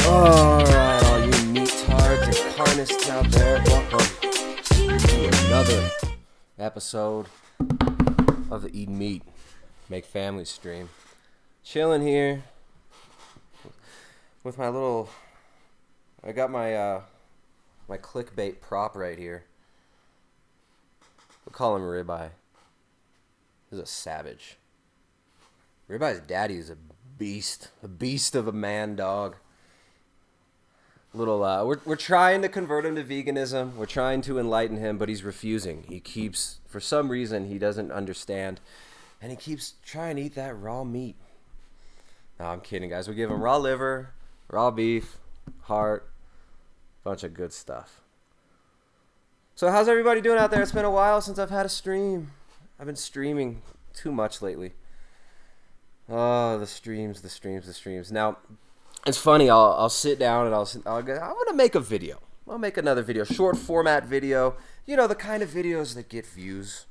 Alright, all you meatards and carnists out there, welcome to another episode of the Eat Meat, Make Family stream. Chilling here with my little, I got my my clickbait prop right here. We'll call him Ribeye. He's a savage. Ribeye's daddy is a beast of a man dog. We're trying to convert him to veganism. We're trying to enlighten him, but he's refusing. He keeps, for some reason, he doesn't understand, and he keeps trying to eat that raw meat. No, I'm kidding, guys. We give him raw liver, raw beef, heart, bunch of good stuff. So how's everybody doing out there? It's been a while since I've had a stream. I've been streaming too much lately. Oh, the streams. Now, it's funny. I'll sit down and I want to make a video. I'll make another video, short format video. You know, the kind of videos that get views.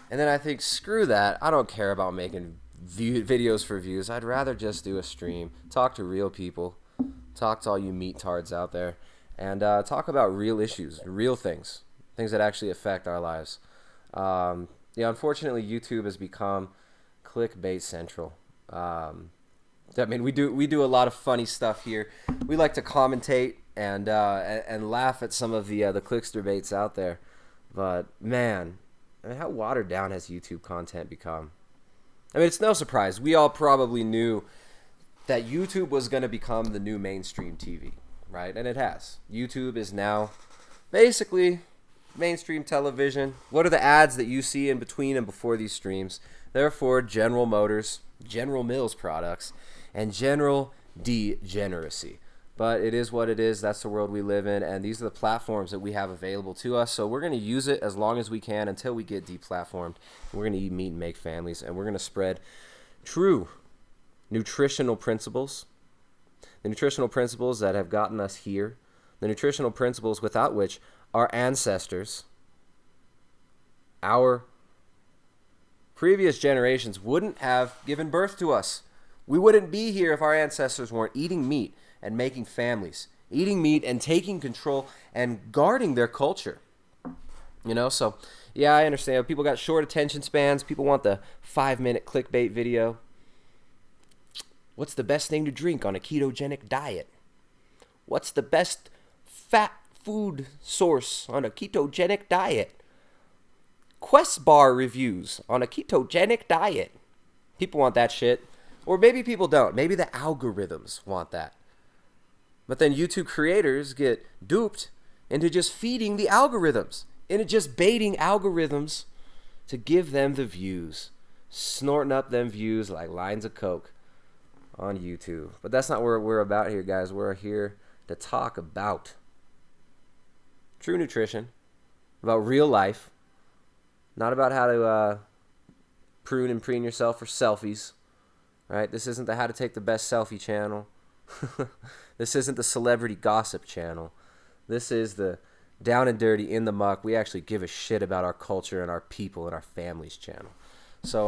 And then I think, screw that. I don't care about making videos for views. I'd rather just do a stream, talk to real people, talk to all you meatards out there, and talk about real issues, real things that actually affect our lives. Unfortunately, YouTube has become clickbait central. I mean, we do a lot of funny stuff here. We like to commentate and laugh at some of the clickster baits out there. But man, I mean, how watered down has YouTube content become? I mean, it's no surprise. We all probably knew that YouTube was going to become the new mainstream TV, right? And it has. YouTube is now basically mainstream television. What are the ads that you see in between and before these streams? They're for General Motors, General Mills products, and general degeneracy. But it is what it is. That's the world we live in, and these are the platforms that we have available to us. So we're going to use it as long as we can until we get deplatformed. We're going to eat meat and make families, and we're going to spread true nutritional principles, the nutritional principles that have gotten us here, the nutritional principles without which our ancestors, our previous generations wouldn't have given birth to us. We wouldn't be here if our ancestors weren't eating meat and making families, eating meat and taking control and guarding their culture. You know, so yeah, I understand. People got short attention spans. People want the 5-minute clickbait video. What's the best thing to drink on a ketogenic diet? What's the best fat food source on a ketogenic diet? Quest bar reviews on a ketogenic diet. People want that shit. Or maybe people don't. Maybe the algorithms want that. But then YouTube creators get duped into just feeding the algorithms, into just baiting algorithms to give them the views, snorting up them views like lines of coke on YouTube. But that's not what we're about here, guys. We're here to talk about true nutrition, about real life, not about how to prune and preen yourself for selfies, right? This isn't the how to take the best selfie channel. This isn't the celebrity gossip channel. This is the down and dirty, in the muck, we actually give a shit about our culture and our people and our families channel. So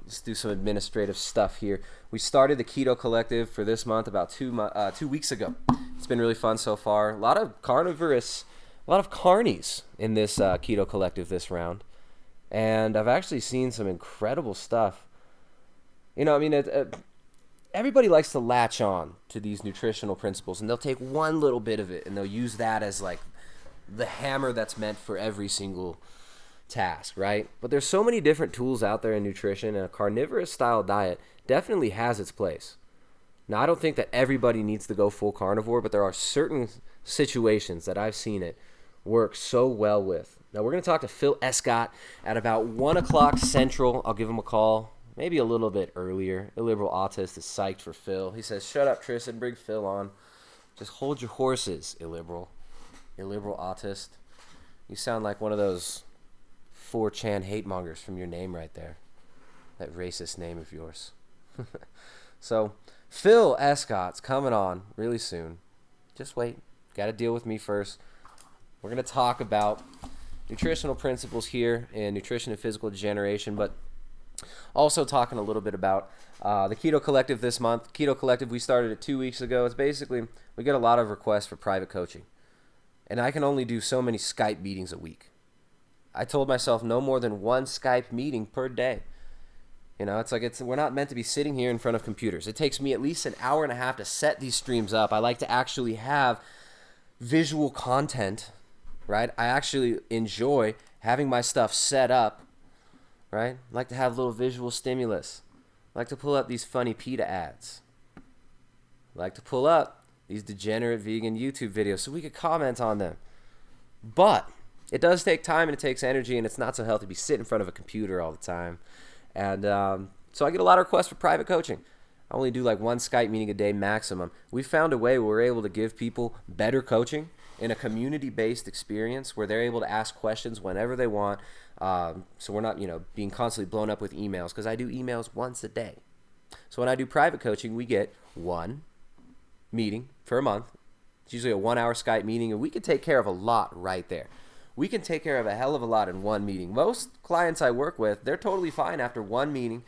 let's do some administrative stuff here. We started the Keto Collective for this month about 2 weeks ago. It's been really fun so far. A lot of carnivorous, a lot of carnies in this Keto Collective this round. And I've actually seen some incredible stuff. You know, I mean, everybody likes to latch on to these nutritional principles, and they'll take one little bit of it, and they'll use that as like the hammer that's meant for every single task, right? But there's so many different tools out there in nutrition, and a carnivorous style diet definitely has its place. Now, I don't think that everybody needs to go full carnivore, but there are certain situations that I've seen it work so well with. Now, we're going to talk to PHIL ESCOTT at about 1 o'clock Central. I'll give him a call, maybe a little bit earlier. Illiberal Autist is psyched for Phil. He says, shut up, Tristan, bring Phil on. Just hold your horses, Illiberal Autist. You sound like one of those 4chan hate mongers from your name right there. That racist name of yours. So, PHIL ESCOTT's coming on really soon. Just wait. Got to deal with me first. We're going to talk about nutritional principles here in nutrition and physical degeneration, but Also talking a little bit about the Keto Collective this month. Keto Collective, we started it 2 weeks ago. It's basically, we get a lot of requests for private coaching. And I can only do so many Skype meetings a week. I told myself no more than one Skype meeting per day. You know, we're not meant to be sitting here in front of computers. It takes me at least an hour and a half to set these streams up. I like to actually have visual content, right? I actually enjoy having my stuff set up, right? I like to have a little visual stimulus. I like to pull up these funny PETA ads. I like to pull up these degenerate vegan YouTube videos so we could comment on them. But it does take time and it takes energy, and it's not so healthy to be sitting in front of a computer all the time. And so I get a lot of requests for private coaching. I only do like one Skype meeting a day maximum. We found a way where we're able to give people better coaching in a community-based experience where they're able to ask questions whenever they want. So we're not, being constantly blown up with emails, because I do emails once a day. So when I do private coaching, we get one meeting per month. It's usually a 1-hour Skype meeting, and we can take care of a lot right there. We can take care of a hell of a lot in one meeting. Most clients I work with, they're totally fine after one meeting,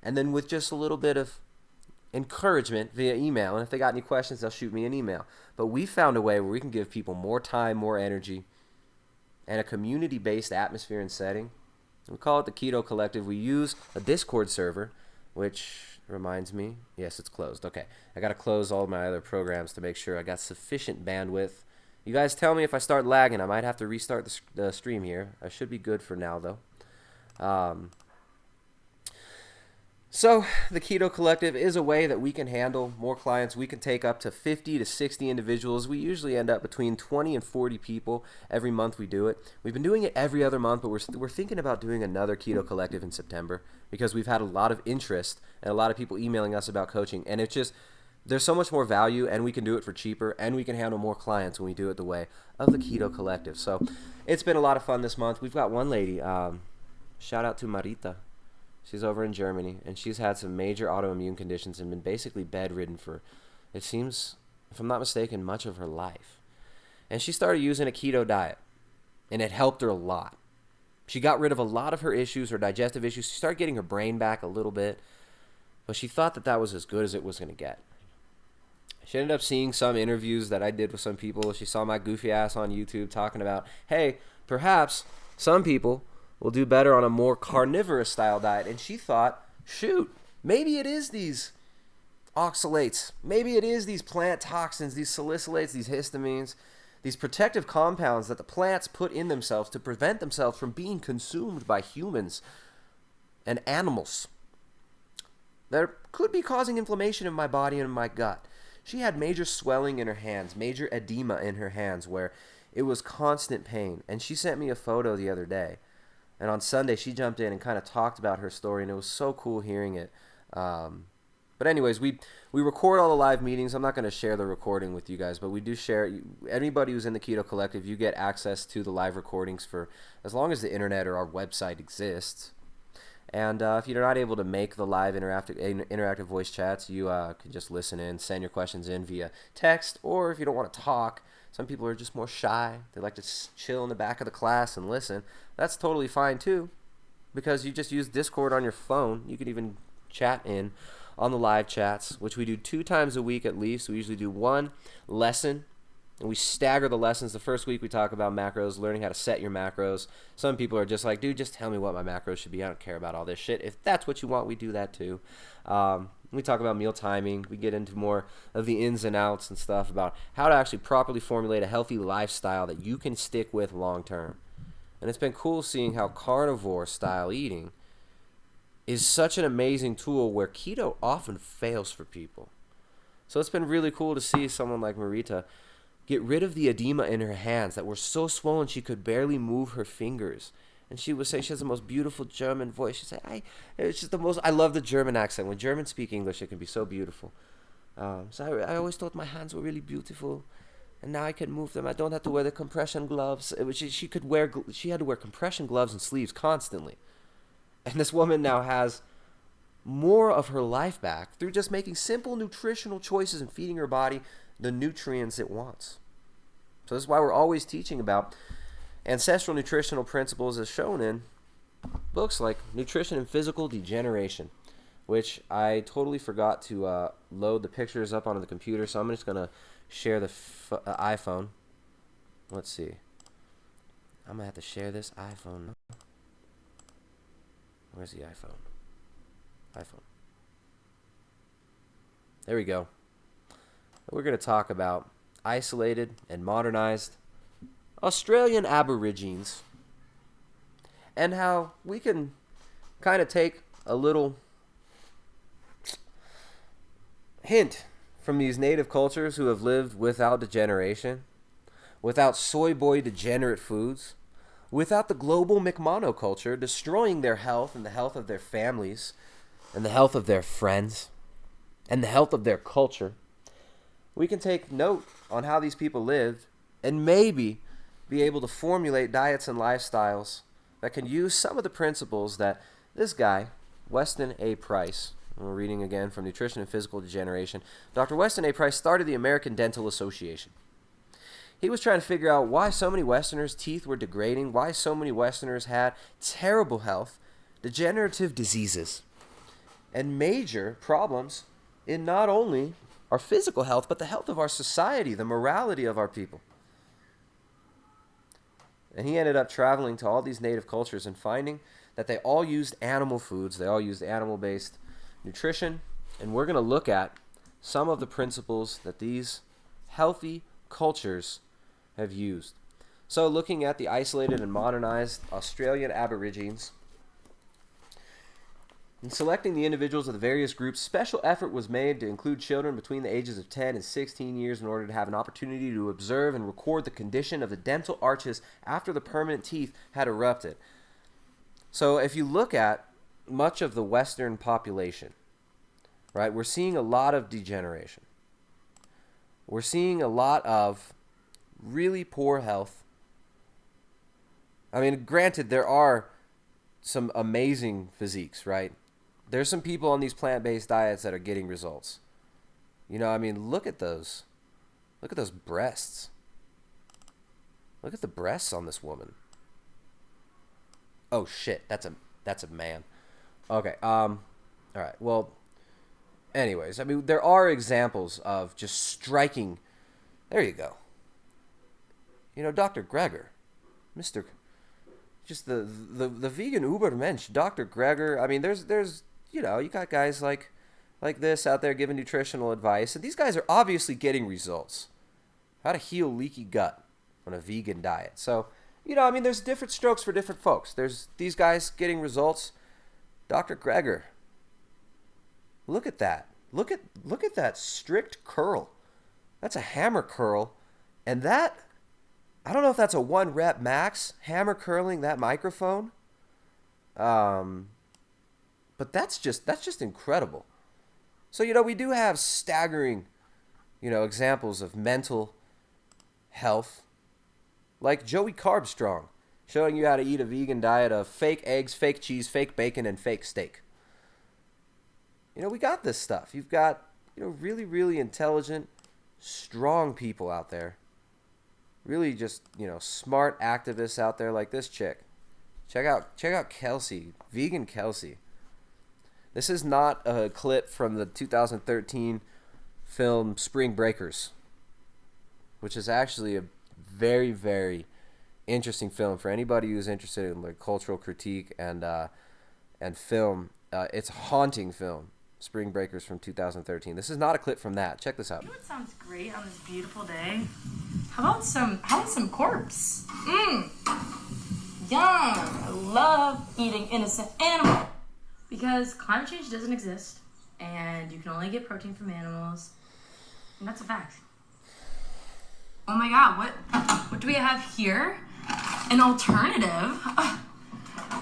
and then with just a little bit of encouragement via email. And if they got any questions, they'll shoot me an email. But we found a way where we can give people more time, more energy, and a community-based atmosphere and setting. We call it the Keto Collective. We use a Discord server, which reminds me, yes, it's closed. Okay, I got to close all my other programs to make sure I got sufficient bandwidth. You guys tell me if I start lagging. I might have to restart the stream here. I should be good for now, though. So the Keto Collective is a way that we can handle more clients. We can take up to 50 to 60 individuals. We usually end up between 20 and 40 people every month we do it. We've been doing it every other month, but we're thinking about doing another Keto Collective in September because we've had a lot of interest and a lot of people emailing us about coaching. And it's just, there's so much more value, and we can do it for cheaper, and we can handle more clients when we do it the way of the Keto Collective. So it's been a lot of fun this month. We've got one lady, shout out to Marita. She's over in Germany, and she's had some major autoimmune conditions and been basically bedridden for, it seems, if I'm not mistaken, much of her life. And she started using a keto diet, and it helped her a lot. She got rid of a lot of her issues, her digestive issues. She started getting her brain back a little bit, but she thought that was as good as it was going to get. She ended up seeing some interviews that I did with some people. She saw my goofy ass on YouTube talking about, hey, perhaps some people will do better on a more carnivorous style diet. And she thought, shoot, maybe it is these oxalates. Maybe it is these plant toxins, these salicylates, these histamines, these protective compounds that the plants put in themselves to prevent themselves from being consumed by humans and animals that could be causing inflammation in my body and in my gut. She had major swelling in her hands, major edema in her hands where it was constant pain. And she sent me a photo the other day. And on Sunday, she jumped in and kind of talked about her story, and it was so cool hearing it. But anyways, we record all the live meetings. I'm not going to share the recording with you guys, but we do share. Anybody who's in the Keto Collective, you get access to the live recordings for as long as the internet or our website exists. And if you're not able to make the live interactive voice chats, you can just listen in, send your questions in via text, or if you don't want to talk, some people are just more shy. They like to chill in the back of the class and listen. That's totally fine too, because you just use Discord on your phone. You can even chat in on the live chats, which we do 2 times a week at least. We usually do one lesson, and we stagger the lessons. The first week we talk about macros, learning how to set your macros. Some people are just like, dude, just tell me what my macros should be. I don't care about all this shit. If that's what you want, we do that too. We talk about meal timing. We get into more of the ins and outs and stuff about how to actually properly formulate a healthy lifestyle that you can stick with long term. And it's been cool seeing how carnivore style eating is such an amazing tool where keto often fails for people. So it's been really cool to see someone like Marita get rid of the edema in her hands that were so swollen she could barely move her fingers. And she was saying she has the most beautiful German voice. She said, it's just the most, I love the German accent. When Germans speak English, it can be so beautiful. So I always thought my hands were really beautiful. And now I can move them. I don't have to wear the compression gloves. She had to wear compression gloves and sleeves constantly. And this woman now has more of her life back through just making simple nutritional choices and feeding her body the nutrients it wants. So this is why we're always teaching about ancestral nutritional principles as shown in books like Nutrition and Physical Degeneration, which I totally forgot to load the pictures up onto the computer, so I'm just going to share the iPhone. Let's see. I'm going to have to share this iPhone. Where's the iPhone? iPhone. There we go. We're going to talk about isolated and modernized Australian Aborigines and how we can kind of take a little hint from these native cultures who have lived without degeneration, without soy boy degenerate foods, without the global McMonoculture destroying their health and the health of their families and the health of their friends and the health of their culture. We can take note on how these people lived and maybe be able to formulate diets and lifestyles that can use some of the principles that this guy, Weston A. Price, we're reading again from Nutrition and Physical Degeneration, Dr. Weston A. Price started the American Dental Association. He was trying to figure out why so many Westerners' teeth were degrading, why so many Westerners had terrible health, degenerative diseases, and major problems in not only our physical health, but the health of our society, the morality of our people. And he ended up traveling to all these native cultures and finding that they all used animal foods, they all used animal-based nutrition, and we're going to look at some of the principles that these healthy cultures have used. So looking at the isolated and modernized Australian Aborigines, in selecting the individuals of the various groups, special effort was made to include children between the ages of 10 and 16 years in order to have an opportunity to observe and record the condition of the dental arches after the permanent teeth had erupted. So if you look at much of the Western population, right, we're seeing a lot of degeneration. We're seeing a lot of really poor health. I mean, granted, there are some amazing physiques, right? There's some people on these plant-based diets that are getting results. You know, I mean, look at those. Look at those breasts. Look at the breasts on this woman. Oh shit, that's a man. Okay, all right. Well, anyways, I mean, there are examples of just striking. There you go. You know, Dr. Greger, Mr. Just the vegan Ubermensch, Dr. Greger. I mean, there's you know, you got guys like this out there giving nutritional advice, and these guys are obviously getting results. How to heal leaky gut on a vegan diet. So, you know, I mean, there's different strokes for different folks. There's these guys getting results. Dr. Greger, look at that. Look at that strict curl. That's a hammer curl, and that, I don't know if that's a 1 rep max, hammer curling that microphone. But that's just incredible. So, you know, we do have staggering, you know, examples of mental health, like Joey Carbstrong, showing you how to eat a vegan diet of fake eggs, fake cheese, fake bacon, and fake steak. You know, we got this stuff. You've got, you know, really, really intelligent, strong people out there. Really just, you know, smart activists out there like this chick. Check out Kelsey, vegan Kelsey. This is not a clip from the 2013 film Spring Breakers, which is actually a very, very interesting film for anybody who's interested in like cultural critique and film. It's a haunting film, Spring Breakers from 2013. This is not a clip from that. Check this out. You know what sounds great on this beautiful day? How about some corpse? Yum! I love eating innocent animal. Because climate change doesn't exist, and you can only get protein from animals, and that's a fact. Oh my god, what do we have here? An alternative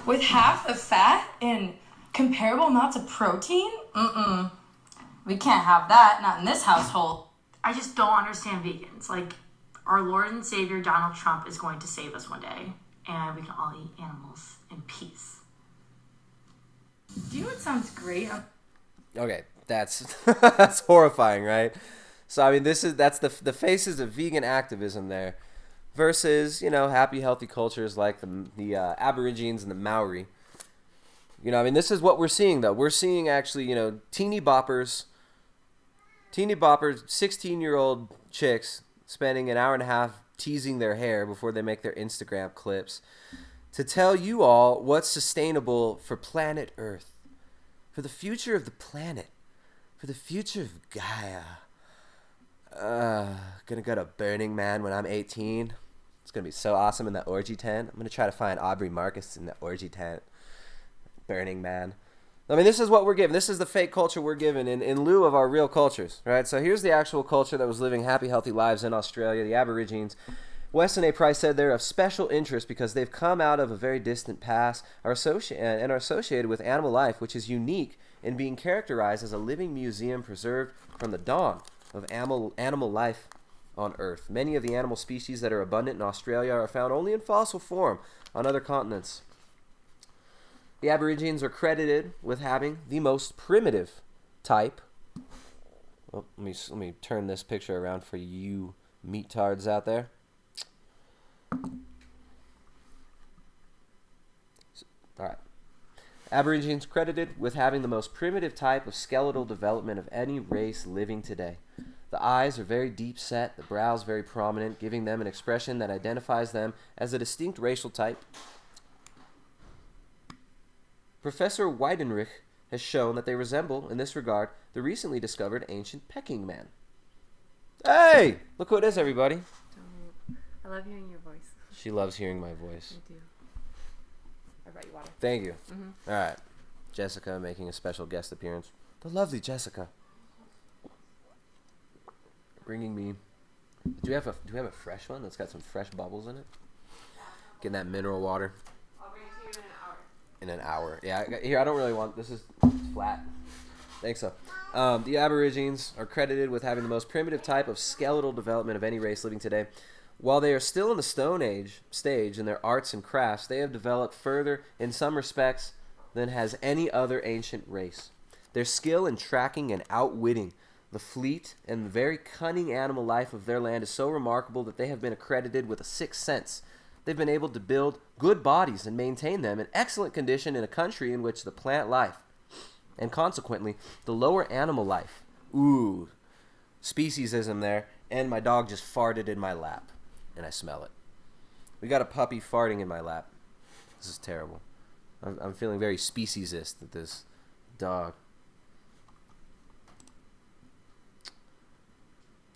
with half the fat and comparable amounts of protein? We can't have that, not in this household. I just don't understand vegans. Like, our Lord and Savior Donald Trump is going to save us one day, and we can all eat animals in peace. Do you know what sounds great? Okay, that's that's horrifying, right? So I mean, that's the faces of vegan activism there, versus, you know, happy, healthy cultures like the Aborigines and the Maori, You know, I mean, this is what we're seeing, though. We're seeing actually, teeny boppers, 16-year-old chicks spending an hour and a half teasing their hair before they make their Instagram clips to tell you all what's sustainable for planet Earth, for the future of the planet, for the future of Gaia. Gonna go to Burning Man when I'm 18. It's gonna be so awesome in that orgy tent. I'm gonna try to find Aubrey Marcus in the orgy tent. Burning Man. I mean, this is what we're given. This is the fake culture we're given in lieu of our real cultures, right? So here's the actual culture that was living happy, healthy lives in Australia, the Aborigines. Weston A. Price said they're of special interest because they've come out of a very distant past and are associated with animal life, which is unique in being characterized as a living museum preserved from the dawn of animal life on Earth. Many of the animal species that are abundant in Australia are found only in fossil form on other continents. The Aborigines are credited with having the most primitive type. Oh, let me turn this picture around for you meat-tards out there. All right. Aborigines credited with having the most primitive type of skeletal development of any race living today. The eyes are very deep set, the brows very prominent, giving them an expression that identifies them as a distinct racial type. Professor Weidenrich has shown that they resemble, in this regard, the recently discovered ancient pecking man. Hey! Look who it is, everybody. I love hearing your voice. She loves hearing my voice. Me too. I brought you water. Thank you. Mm-hmm. All right. Jessica making a special guest appearance. The lovely Jessica. Bringing me... Do we have a fresh one that's got some fresh bubbles in it? Getting that mineral water. I'll bring it to you in an hour. Yeah, here, I don't really want... This is flat. Thanks, so. The Aborigines are credited with having the most primitive type of skeletal development of any race living today. While they are still in the Stone Age stage in their arts and crafts, they have developed further in some respects than has any other ancient race. Their skill in tracking and outwitting the fleet and very cunning animal life of their land is so remarkable that they have been accredited with a sixth sense. They've been able to build good bodies and maintain them in excellent condition in a country in which the plant life, and consequently the lower animal life, speciesism there, and my dog just farted in my lap. And I smell it. We got a puppy farting in my lap. This is terrible. I'm feeling very speciesist with this dog.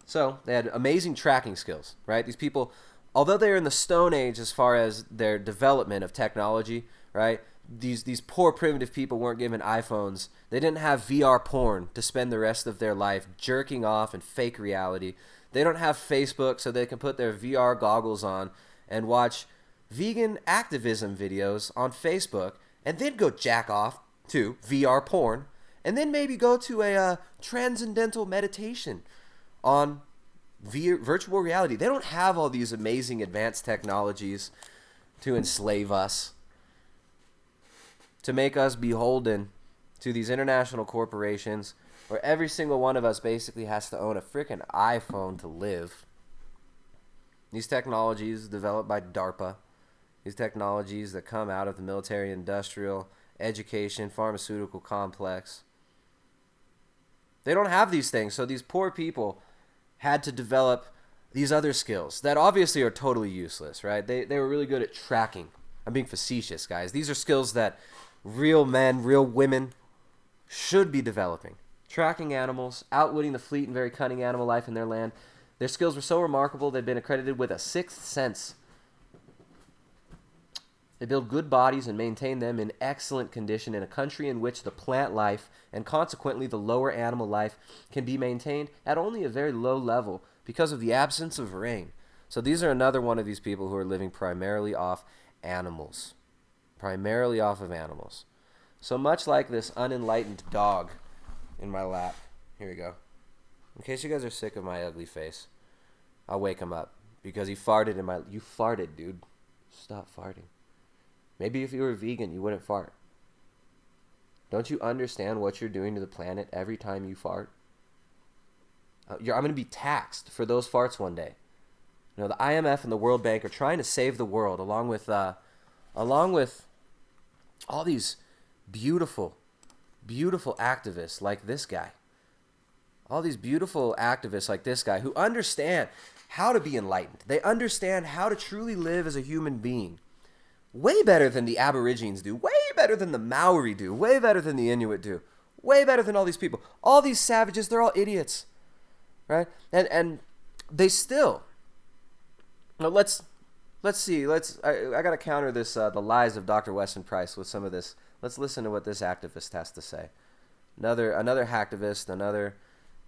So, they had amazing tracking skills, right? These people, although they're in the Stone Age as far as their development of technology, right? These poor primitive people weren't given iPhones. They didn't have VR porn to spend the rest of their life jerking off in fake reality. They don't have Facebook so they can put their VR goggles on and watch vegan activism videos on Facebook and then go jack off to VR porn and then maybe go to a transcendental meditation on virtual reality. They don't have all these amazing advanced technologies to enslave us, to make us beholden to these international corporations where every single one of us basically has to own a freaking iPhone to live. These technologies developed by DARPA, these technologies that come out of the military, industrial, education, pharmaceutical complex. They don't have these things, so these poor people had to develop these other skills that obviously are totally useless, right? They were really good at tracking. I'm being facetious, guys. These are skills that real men, real women should be developing. Tracking animals, outwitting the fleet and very cunning animal life in their land. Their skills were so remarkable they've been accredited with a sixth sense. They build good bodies and maintain them in excellent condition in a country in which the plant life and consequently the lower animal life can be maintained at only a very low level because of the absence of rain. So these are another one of these people who are living primarily off animals. Primarily off of animals. So much like this unenlightened dog in my lap. Here we go. In case you guys are sick of my ugly face, I'll wake him up because he farted in my... You farted, dude. Stop farting. Maybe if you were vegan, you wouldn't fart. Don't you understand what you're doing to the planet every time you fart? I'm going to be taxed for those farts one day. You know, the IMF and the World Bank are trying to save the world along with all these beautiful, beautiful activists like this guy. All these beautiful activists like this guy who understand how to be enlightened. They understand how to truly live as a human being. Way better than the Aborigines do. Way better than the Maori do. Way better than the Inuit do. Way better than all these people. All these savages, they're all idiots. Right? And they still... Now let's see. I got to counter this, the lies of Dr. Weston Price with some of this. Let's listen to what this activist has to say. Another hacktivist, another...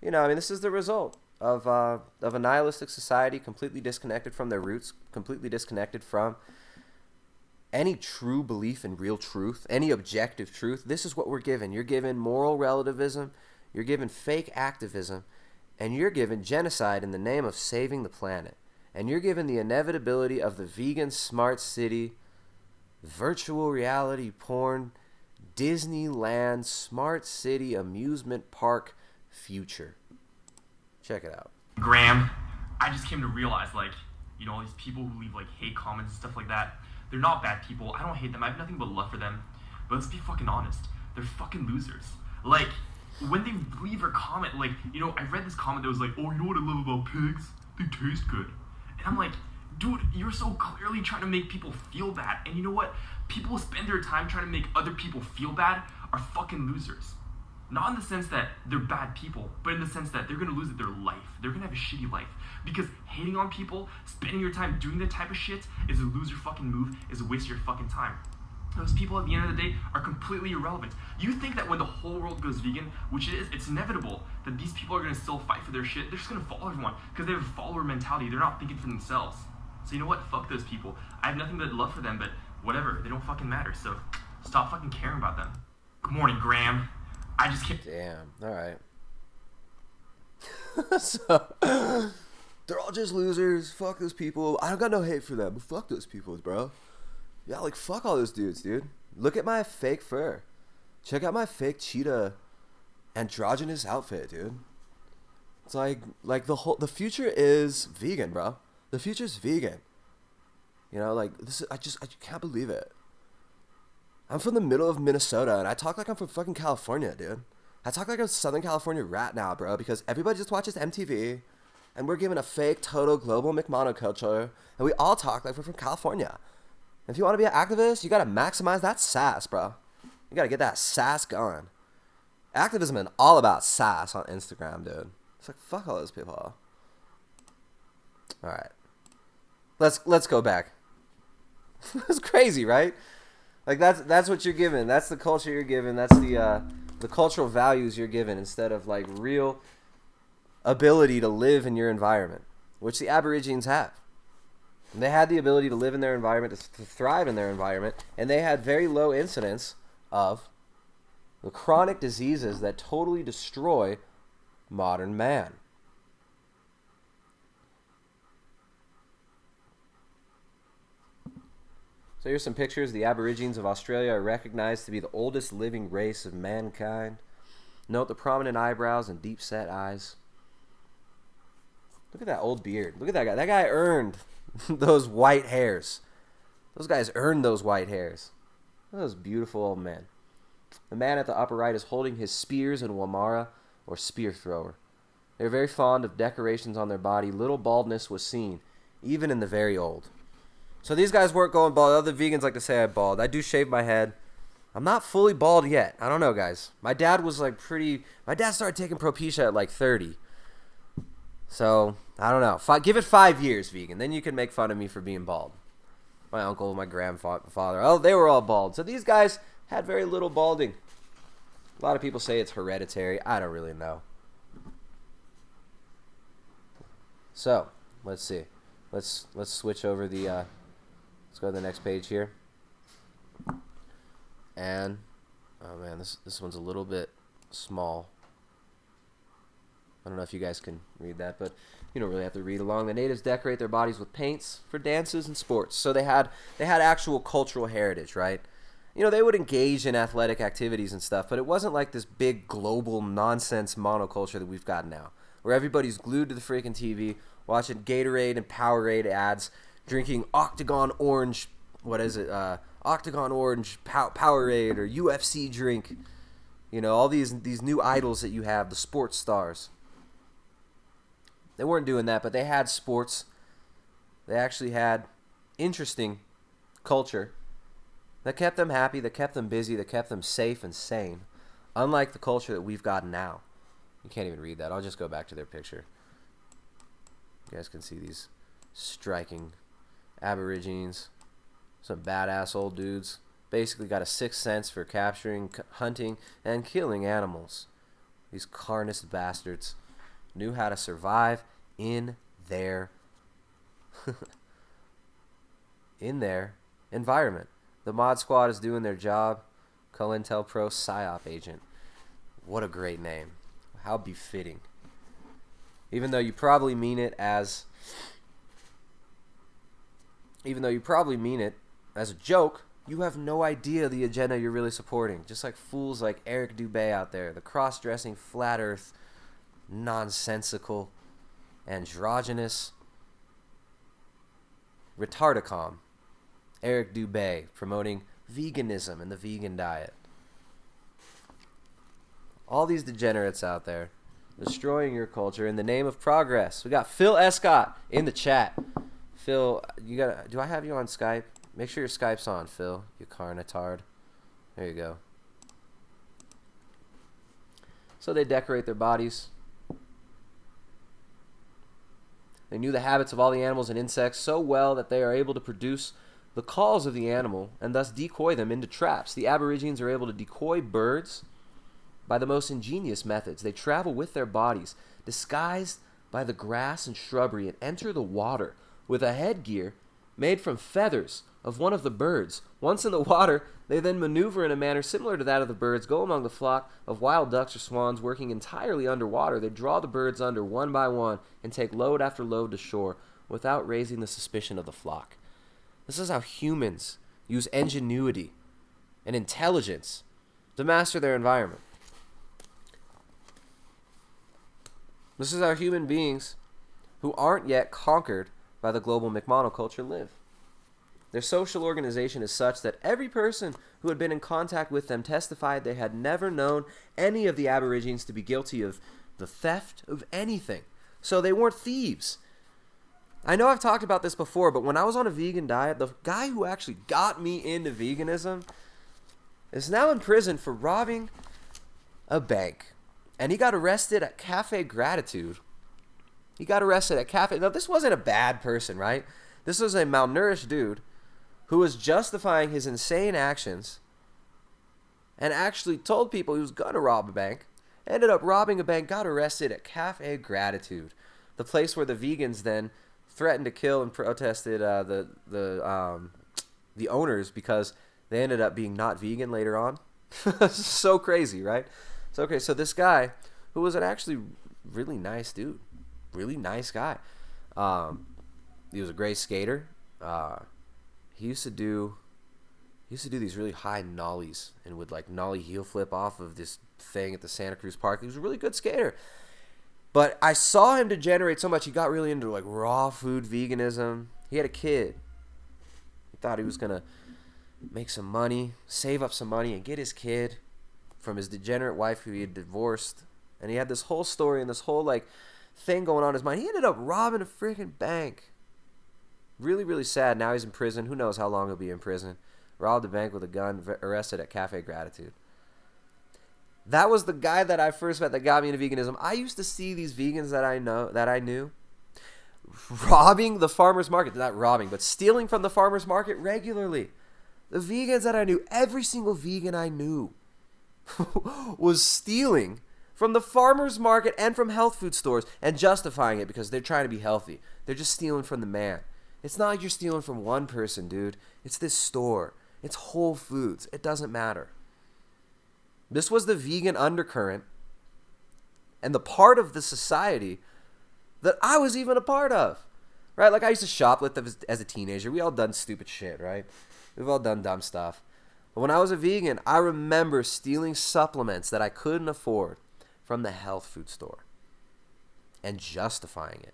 this is the result of a nihilistic society completely disconnected from their roots, completely disconnected from any true belief in real truth, any objective truth. This is what we're given. You're given moral relativism, you're given fake activism, and you're given genocide in the name of saving the planet. And you're given the inevitability of the vegan smart city, virtual reality porn, Disneyland smart city amusement park future. Check it out. Graham, I just came to realize, all these people who leave, hate comments and stuff like that, they're not bad people. I don't hate them. I have nothing but love for them. But let's be fucking honest. They're fucking losers. When they leave a comment, I read this comment that was like, oh, you know what I love about pigs? They taste good. And I'm like, dude, you're so clearly trying to make people feel bad. And you know what? People who spend their time trying to make other people feel bad are fucking losers. Not in the sense that they're bad people, but in the sense that they're going to lose their life. They're going to have a shitty life. Because hating on people, spending your time doing that type of shit is a loser fucking move, is a waste of your fucking time. Those people at the end of the day are completely irrelevant. You think that when the whole world goes vegan, which it is, it's inevitable that these people are going to still fight for their shit. They're just going to follow everyone because they have a follower mentality. They're not thinking for themselves. So you know what? Fuck those people. I have nothing but love for them, but whatever. They don't fucking matter. So stop fucking caring about them. Good morning, Graham. I just can't. Damn. All right. So they're all just losers. Fuck those people. I don't got no hate for them, but fuck those people, bro. Yeah, fuck all those dudes, dude. Look at my fake fur. Check out my fake cheetah androgynous outfit, dude. It's the future is vegan, bro. The future's vegan. This is, I can't believe it. I'm from the middle of Minnesota, and I talk like I'm from fucking California, dude. I talk like I'm a Southern California rat now, bro, because everybody just watches MTV, and we're given a fake, total, global McMonoculture, and we all talk like we're from California. If you want to be an activist, you got to maximize that sass, bro. You got to get that sass going. Activism is all about sass on Instagram, dude. It's fuck all those people. All right. Let's go back. It's crazy, right? That's what you're given. That's the culture you're given. That's the cultural values you're given instead of real ability to live in your environment, which the Aborigines have. And they had the ability to live in their environment, to thrive in their environment, and they had very low incidence of the chronic diseases that totally destroy modern man. So here's some pictures. The Aborigines of Australia are recognized to be the oldest living race of mankind. Note the prominent eyebrows and deep-set eyes. Look at that old beard. Look at that guy. That guy earned those white hairs. Those guys earned those white hairs. Those beautiful old men. The man at the upper right is holding his spears and wamara, or spear thrower. They're very fond of decorations on their body. Little baldness was seen, even in the very old. So these guys weren't going bald. Other vegans like to say I'm bald. I do shave my head. I'm not fully bald yet. I don't know, guys. My dad was My dad started taking Propecia at 30. So, I don't know. Give it 5 years, vegan. Then you can make fun of me for being bald. My uncle, my grandfather. They were all bald. So these guys had very little balding. A lot of people say it's hereditary. I don't really know. So, let's see. Let's switch over the... let's go to the next page here. And... oh man, this one's a little bit small. I don't know if you guys can read that, but you don't really have to read along. The natives decorate their bodies with paints for dances and sports. So they had actual cultural heritage, right? They would engage in athletic activities and stuff, but it wasn't like this big global nonsense monoculture that we've got now, where everybody's glued to the freaking TV, watching Gatorade and Powerade ads, drinking Octagon Orange, Octagon Orange Powerade or UFC drink. You know, all these new idols that you have, the sports stars. They weren't doing that, but they had sports. They actually had interesting culture that kept them happy, that kept them busy, that kept them safe and sane. Unlike the culture that we've got now. You can't even read that. I'll just go back to their picture. You guys can see these striking Aborigines. Some badass old dudes. Basically got a sixth sense for capturing, hunting, and killing animals. These carnivore bastards knew how to survive in their environment. The Mod Squad is doing their job. COINTELPRO PSYOP agent. What a great name. How befitting. Even though you probably mean it as a joke, you have no idea the agenda you're really supporting. Just like fools like Eric Dubé out there, the cross-dressing, flat earth, nonsensical, androgynous, retardicom. Eric Dubé promoting veganism and the vegan diet. All these degenerates out there destroying your culture in the name of progress. We got PHIL ESCOTT in the chat. Phil, do I have you on Skype? Make sure your Skype's on, Phil, you carnitard. There you go. So they decorate their bodies. They knew the habits of all the animals and insects so well that they are able to produce the calls of the animal and thus decoy them into traps. The Aborigines are able to decoy birds by the most ingenious methods. They travel with their bodies, disguised by the grass and shrubbery, and enter the water with a headgear made from feathers of one of the birds. Once in the water, they then maneuver in a manner similar to that of the birds, go among the flock of wild ducks or swans working entirely underwater. They draw the birds under one by one and take load after load to shore without raising the suspicion of the flock. This is how humans use ingenuity and intelligence to master their environment. This is how human beings who aren't yet conquered by the global McMonoculture live. Their social organization is such that every person who had been in contact with them testified they had never known any of the Aborigines to be guilty of the theft of anything. So they weren't thieves. I know I've talked about this before, but when I was on a vegan diet, the guy who actually got me into veganism is now in prison for robbing a bank. And he got arrested at Cafe Gratitude. Now, this wasn't a bad person, right? This was a malnourished dude who was justifying his insane actions and actually told people he was going to rob a bank, ended up robbing a bank, got arrested at Cafe Gratitude, the place where the vegans then threatened to kill and protested the owners because they ended up being not vegan later on. So crazy, right? So, okay, so this guy, who was an actually really nice dude, really nice guy. He was a great skater. He used to do these really high nollies and would like nollie heel flip off of this thing at the Santa Cruz Park. He was a really good skater. But I saw him degenerate so much, he got really into like raw food veganism. He had a kid. He thought he was going to make some money, save up some money, and get his kid from his degenerate wife who he had divorced. And he had this whole story and this whole like thing going on in his mind. He ended up robbing a freaking bank. Really, really sad. Now he's in prison. Who knows how long he'll be in prison. Robbed a bank with a gun, arrested at Cafe Gratitude. That was the guy that I first met that got me into veganism. I used to see these vegans that I knew robbing the farmer's market. Not robbing, but stealing from the farmer's market regularly. The vegans that I knew, every single vegan I knew was stealing from the farmer's market and from health food stores and justifying it because they're trying to be healthy. They're just stealing from the man. It's not like you're stealing from one person, dude. It's this store. It's Whole Foods. It doesn't matter. This was the vegan undercurrent and the part of the society that I was even a part of, right? Like I used to shoplift as a teenager. We all done stupid shit, right? We've all done dumb stuff. But when I was a vegan, I remember stealing supplements that I couldn't afford from the health food store and justifying it.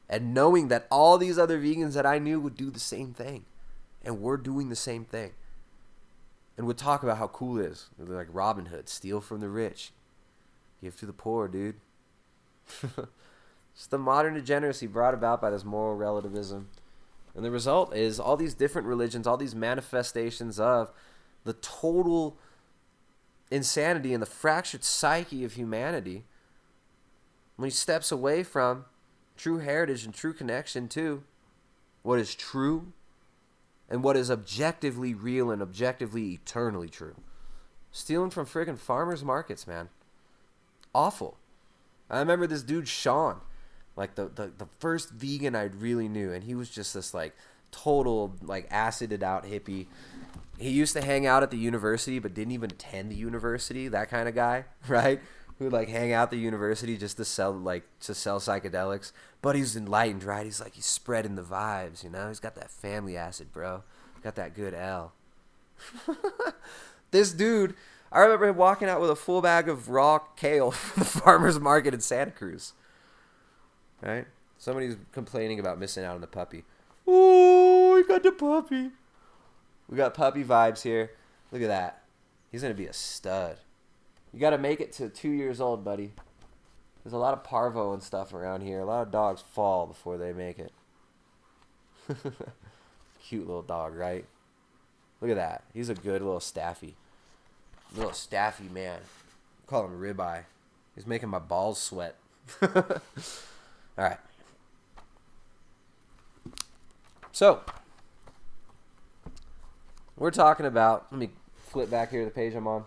And knowing that all these other vegans that I knew would do the same thing. And we're doing the same thing. And we'll talk about how cool it is. Like Robin Hood, steal from the rich, give to the poor, dude. It's the modern degeneracy brought about by this moral relativism. And the result is all these different religions, all these manifestations of the total insanity and the fractured psyche of humanity, when he steps away from true heritage and true connection to what is true and what is objectively real and objectively eternally true. Stealing from friggin' farmers markets, man. Awful. I remember this dude, Sean, like the first vegan I really knew, and he was just this like total like acided out hippie. He used to hang out at the university but didn't even attend the university, that kind of guy, right? Who would like hang out at the university just to sell psychedelics. But he's enlightened, right? He's like, he's spreading the vibes, you know? He's got that family acid, bro. Got that good L. This dude, I remember him walking out with a full bag of raw kale from the farmer's market in Santa Cruz. Right? Somebody's complaining about missing out on the puppy. Oh, we got the puppy. We got puppy vibes here. Look at that. He's going to be a stud. You got to make it to 2 years old, buddy. There's a lot of parvo and stuff around here. A lot of dogs fall before they make it. Cute little dog, right? Look at that. He's a good little staffy. Little staffy man. Call him Ribeye. He's making my balls sweat. All right. So, we're talking about, let me flip back here to the page I'm on.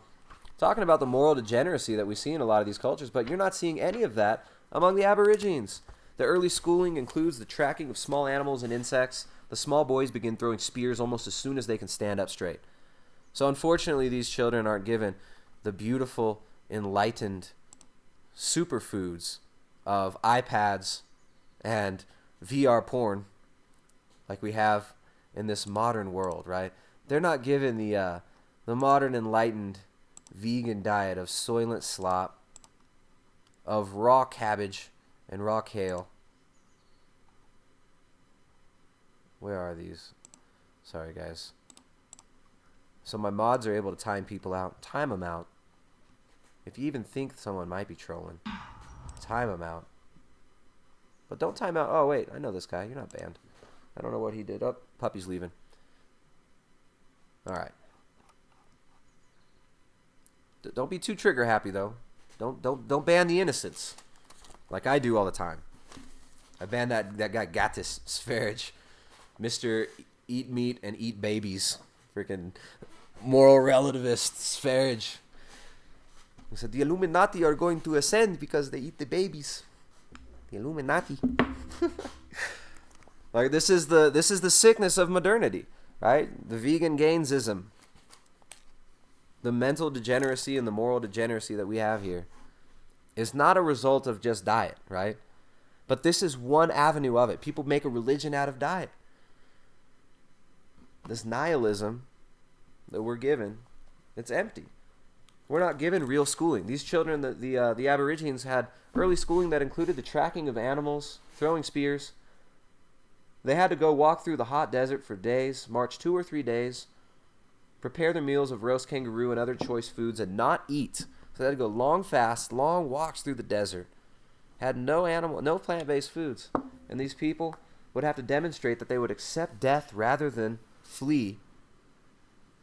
Talking about the moral degeneracy that we see in a lot of these cultures, but you're not seeing any of that among the Aborigines. The early schooling includes the tracking of small animals and insects. The small boys begin throwing spears almost as soon as they can stand up straight. So unfortunately, these children aren't given the beautiful, enlightened superfoods of iPads and VR porn like we have in this modern world, right? They're not given the modern, enlightened vegan diet of soylent slop, of raw cabbage and raw kale. Where are these? Sorry, guys. So my mods are able to time people out. Time them out. If you even think someone might be trolling, time them out. But don't time out. Oh, wait. I know this guy. You're not banned. I don't know what he did. Oh, puppy's leaving. All right. Don't be too trigger happy though. Don't ban the innocents, like I do all the time. I banned that guy Gatis Sverige, Mr. Eat Meat and Eat Babies, freaking moral relativist Sverige. He said the Illuminati are going to ascend because they eat the babies. The Illuminati. Like this is the sickness of modernity, right? The vegan gainsism. The mental degeneracy and the moral degeneracy that we have here is not a result of just diet, right? But this is one avenue of it. People make a religion out of diet. This nihilism that we're given, it's empty. We're not given real schooling. These children, the Aborigines, had early schooling that included the tracking of animals, throwing spears. They had to go walk through the hot desert for days, march 2 or 3 days, prepare their meals of roast kangaroo and other choice foods, and not eat. So they had to go long fasts, long walks through the desert. Had no plant-based foods. And these people would have to demonstrate that they would accept death rather than flee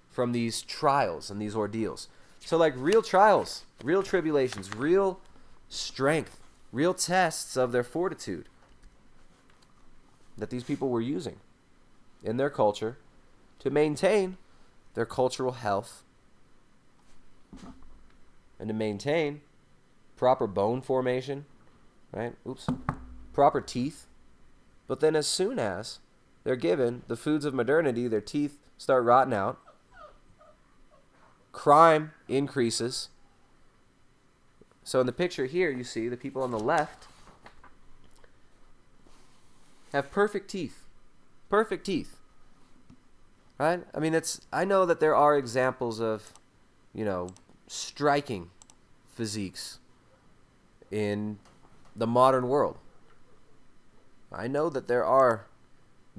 from these trials and these ordeals. So like real trials, real tribulations, real strength, real tests of their fortitude that these people were using in their culture to maintain their cultural health and to maintain proper bone formation, right? Proper teeth. But then as soon as they're given the foods of modernity, their teeth start rotting out. Crime increases. So in the picture here, you see the people on the left have perfect teeth. Perfect teeth. Right? I mean, I know that there are examples of, striking physiques in the modern world. I know that there are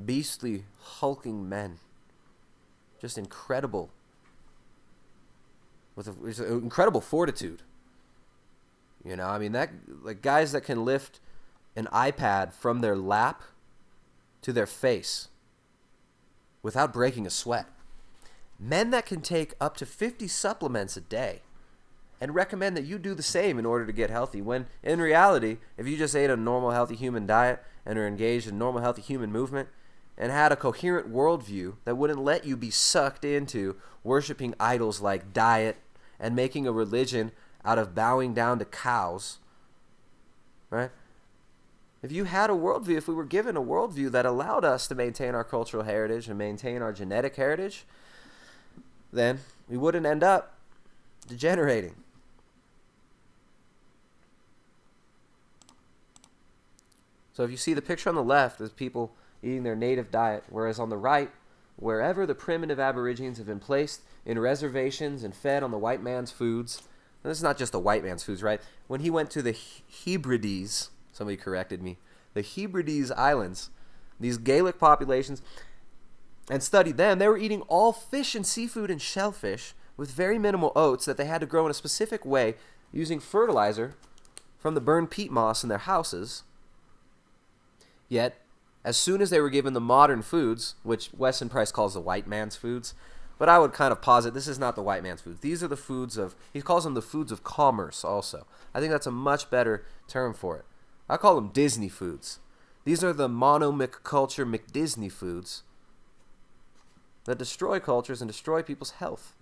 beastly, hulking men just incredible, with incredible fortitude. You know, I mean, that, like, guys that can lift an iPad from their lap to their face without breaking a sweat. Men that can take up to 50 supplements a day and recommend that you do the same in order to get healthy, when in reality, if you just ate a normal healthy human diet and are engaged in normal healthy human movement and had a coherent worldview that wouldn't let you be sucked into worshiping idols like diet and making a religion out of bowing down to cows, right? If you had a worldview, if we were given a worldview that allowed us to maintain our cultural heritage and maintain our genetic heritage, then we wouldn't end up degenerating. So if you see the picture on the left is people eating their native diet, whereas on the right, wherever the primitive Aborigines have been placed in reservations and fed on the white man's foods. And this is not just the white man's foods, right? When he went to the Hebrides, somebody corrected me, the Hebrides Islands, these Gaelic populations, and studied them, they were eating all fish and seafood and shellfish with very minimal oats that they had to grow in a specific way using fertilizer from the burned peat moss in their houses. Yet, as soon as they were given the modern foods, which Weston Price calls the white man's foods, but I would kind of posit this is not the white man's foods. These are the foods of, he calls them the foods of commerce also. I think that's a much better term for it. I call them Disney foods. These are the mono-McCulture McDisney foods that destroy cultures and destroy people's health.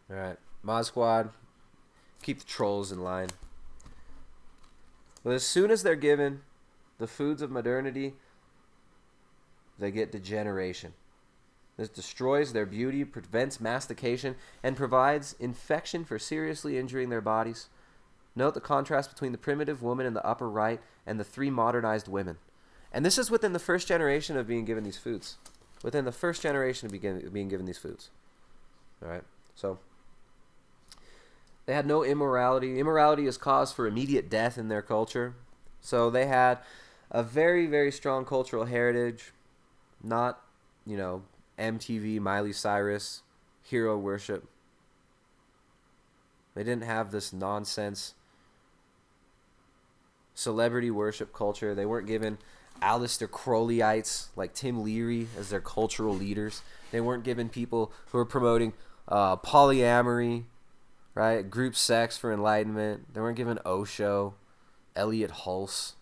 All right, Mod Squad, keep the trolls in line. But as soon as they're given the foods of modernity, they get degeneration. This destroys their beauty, prevents mastication, and provides infection for seriously injuring their bodies. Note the contrast between the primitive woman in the upper right and the 3 modernized women. And this is within the first generation of being given these foods. Within the first generation of being given these foods. All right, so they had no immorality. Immorality is cause for immediate death in their culture. So they had a very, very strong cultural heritage. Not, MTV, Miley Cyrus, hero worship. They didn't have this nonsense celebrity worship culture. They weren't given Aleister Crowleyites like Tim Leary as their cultural leaders. They weren't given people who were promoting polyamory, right? Group sex for enlightenment. They weren't given Osho, Elliot Hulse.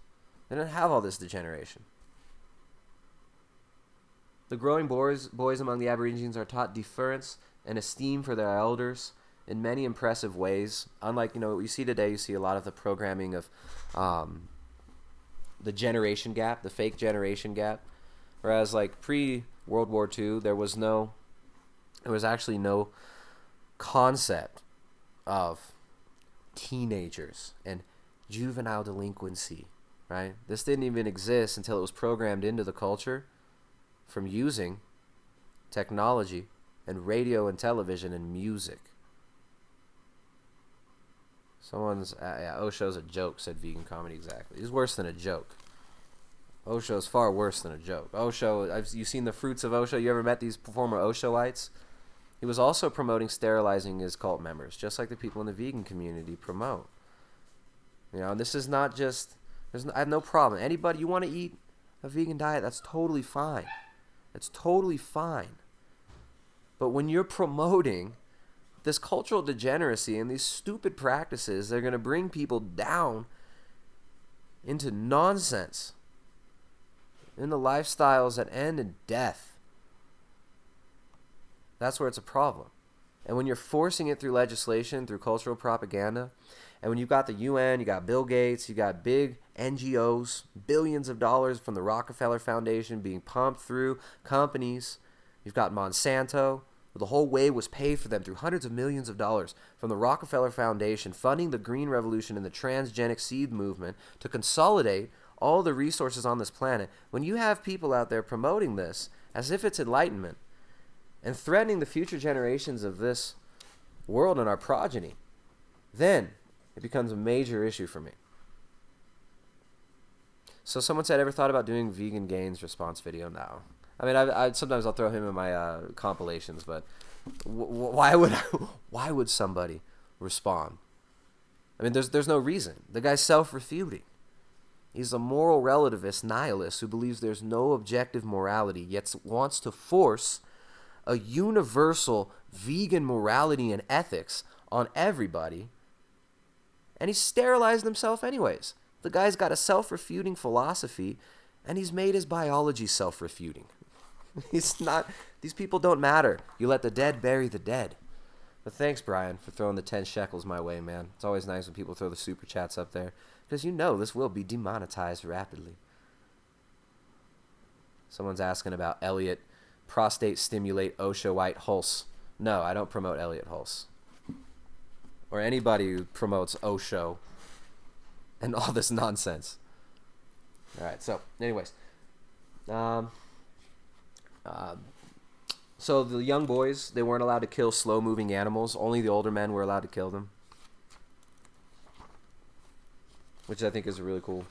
They didn't have all this degeneration. The growing boys among the Aborigines are taught deference and esteem for their elders in many impressive ways. Unlike, what you see today, you see a lot of the programming of the generation gap, the fake generation gap. Whereas like pre-World War II, there was actually no concept of teenagers and juvenile delinquency, right? This didn't even exist until it was programmed into the culture from using technology and radio and television and music. Osho's a joke, said Vegan Comedy Exactly. He's worse than a joke. Osho's far worse than a joke. You've seen the fruits of Osho? You ever met these former Oshoites? He was also promoting sterilizing his cult members, just like the people in the vegan community promote. This is not just, I have no problem. Anybody, you want to eat a vegan diet, that's totally fine. It's totally fine. But when you're promoting this cultural degeneracy and these stupid practices, they're going to bring people down into nonsense, into lifestyles that end in death. That's where it's a problem. And when you're forcing it through legislation, through cultural propaganda, and when you've got the UN, you got Bill Gates, you got big NGOs, billions of dollars from the Rockefeller Foundation being pumped through companies, you've got Monsanto, the whole way was paid for them through hundreds of millions of dollars from the Rockefeller Foundation funding the Green Revolution and the transgenic seed movement to consolidate all the resources on this planet, when you have people out there promoting this as if it's enlightenment and threatening the future generations of this world and our progeny, then it becomes a major issue for me. So someone said, ever thought about doing Vegan Gains response video? No. I mean, I sometimes I'll throw him in my compilations, but why would somebody respond? I mean, there's no reason. The guy's self-refuting. He's a moral relativist nihilist who believes there's no objective morality, yet wants to force a universal vegan morality and ethics on everybody, and he's sterilized himself anyways. The guy's got a self-refuting philosophy, and he's made his biology self-refuting. He's not. These people don't matter. You let the dead bury the dead. But thanks, Brian, for throwing the 10 shekels my way, man. It's always nice when people throw the super chats up there, because you know this will be demonetized rapidly. Someone's asking about Elliot prostate stimulate Osho White Hulse. No, I don't promote Elliot Hulse. Or anybody who promotes Osho and all this nonsense. All right, so anyways. So the young boys, they weren't allowed to kill slow-moving animals. Only the older men were allowed to kill them. Which I think is a really cool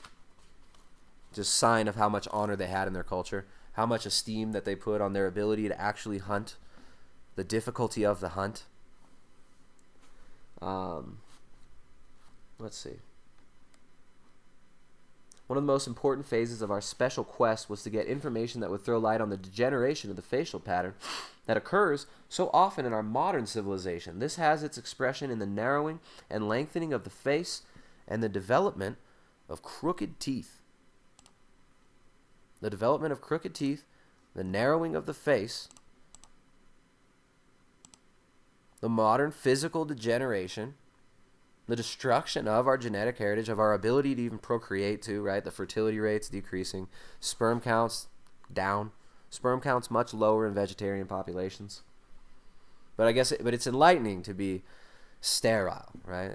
just sign of how much honor they had in their culture. How much esteem that they put on their ability to actually hunt. The difficulty of the hunt. Let's see. One of the most important phases of our special quest was to get information that would throw light on the degeneration of the facial pattern that occurs so often in our modern civilization. This has its expression in the narrowing and lengthening of the face and the development of crooked teeth. The development of crooked teeth, the narrowing of the face, the modern physical degeneration, the destruction of our genetic heritage, of our ability to even procreate too, right? The fertility rates decreasing, sperm counts down, sperm counts much lower in vegetarian populations. But I guess, it's enlightening to be sterile, right?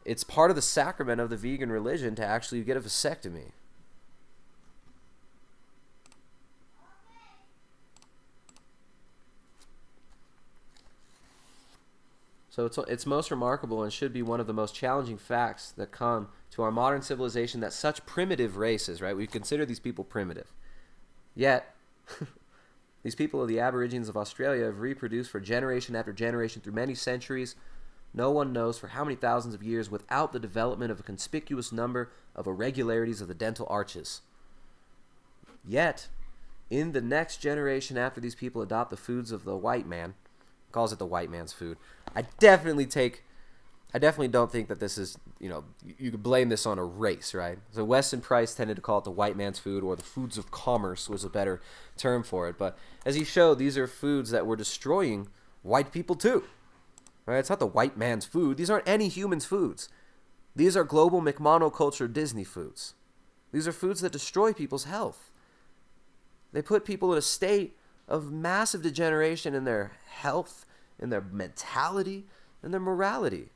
It's part of the sacrament of the vegan religion to actually get a vasectomy. So it's most remarkable and should be one of the most challenging facts that come to our modern civilization that such primitive races, right? We consider these people primitive. Yet, these people of the Aborigines of Australia have reproduced for generation after generation through many centuries, no one knows for how many thousands of years, without the development of a conspicuous number of irregularities of the dental arches. Yet, in the next generation after these people adopt the foods of the white man, calls it the white man's food. I definitely don't think that this is, you could blame this on a race, right? So Weston Price tended to call it the white man's food, or the foods of commerce was a better term for it. But as he showed, these are foods that were destroying white people too, right? It's not the white man's food. These aren't any human's foods. These are global McMonoculture Disney foods. These are foods that destroy people's health. They put people in a state of massive degeneration in their health, in their mentality, and their morality.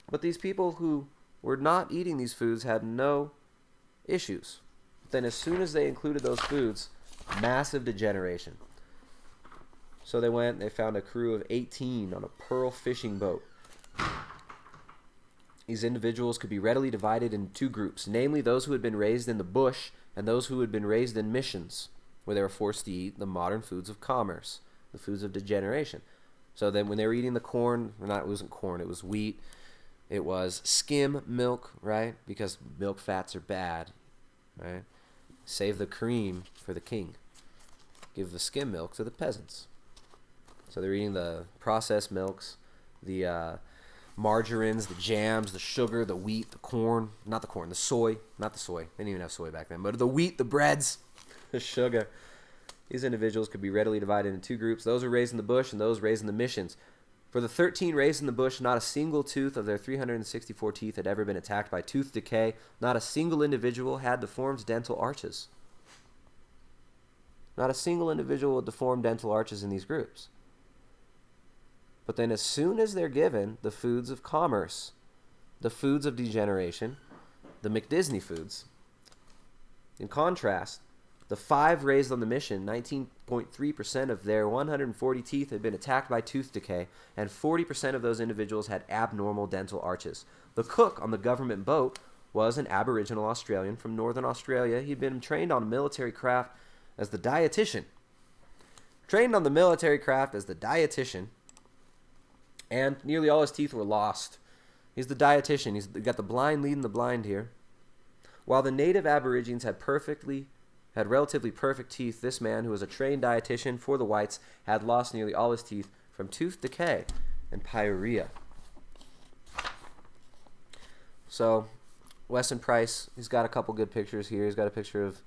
But these people who were not eating these foods had no issues. But then as soon as they included those foods, massive degeneration. So they found a crew of 18 on a pearl fishing boat. These individuals could be readily divided into two groups, namely those who had been raised in the bush and those who had been raised in missions, where they were forced to eat the modern foods of commerce, the foods of degeneration. So then when they were eating the corn, it wasn't corn, it was wheat, it was skim milk, right? Because milk fats are bad, right? Save the cream for the king. Give the skim milk to the peasants. So they're eating the processed milks, the margarines, the jams, the sugar, the wheat, the soy. They didn't even have soy back then. But the wheat, the breads, the sugar. These individuals could be readily divided into two groups. Those who were raised in the bush and those raised in the missions. For the 13 raised in the bush, not a single tooth of their 364 teeth had ever been attacked by tooth decay. Not a single individual had deformed dental arches. Not a single individual with deformed dental arches in these groups. But then as soon as they're given the foods of commerce, the foods of degeneration, the McDisney foods. In contrast, the 5 raised on the mission, 19.3% of their 140 teeth had been attacked by tooth decay, and 40% of those individuals had abnormal dental arches. The cook on the government boat was an Aboriginal Australian from Northern Australia. He'd been trained on a military craft as the dietitian. And nearly all his teeth were lost. He's the dietitian. He's got the blind leading the blind here. While the native Aborigines had relatively perfect teeth, this man, who was a trained dietitian for the whites, had lost nearly all his teeth from tooth decay and pyorrhea. So, Weston Price, he's got a couple good pictures here. He's got a picture of,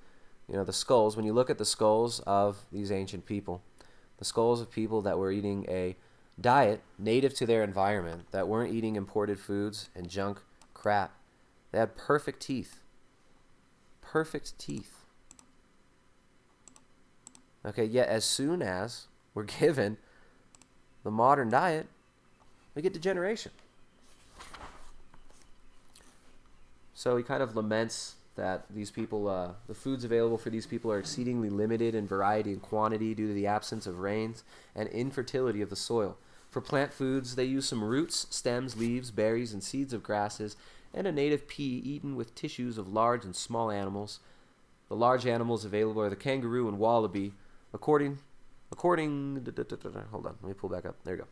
the skulls. When you look at the skulls of these ancient people, the skulls of people that were eating a diet native to their environment, that weren't eating imported foods and junk crap, they had perfect teeth. Perfect teeth. Okay, yet as soon as we're given the modern diet, we get degeneration. So he kind of laments that these people, the foods available for these people are exceedingly limited in variety and quantity due to the absence of rains and infertility of the soil. For plant foods, they use some roots, stems, leaves, berries, and seeds of grasses, and a native pea eaten with tissues of large and small animals. The large animals available are the kangaroo and wallaby. Hold on, let me pull back up. There you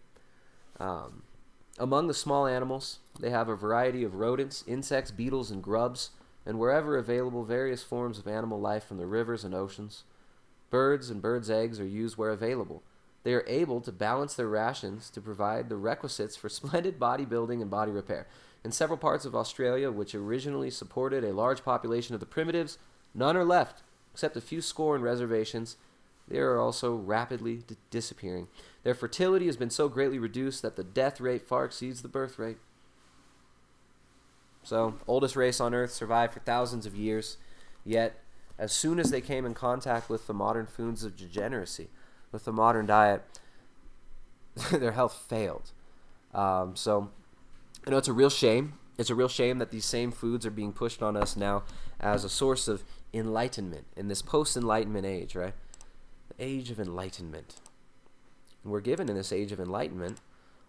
go. Among the small animals, they have a variety of rodents, insects, beetles, and grubs, and wherever available, various forms of animal life from the rivers and oceans. Birds and birds' eggs are used where available. They are able to balance their rations to provide the requisites for splendid bodybuilding and body repair. In several parts of Australia, which originally supported a large population of the primitives, none are left, except a few score in reservations. They are also rapidly disappearing. Their fertility has been so greatly reduced that the death rate far exceeds the birth rate. So, oldest race on Earth survived for thousands of years, yet as soon as they came in contact with the modern foods of degeneracy, with the modern diet, their health failed. So, it's a real shame. It's a real shame that these same foods are being pushed on us now as a source of enlightenment in this post-enlightenment age, right? The age of enlightenment. And we're given in this age of enlightenment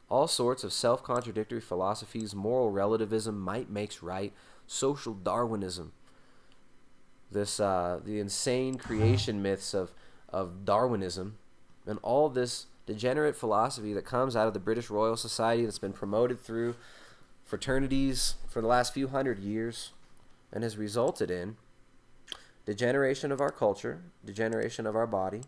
all sorts of self-contradictory philosophies, moral relativism, might makes right, social Darwinism, the insane creation myths of Darwinism, and all this degenerate philosophy that comes out of the British Royal Society that's been promoted through fraternities for the last few hundred years and has resulted in degeneration of our culture, degeneration of our body,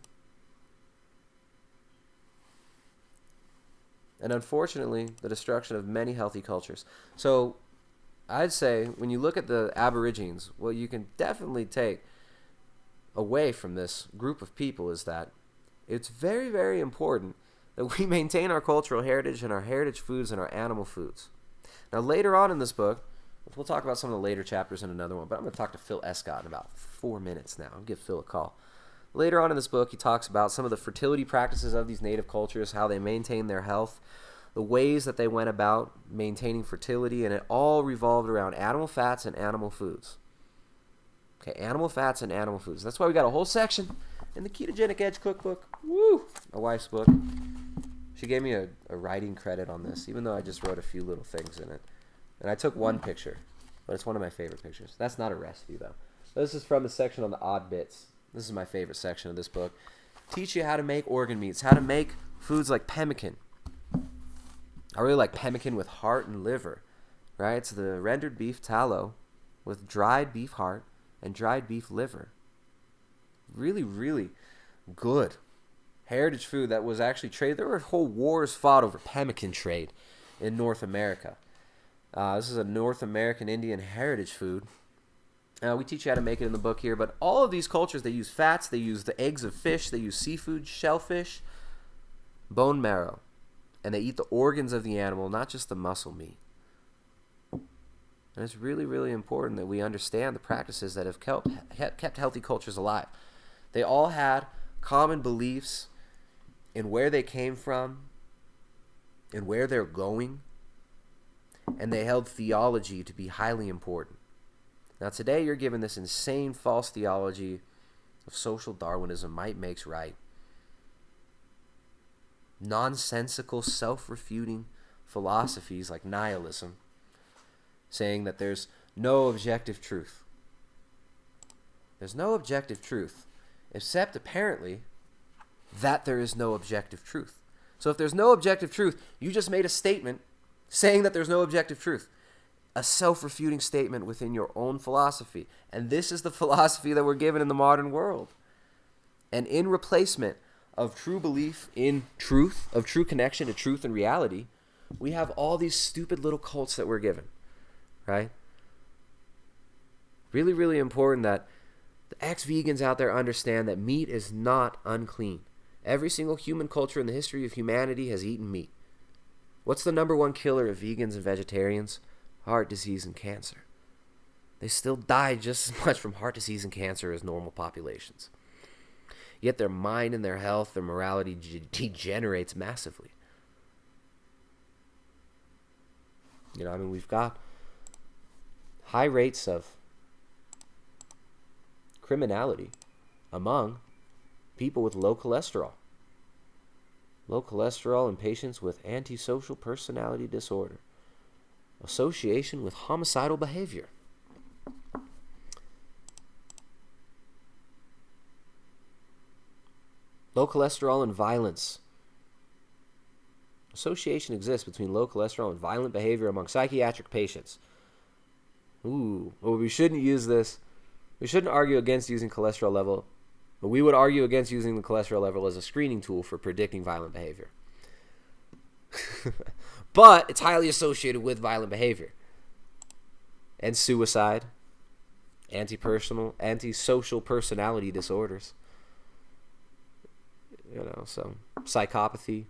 and unfortunately, the destruction of many healthy cultures. So I'd say when you look at the Aborigines, what you can definitely take away from this group of people is that it's very, very important that we maintain our cultural heritage and our heritage foods and our animal foods. Now, later on in this book, we'll talk about some of the later chapters in another one, but I'm going to talk to PHIL ESCOTT in about 4 minutes now. I'll give Phil a call. Later on in this book, he talks about some of the fertility practices of these native cultures, how they maintain their health, the ways that they went about maintaining fertility, and it all revolved around animal fats and animal foods. Okay, animal fats and animal foods. That's why we got a whole section in the Ketogenic Edge cookbook. Woo! My wife's book. She gave me a writing credit on this, even though I just wrote a few little things in it. And I took one picture, but it's one of my favorite pictures. That's not a recipe, though. This is from the section on the odd bits. This is my favorite section of this book. Teach you how to make organ meats, how to make foods like pemmican. I really like pemmican with heart and liver, right? It's the rendered beef tallow with dried beef heart and dried beef liver. Really, really good heritage food that was actually traded. There were whole wars fought over pemmican trade in North America. This is a North American Indian heritage food. We teach you how to make it in the book here, but all of these cultures, they use fats, they use the eggs of fish, they use seafood, shellfish, bone marrow, and they eat the organs of the animal, not just the muscle meat. And it's really, really important that we understand the practices that have kept healthy cultures alive. They all had common beliefs in where they came from and where they're going. and they held theology to be highly important. Now today you're given this insane false theology of social Darwinism, might makes right. Nonsensical, self-refuting philosophies like nihilism, saying that there's no objective truth. There's no objective truth, except apparently that there is no objective truth. So if there's no objective truth, you just made a statement saying that there's no objective truth. A self-refuting statement within your own philosophy. And this is the philosophy that we're given in the modern world. And in replacement of true belief in truth, of true connection to truth and reality, we have all these stupid little cults that we're given, right? Really, really important that the ex-vegans out there understand that meat is not unclean. Every single human culture in the history of humanity has eaten meat. What's the number one killer of vegans and vegetarians? Heart disease and cancer. They still die just as much from heart disease and cancer as normal populations. Yet their mind and their health, their morality degenerates massively. You know, I mean, we've got high rates of criminality among people with low cholesterol. Low cholesterol in patients with antisocial personality disorder. Association with homicidal behavior. Low cholesterol and violence. Association exists between low cholesterol and violent behavior among psychiatric patients. Ooh, well, we shouldn't use this. We shouldn't argue against using cholesterol level, but we would argue against using the cholesterol level as a screening tool for predicting violent behavior. But it's highly associated with violent behavior. And suicide, antisocial personality disorders. You know, so psychopathy,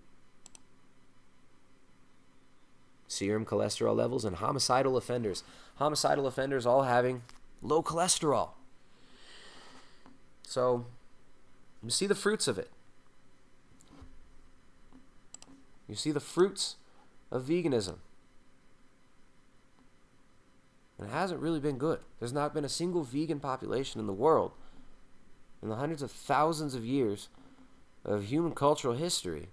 serum cholesterol levels, and homicidal offenders. Homicidal offenders all having low cholesterol. So, you see the fruits of it. You see the fruits of veganism. And it hasn't really been good. There's not been a single vegan population in the world in the hundreds of thousands of years of human cultural history.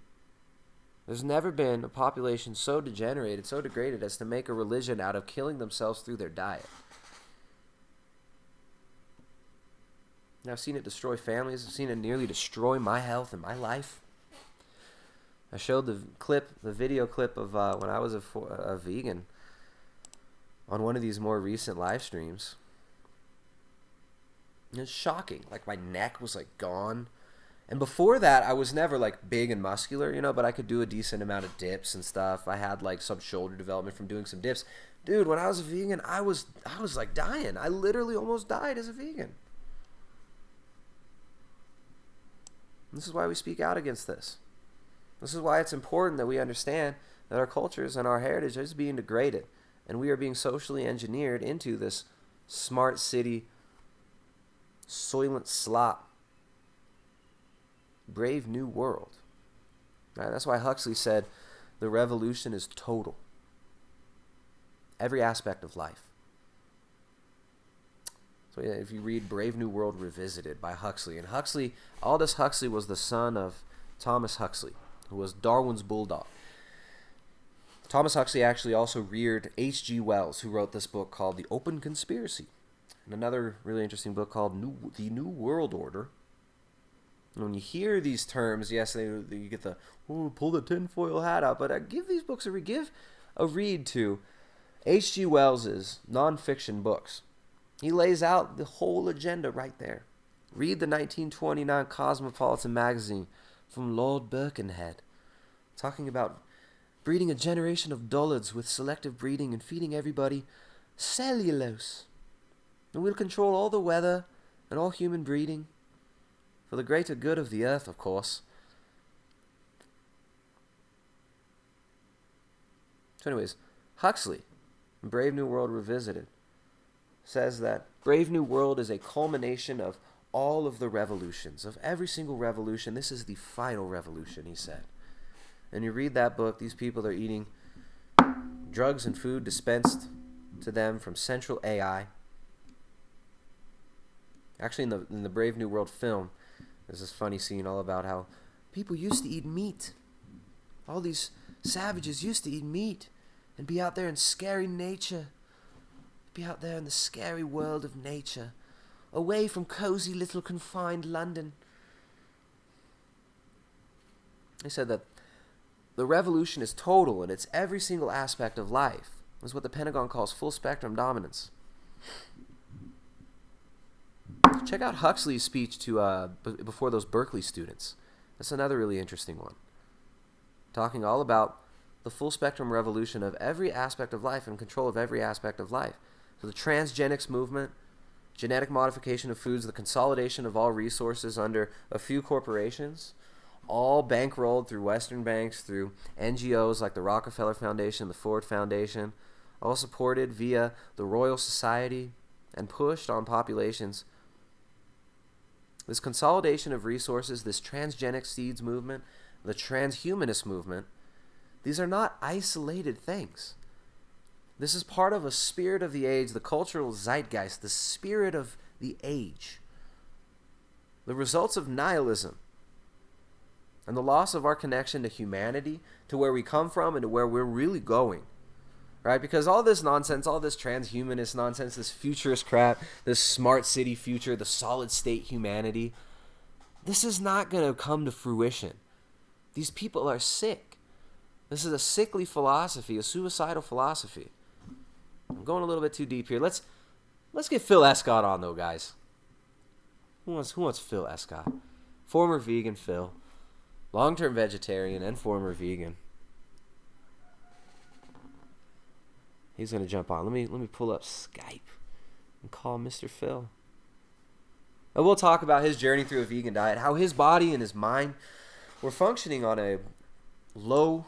There's never been a population so degenerated, so degraded as to make a religion out of killing themselves through their diet. And I've seen it destroy families. I've seen it nearly destroy my health and my life. I showed the video clip of when I was a vegan on one of these more recent live streams. It's shocking. Like, my neck was like gone. And before that, I was never like big and muscular, you know, but I could do a decent amount of dips and stuff. I had like some shoulder development from doing some dips. Dude, when I was a vegan, I was like dying. I literally almost died as a vegan. This is why we speak out against this. This is why it's important that we understand that our cultures and our heritage is being degraded, and we are being socially engineered into this smart city, soylent slop, brave new world. Right? That's why Huxley said the revolution is total. Every aspect of life. So yeah, if you read Brave New World Revisited by Huxley, and Huxley, Aldous Huxley was the son of Thomas Huxley, who was Darwin's bulldog. Thomas Huxley actually also reared H.G. Wells, who wrote this book called The Open Conspiracy, and another really interesting book called The New World Order. And when you hear these terms, yes, you get the, pull the tinfoil hat out, but give these books give a read to H.G. Wells's nonfiction books. He lays out the whole agenda right there. Read the 1929 Cosmopolitan magazine from Lord Birkenhead, talking about breeding a generation of dullards with selective breeding and feeding everybody cellulose. And we'll control all the weather and all human breeding for the greater good of the earth, of course. So anyways, Huxley, in Brave New World Revisited, says that Brave New World is a culmination of all of the revolutions, of every single revolution. This is the final revolution, he said. And you read that book, these people are eating drugs and food dispensed to them from central AI. Actually, in the Brave New World film, there's this funny scene all about how people used to eat meat. All these savages used to eat meat and be out there in scary nature. Be out there in the scary world of nature, away from cozy little confined London. They said that the revolution is total and it's every single aspect of life. It's what the Pentagon calls full spectrum dominance. Check out Huxley's speech to before those Berkeley students. That's another really interesting one. Talking all about the full spectrum revolution of every aspect of life and control of every aspect of life. So the transgenics movement, genetic modification of foods, the consolidation of all resources under a few corporations, all bankrolled through Western banks, through NGOs like the Rockefeller Foundation, the Ford Foundation, all supported via the Royal Society and pushed on populations. This consolidation of resources, this transgenic seeds movement, the transhumanist movement, these are not isolated things. This is part of a spirit of the age, the cultural zeitgeist, the spirit of the age. The results of nihilism and the loss of our connection to humanity, to where we come from and to where we're really going. Right? Because all this nonsense, all this transhumanist nonsense, this futurist crap, this smart city future, the solid state humanity, this is not going to come to fruition. These people are sick. This is a sickly philosophy, a suicidal philosophy. I'm going a little bit too deep here. Let's get Phil Escott on though, guys. Who wants Phil Escott? Former vegan Phil. Long-term vegetarian and former vegan. He's going to jump on. Let me pull up Skype and call Mr. Phil. And we'll talk about his journey through a vegan diet, how his body and his mind were functioning on a low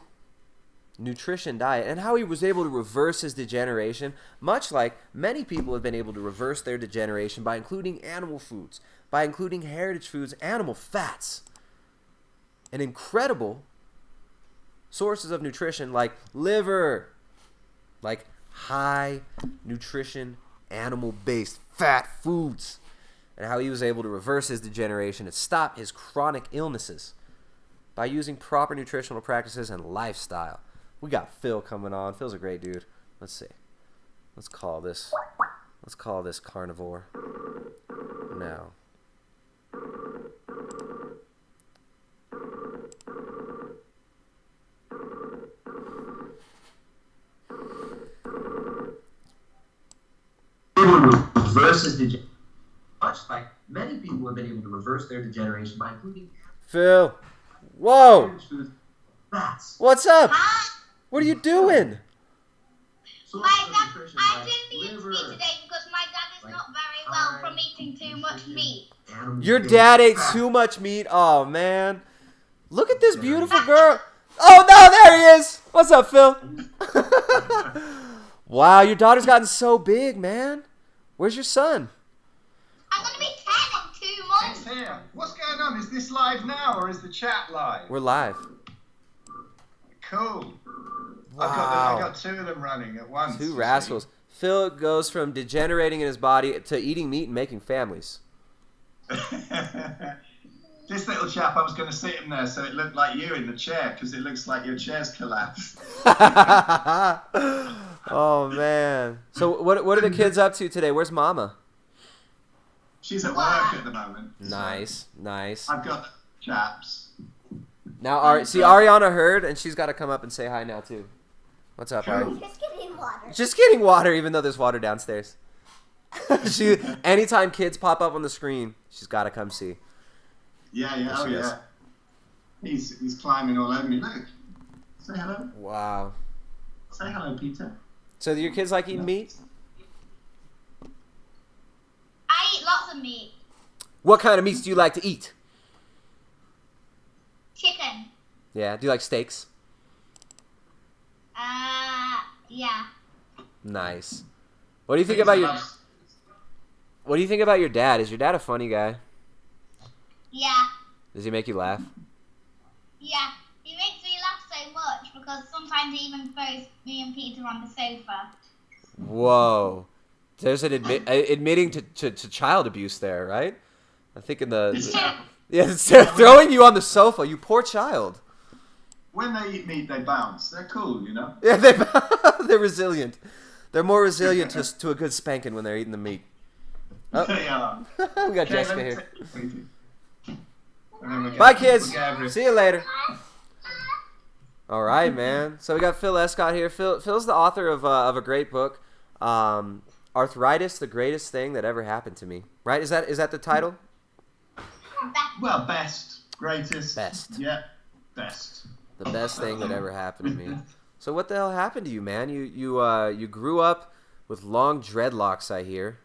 nutrition diet, and how he was able to reverse his degeneration, much like many people have been able to reverse their degeneration by including animal foods, by including heritage foods, animal fats, and incredible sources of nutrition like liver, like high nutrition, animal-based fat foods, and how he was able to reverse his degeneration and stop his chronic illnesses by using proper nutritional practices and lifestyle. We got Phil coming on. Phil's a great dude. Let's see. Let's call this carnivore now. Reverses degeneration. Much like many people have been able to reverse their degeneration by including Phil. Whoa! What's up? What are you doing? My dad, I didn't eat meat today because my dad is not very well from eating too much meat. Your dad ate too much meat? Oh, man. Look at this beautiful girl. Oh, no, there he is. What's up, Phil? Wow, your daughter's gotten so big, man. Where's your son? I'm going to be 10 in 2 months. It's here. What's going on? Is this live now or is the chat live? We're live. Cool. Wow. I got 2 of them running at once. 2 rascals. Phil goes from degenerating in his body to eating meat and making families. This little chap, I was going to sit him there so it looked like you in the chair because it looks like your chair's collapsed. Oh, man. So what are the kids up to today? Where's Mama? She's at work at the moment. Nice, nice. I've got chaps. Now, Ariana heard, and she's got to come up and say hi now, too. What's up, Ari? Just getting water. Just getting water, even though there's water downstairs. Anytime kids pop up on the screen, she's got to come see. Yeah, There oh she is. yeah. He's climbing all over me. Look. Say hello. Wow. Say hello, Peter. So do your kids like eating meat? I eat lots of meat. What kind of meats do you like to eat? Chicken. Yeah. Do you like steaks? Yeah. Nice. What do you think about your dad? Is your dad a funny guy? Yeah. Does he make you laugh? Yeah. He makes me laugh so much because sometimes he even throws me and Peter on the sofa. Whoa. There's an admitting to child abuse there, right? I think in the throwing you on the sofa, you poor child. When they eat meat, they bounce. They're cool, you know? Yeah, they're resilient. They're more resilient to a good spanking when they're eating the meat. Oh. They are. We got Jessica here. Bye, Bye, kids. See you later. All right, man. So we got Phil Escott here. Phil's the author of a great book, Arthritis: The Greatest Thing That Ever Happened to Me. Right? Is that the title? Well, best, greatest, best. Yeah, best. The best thing that ever happened to me. So what the hell happened to you, man? You grew up with long dreadlocks, I hear.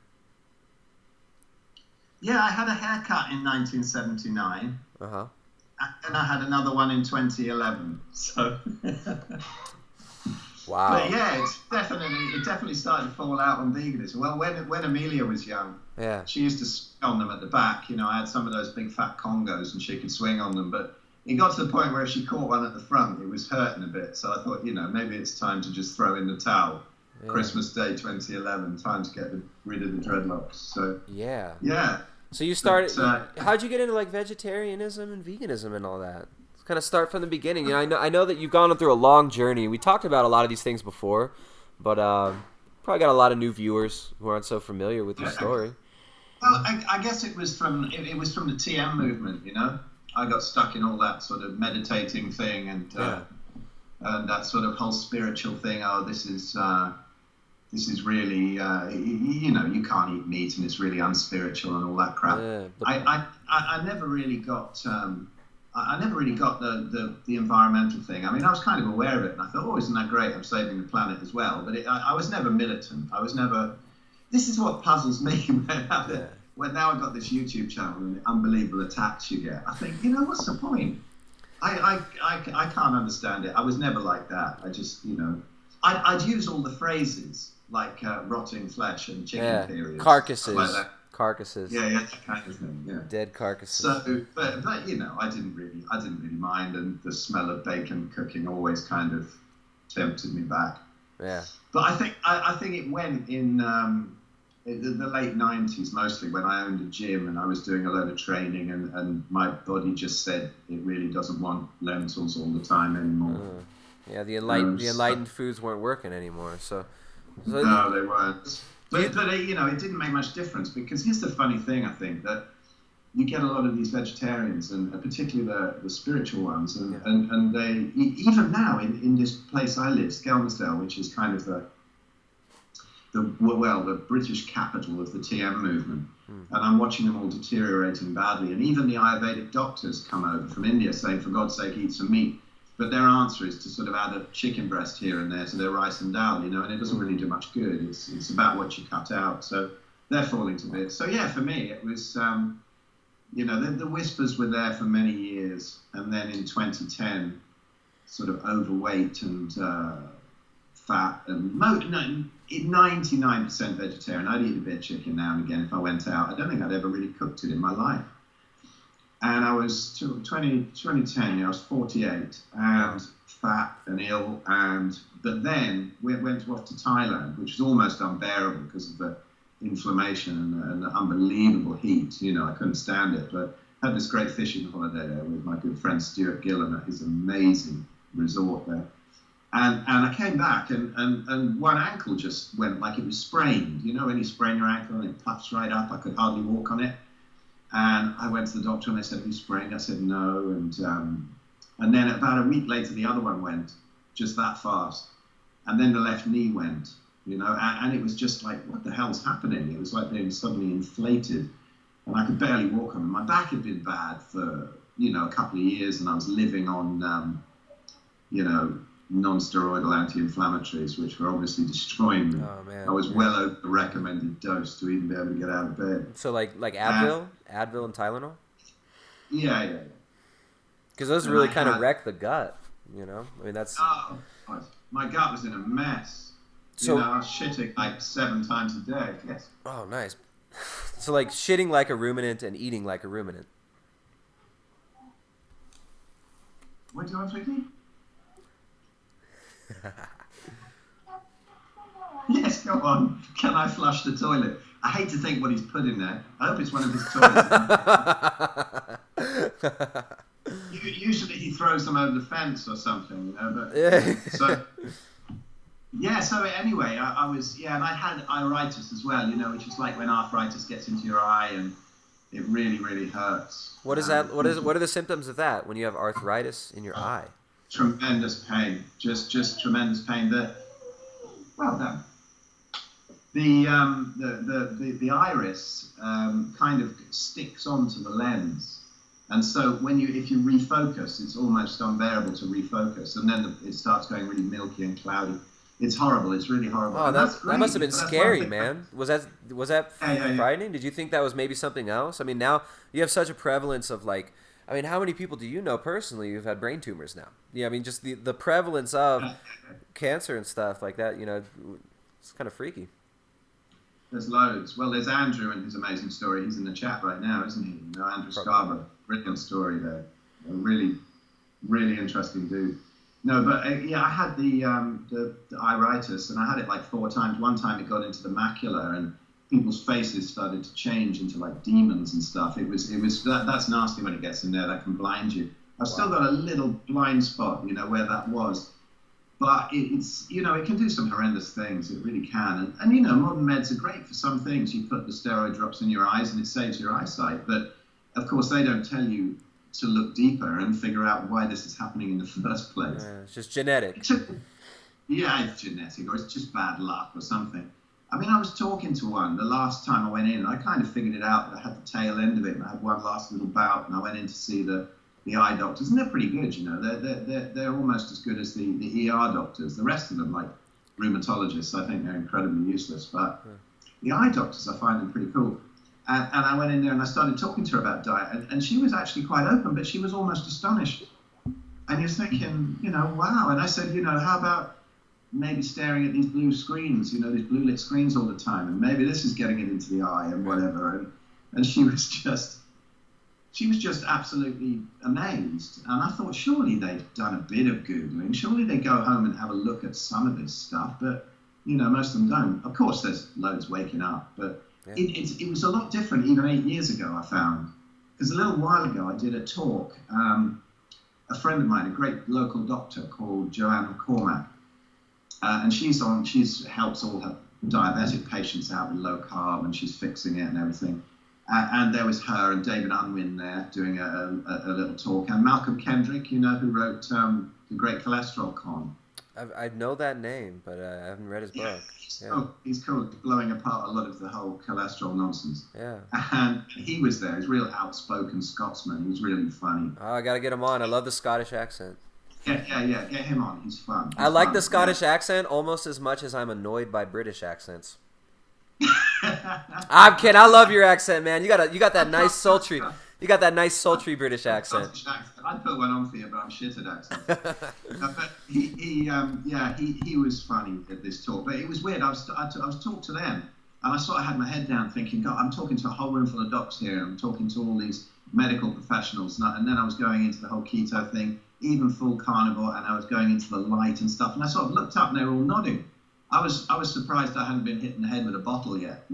Yeah, I had a haircut in 1979. Uh-huh. And I had another one in 2011. So. Wow. But yeah, it definitely started to fall out on veganism. Well, when Amelia was young, yeah, she used to swing on them at the back. You know, I had some of those big fat Congos, and she could swing on them. But it got to the point where if she caught one at the front, it was hurting a bit. So I thought, maybe it's time to just throw in the towel. Yeah. Christmas Day 2011, time to get rid of the dreadlocks. So yeah. So you started. How'd you get into like vegetarianism and veganism and all that? Let's kind of start from the beginning. I know that you've gone through a long journey. We talked about a lot of these things before, but probably got a lot of new viewers who aren't so familiar with your story. Well, I guess it was from the TM movement. I got stuck in all that sort of meditating thing and that sort of whole spiritual thing. Oh, this is really, you can't eat meat and it's really unspiritual and all that crap. Yeah, I never really got, the environmental thing. I mean, I was kind of aware of it and I thought, oh, isn't that great? I'm saving the planet as well. But I was never militant. This is what puzzles me when now I've got this YouTube channel and the unbelievable attacks you get. I think, what's the point? I can't understand it. I was never like that. I just, I'd use all the phrases like rotting flesh and chicken periods, carcasses, like that. Carcasses. Yeah, that kind of thing. Yeah, dead carcasses. So, but I didn't really mind, and the smell of bacon cooking always kind of tempted me back. Yeah. But I think it went in the late 90s mostly when I owned a gym and I was doing a load of training and my body just said it really doesn't want lentils all the time anymore. Yeah, the enlightened foods weren't working anymore. So no, they weren't. But it didn't make much difference because here's the funny thing. I think that you get a lot of these vegetarians and particularly the spiritual ones, and they even now in this place I live, Skelmersdale, which is kind of the British capital of the TM movement, and I'm watching them all deteriorating badly. And even the Ayurvedic doctors come over from India saying, for God's sake, eat some meat. But their answer is to sort of add a chicken breast here and there to their rice and dal, and it doesn't really do much good. It's about what you cut out. So they're falling to bits. So yeah, for me, it was, the whispers were there for many years. And then in 2010, sort of overweight and fat and 99% vegetarian. I'd eat a bit of chicken now and again if I went out. I don't think I'd ever really cooked it in my life. And I was 2010, I was 48 and fat and ill. But then we went off to Thailand, which was almost unbearable because of the inflammation and the unbelievable heat. I couldn't stand it. But I had this great fishing holiday there with my good friend Stuart Gillen at his amazing resort there. And I came back and one ankle just went like it was sprained. When you sprain your ankle and it puffs right up, I could hardly walk on it. And I went to the doctor and they said, have you sprained? I said, no. And then about a week later, the other one went just that fast. And then the left knee went, and it was just like, what the hell's happening? It was like they were suddenly inflated and I could barely walk on them. My back had been bad for, a couple of years and I was living on, non-steroidal anti-inflammatories, which were obviously destroying me. Oh, man. I was well over the recommended dose to even be able to get out of bed. So like Advil and Tylenol? Yeah. Because those really kind of wreck the gut, I mean, that's... Oh, my gut was in a mess. So, I was shitting like 7 times a day. Yes. Oh, nice. So like shitting like a ruminant and eating like a ruminant. What do you want, sweetie? Yes, go on. Can I flush the toilet? I hate to think what he's put in there. I hope it's one of his toilets. Usually he throws them over the fence or something, But so anyway, I was and I had iritis as well, which is like when arthritis gets into your eye and it really, really hurts. What is that? What are the symptoms of that when you have arthritis in your eye? Tremendous pain, just tremendous pain. Well done. The iris kind of sticks onto the lens, and so if you refocus, it's almost unbearable to refocus, and then it starts going really milky and cloudy. It's horrible. It's really horrible. Oh, that must have been scary, man. Was that frightening? Did you think that was maybe something else? I mean, now you have such a prevalence of how many people do you know personally who've had brain tumors now? Yeah, I mean, just the prevalence of cancer and stuff like that. It's kind of freaky. There's loads. Well, there's Andrew and his amazing story. He's in the chat right now, isn't he? Andrew Scarborough. Brilliant story there. A really, really interesting dude. No, but I had the iritis, and I had it like 4 times. One time it got into the macula, and people's faces started to change into like demons and stuff. That's nasty when it gets in there. That can blind you. I've still got a little blind spot, where that was. But it's it can do some horrendous things. It really can. And modern meds are great for some things. You put the steroid drops in your eyes and it saves your eyesight. But of course, they don't tell you to look deeper and figure out why this is happening in the first place. Yeah, it's just genetic. It's genetic, or it's just bad luck or something. I mean, I was talking to one the last time I went in. I kind of figured it out that I had the tail end of it. And I had one last little bout, and I went in to see the eye doctors, and they're pretty good, They're almost as good as the ER doctors. The rest of them, like rheumatologists, I think they're incredibly useless. But the eye doctors, I find them pretty cool. And I went in there and I started talking to her about diet, and she was actually quite open, but she was almost astonished. And you're thinking, wow. And I said, how about maybe staring at these blue screens, these blue lit screens all the time, and maybe this is getting it into the eye and whatever. And she was just absolutely amazed. And I thought, surely they've done a bit of Googling. Surely they go home and have a look at some of this stuff. But, most of them don't. Of course, there's loads waking up. But it was a lot different even 8 years ago, I found. Because a little while ago, I did a talk. A friend of mine, a great local doctor called Joanne McCormack. And she helps all her diabetic patients out with low carb, and she's fixing it and everything. And there was her and David Unwin there doing a little talk. And Malcolm Kendrick, who wrote The Great Cholesterol Con. I know that name, but I haven't read his book. He's cool, blowing apart a lot of the whole cholesterol nonsense. Yeah. And he was there. He's a real outspoken Scotsman. He was really funny. Oh, I got to get him on. I love the Scottish accent. Yeah. Get him on. He's fun. I like the Scottish accent almost as much as I'm annoyed by British accents. I'm kidding. I love your accent, man. You got that nice sultry. You got that nice sultry British accent. I'd put one on for you, but I'm shit at accents. But he was funny at this talk. But it was weird. I was talking to them, and I sort of had my head down, thinking, God, I'm talking to a whole room full of docs here, and I'm talking to all these medical professionals, and then I was going into the whole keto thing, even full carnivore, and I was going into the light and stuff, and I sort of looked up, and they were all nodding. I was surprised I hadn't been hit in the head with a bottle yet,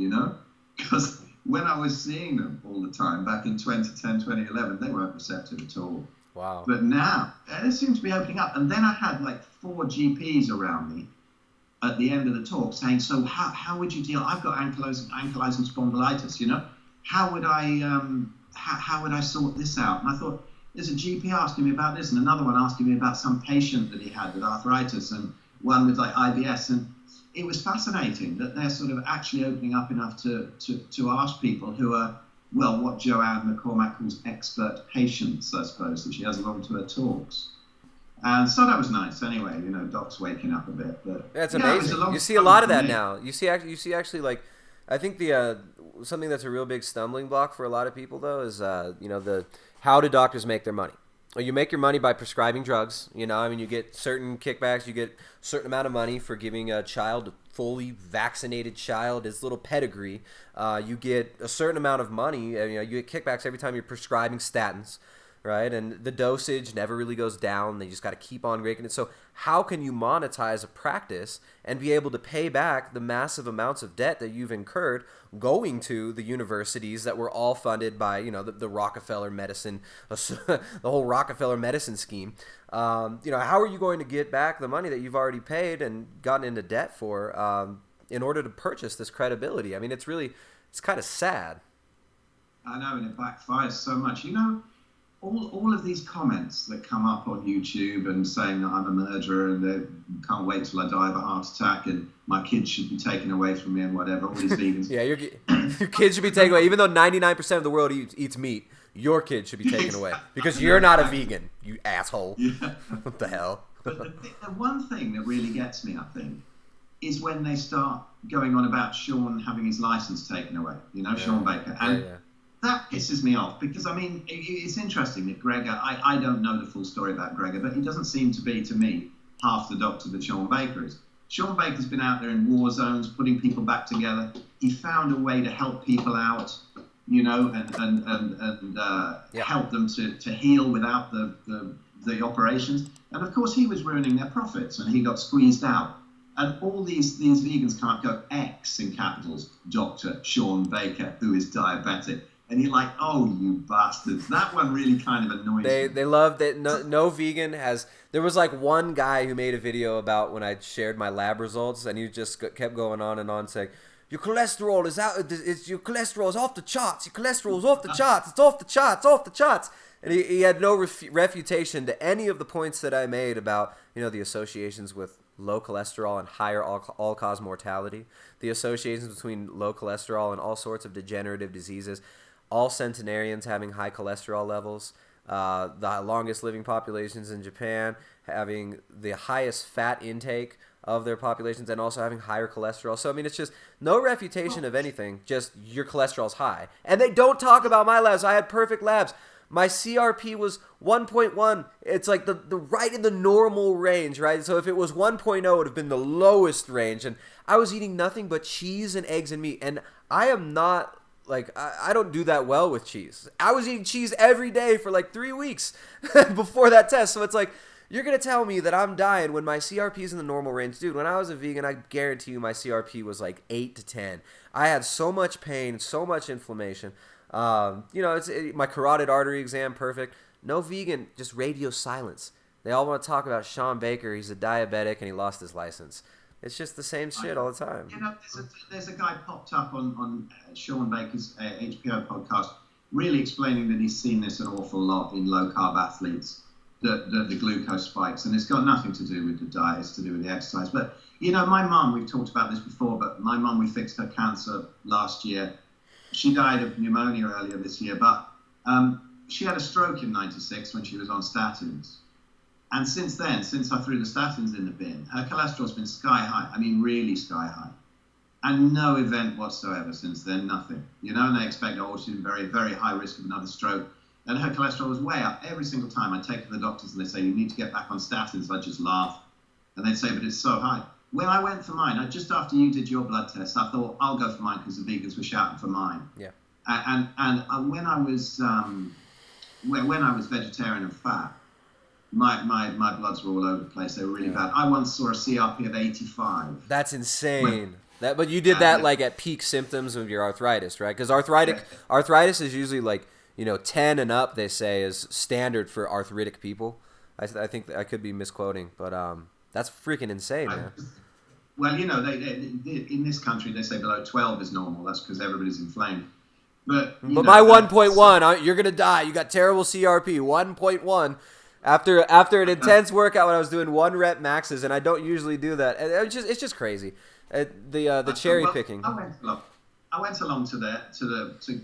because when I was seeing them all the time back in 2010, 2011, they weren't receptive at all. Wow. But now, it seems to be opening up. And then I had like 4 GPs around me at the end of the talk saying, so how would you deal? I've got ankylosing spondylitis, How would I sort this out? And I thought, there's a GP asking me about this and another one asking me about some patient that he had with arthritis and one with like IBS. And it was fascinating that they're sort of actually opening up enough to ask people who are, well, what Joanne McCormack calls expert patients, I suppose, that she has along to her talks. And so that was nice anyway, docs waking up a bit. But that's amazing. You see a lot of that now. You see actually like, I think the something that's a real big stumbling block for a lot of people though is the how do doctors make their money? Well, you make your money by prescribing drugs. You get certain kickbacks. You get a certain amount of money for giving a child, a fully vaccinated child, his little pedigree. You get a certain amount of money. You get kickbacks every time you're prescribing statins. right? And the dosage never really goes down. They just got to keep on raking it. So how can you monetize a practice and be able to pay back the massive amounts of debt that you've incurred going to the universities that were all funded by, the Rockefeller medicine, the whole Rockefeller medicine scheme? How are you going to get back the money that you've already paid and gotten into debt for in order to purchase this credibility? I mean, it's kind of sad. I know, and it backfires so much. All of these comments that come up on YouTube and saying that I'm a murderer and they can't wait till I die of a heart attack and my kids should be taken away from me and whatever, all these vegans. Yeah, your kids should be taken away. Even though 99% of the world eats meat, your kid should be taken away because you're not a vegan, you asshole. Yeah. What the hell? But the one thing that really gets me, I think, is when they start going on about Sean having his license taken away, Sean Baker. And that pisses me off because, it's interesting that Gregor, I don't know the full story about Gregor, but he doesn't seem to be, to me, half the doctor that Sean Baker is. Sean Baker's been out there in war zones, putting people back together. He found a way to help people out, and help them to heal without the operations. And of course, he was ruining their profits and he got squeezed out. And all these vegans can't go X in capitals, Dr. Sean Baker, who is diabetic. And you're like, oh, you bastards. That one really kind of annoys me. They love that no vegan has... There was like one guy who made a video about when I shared my lab results, and he just kept going on and on saying, your cholesterol is out. Your cholesterol is off the charts. Your cholesterol is off the charts. It's off the charts. Off the charts. And he had no refutation to any of the points that I made about the associations with low cholesterol and higher all-cause mortality, the associations between low cholesterol and all sorts of degenerative diseases, all centenarians having high cholesterol levels, the longest living populations in Japan having the highest fat intake of their populations and also having higher cholesterol. So, it's just no refutation of anything, just your cholesterol's high. And they don't talk about my labs. I had perfect labs. My CRP was 1.1. It's like the right in the normal range, right? So if it was 1.0, it would have been the lowest range. And I was eating nothing but cheese and eggs and meat. And I am not... I don't do that well with cheese. I was eating cheese every day for 3 weeks before that test. So it's like, you're going to tell me that I'm dying when my CRP is in the normal range. Dude, when I was a vegan, I guarantee you my CRP was 8 to 10. I had so much pain, so much inflammation. My carotid artery exam, perfect. No vegan, just radio silence. They all want to talk about Sean Baker. He's a diabetic and he lost his license. It's just the same shit all the time. There's a guy popped up on Sean Baker's HBO podcast really explaining that he's seen this an awful lot in low-carb athletes, the glucose spikes. And it's got nothing to do with the diet. It's to do with the exercise. But, my mum, we've talked about this before, but my mum, we fixed her cancer last year. She died of pneumonia earlier this year, but she had a stroke in '96 when she was on statins. And since then, since I threw the statins in the bin, her cholesterol's been sky high. Really sky high. And no event whatsoever since then, nothing. And they expect, she's very, very high risk of another stroke. And her cholesterol was way up every single time. I take her to the doctors and they say, you need to get back on statins. I just laugh. And they'd say, but it's so high. When I went for mine, just after you did your blood test, I thought, I'll go for mine because the vegans were shouting for mine. Yeah. And when I was vegetarian and fat, my bloods were all over the place. They were really bad. I once saw a CRP of 85. That's insane. But you did that at peak symptoms of your arthritis, right? Because arthritis is usually 10 and up, they say, is standard for arthritic people. I think I could be misquoting, but that's freaking insane, man. Well, they in this country, they say below 12 is normal. That's because everybody's inflamed. But my 1.1, you're going to die. You got terrible CRP, 1.1. After an intense workout when I was doing 1 rep maxes, and I don't usually do that. It's just crazy. The cherry picking. I went along to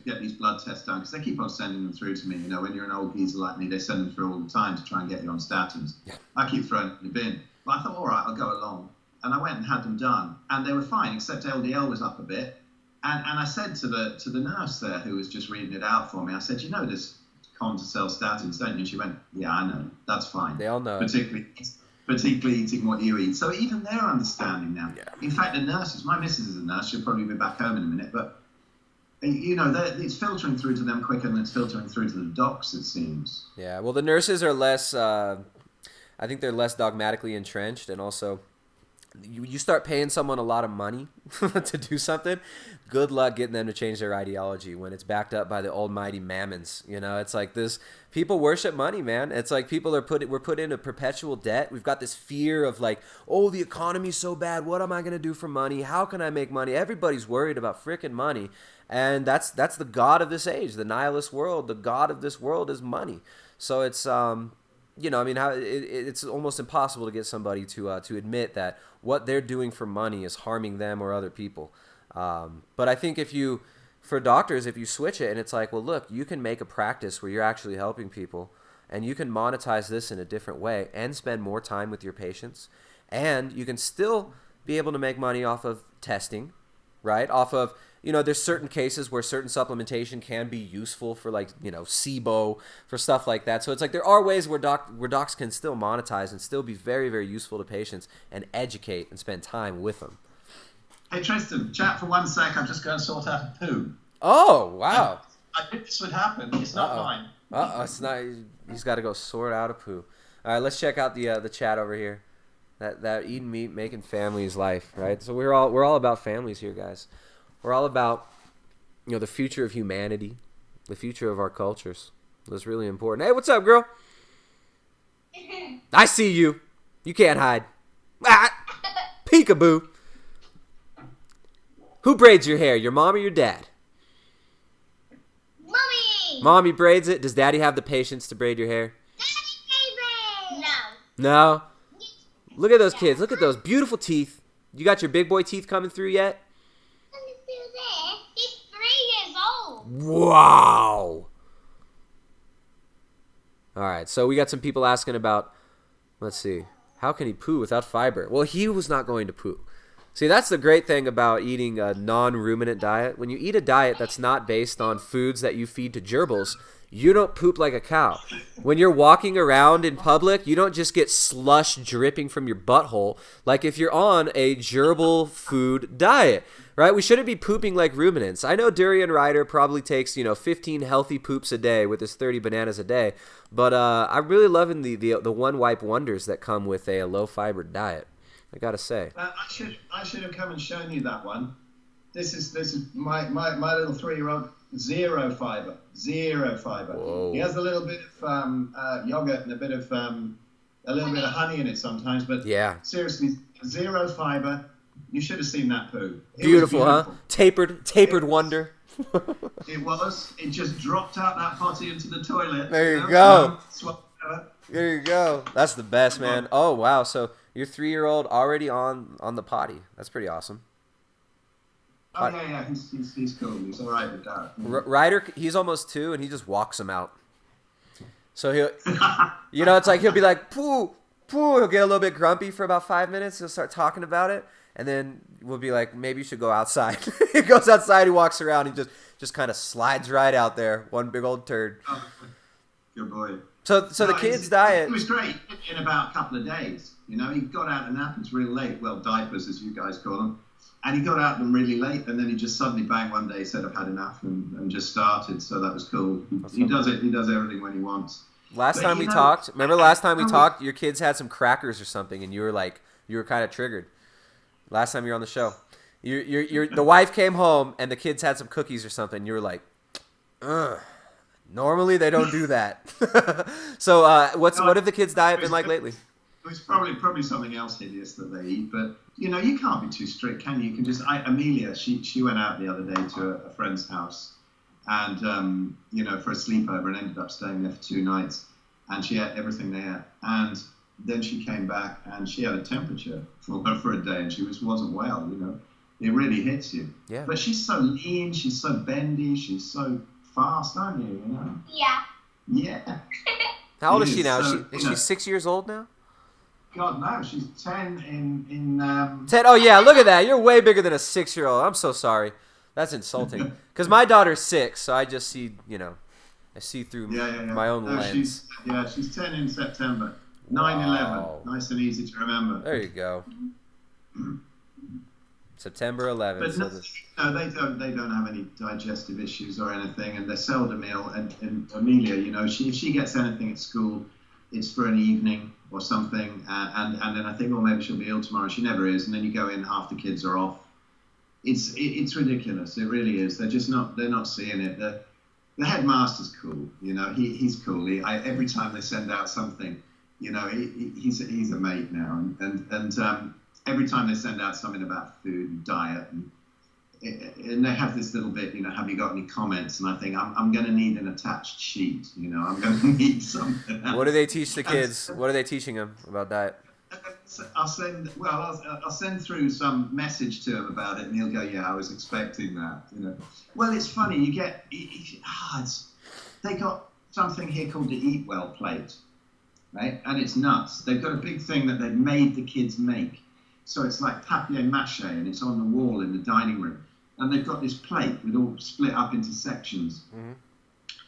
get these blood tests done because they keep on sending them through to me. When you're an old geezer like me, they send them through all the time to try and get you on statins. Yeah. I keep throwing it in the bin. But I thought, all right, I'll go along. And I went and had them done. And they were fine, except LDL was up a bit. And I said to the nurse there who was just reading it out for me, I said, this con to sell statins, don't you? And she went, yeah, I know. That's fine. They all know. Particularly eating what you eat. So even they're understanding now. Yeah. In fact, the nurses, my missus is a nurse, she'll probably be back home in a minute, but it's filtering through to them quicker than it's filtering through to the docs, it seems. Yeah, well, the nurses are less, I think they're less dogmatically entrenched, and also you start paying someone a lot of money to do something, good luck getting them to change their ideology when it's backed up by the almighty mammons. It's like this, people worship money, man. It's like we're put into perpetual debt. We've got this fear of like, oh, the economy's so bad. What am I going to do for money? How can I make money? Everybody's worried about freaking money. And that's the god of this age, the nihilist world. The god of this world is money. So it's, it's almost impossible to get somebody to admit that what they're doing for money is harming them or other people. But I think for doctors, if you switch it and it's like, well, look, you can make a practice where you're actually helping people and you can monetize this in a different way and spend more time with your patients, and you can still be able to make money off of testing, right? Off of, there's certain cases where certain supplementation can be useful for like, SIBO, for stuff like that. So it's like there are ways where docs can still monetize and still be very, very useful to patients and educate and spend time with them. Hey, Tristan, chat for 1 sec. I'm just going to sort out a poo. Oh, wow. I knew this would happen. It's not mine. It's not. He's got to go sort out a poo. All right, let's check out the chat over here. That eating meat, making families life, right? So we're all about families here, guys. We're all about, the future of humanity, the future of our cultures. That's really important. Hey, what's up, girl? I see you. You can't hide. Peekaboo. Who braids your hair, your mom or your dad? Mommy! Mommy braids it. Does daddy have the patience to braid your hair? Daddy, no. No? Look at those kids. Look at those beautiful teeth. You got your big boy teeth coming through yet? He's 3 years old. Wow. All right, so we got some people asking about, let's see, how can he poo without fiber? Well, he was not going to poo. See, that's the great thing about eating a non-ruminant diet. When you eat a diet that's not based on foods that you feed to gerbils, you don't poop like a cow. When you're walking around in public, you don't just get slush dripping from your butthole like if you're on a gerbil food diet, right? We shouldn't be pooping like ruminants. I know Durian Ryder probably takes, 15 healthy poops a day with his 30 bananas a day, but I'm really loving the one-wipe wonders that come with a low-fiber diet, I gotta say. I should have come and shown you that one. This is my little 3-year-old. Zero fiber. Whoa. He has a little bit of yogurt and a bit of honey in it sometimes, but yeah, seriously, zero fiber. You should have seen that poo. Beautiful, huh? Tapered wonder. It just dropped out that potty into the toilet. There you go. There you go. That's the best, man. Oh wow. So your 3-year-old already on the potty. That's pretty awesome. Oh yeah, he's cool. He's all right with that. Ryder, he's almost 2, and he just walks him out. So he'll, it's like he'll be like poo, poo. He'll get a little bit grumpy for about 5 minutes. He'll start talking about it, and then we'll be like, maybe you should go outside. He goes outside. He walks around. He just kind of slides right out there. One big old turd. Oh, good boy. So the kids' diet. It was great in about a couple of days. He got out of nappers really late. Well, diapers as you guys call them. And he got out of them really late, and then he just suddenly bang one day said, "I've had enough," and just started. So that was cool. He does it. He does everything when he wants. Last time we talked, your kids had some crackers or something, and you were kind of triggered. Last time you were on the show, the wife came home and the kids had some cookies or something. And you were like, "Ugh." Normally they don't do that. So what have the kids' diet been like lately? It's probably something else hideous that they eat, but you can't be too strict, can you? You can just. Amelia, she went out the other day to a friend's house, and for a sleepover, and ended up staying there for 2 nights, and she ate everything they ate, and then she came back and she had a temperature for a day, and she wasn't well. It really hits you. Yeah. But she's so lean, she's so bendy, she's so fast, aren't you? Yeah. Yeah. How old is she now? Is she 6 years old now? God, no, she's 10 in 10? Oh, yeah, look at that. You're way bigger than a 6-year-old. I'm so sorry. That's insulting. Because my daughter's 6, so I just see, I see through my own lens. She's 10 in September. 9/11. Nice and easy to remember. There you go. September 11th. But So no, they don't have any digestive issues or anything, and they're seldom ill. And Amelia, you know, if she gets anything at school, it's for an evening or something, and then I think, well, maybe she'll be ill tomorrow. She never is, and then you go in, half the kids are off. It's ridiculous. It really is. They're not seeing it. The headmaster's cool. You know, he's cool. Every time they send out something, you know, he's a mate now, and every time they send out something about food and diet, and they have this little bit, you know, have you got any comments? And I think I'm going to need an attached sheet. You know, I'm going to need something else. what do they teach the kids? What are they teaching them about diet? I'll send through some message to him about it, and he'll go, "Yeah, I was expecting that." You know, well, it's funny. They got something here called the Eat Well plate, right? And it's nuts. They've got a big thing that they've made the kids make. So it's like papier-mâché, and it's on the wall in the dining room. And they've got this plate with all split up into sections. Mm-hmm.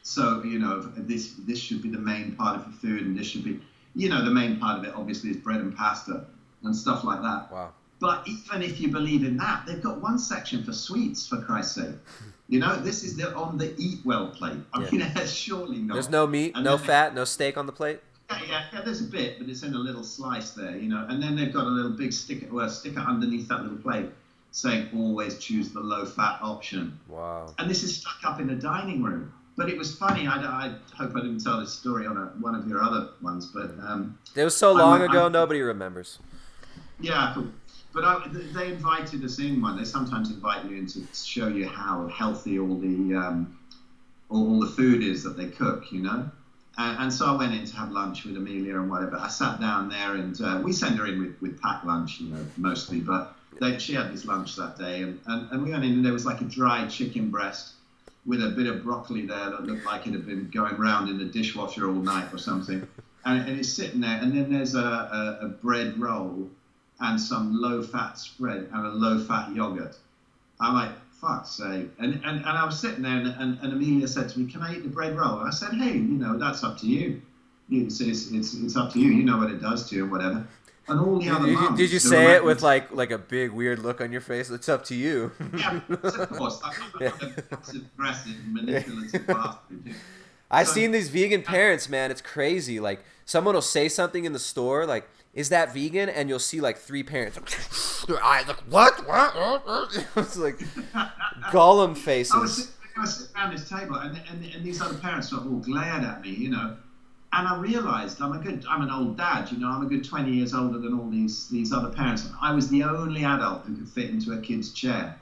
So, you know, this should be the main part of your food, and this should be, you know, the main part of it obviously is bread and pasta and stuff like that. Wow. But even if you believe in that, they've got one section for sweets, for Christ's sake. You know, this is on the Eat Well plate. I mean, surely not. There's no meat, no fat, no steak on the plate? Yeah, there's a bit, but it's in a little slice there, you know. And then they've got a little big sticker underneath that little plate saying, always choose the low-fat option. Wow. And this is stuck up in the dining room. But it was funny. I hope I didn't tell this story on one of your other ones, but it was so long ago, nobody remembers. Yeah, cool. But they invited us in one. They sometimes invite you in to show you how healthy all the food is that they cook, you know. And so I went in to have lunch with Amelia and whatever. I sat down there, and we send her in with packed lunch, you know, mostly. But she had this lunch that day, and we went in, and there was like a dried chicken breast with a bit of broccoli there that looked like it had been going round in the dishwasher all night or something. And it's sitting there, and then there's a bread roll and some low-fat spread and a low-fat yogurt. I'm like, fuck's sake. And I was sitting there, and Amelia said to me, can I eat the bread roll? And I said, hey, you know, that's up to you. It's up to you. You know what it does to you, whatever. And all the other mums... Did you say it with like a big weird look on your face? It's up to you. Yeah, of course. I'm not a passive-aggressive, manipulative bastard. I've seen these vegan parents, man. It's crazy. Like, someone will say something in the store, like, is that vegan? And you'll see like 3 parents. Their eyes like, what? It's like Gollum faces. I was sitting around this table, and these other parents sort of all glared at me, you know. And I realised I'm an old dad, you know. I'm a good 20 years older than all these other parents. And I was the only adult who could fit into a kid's chair.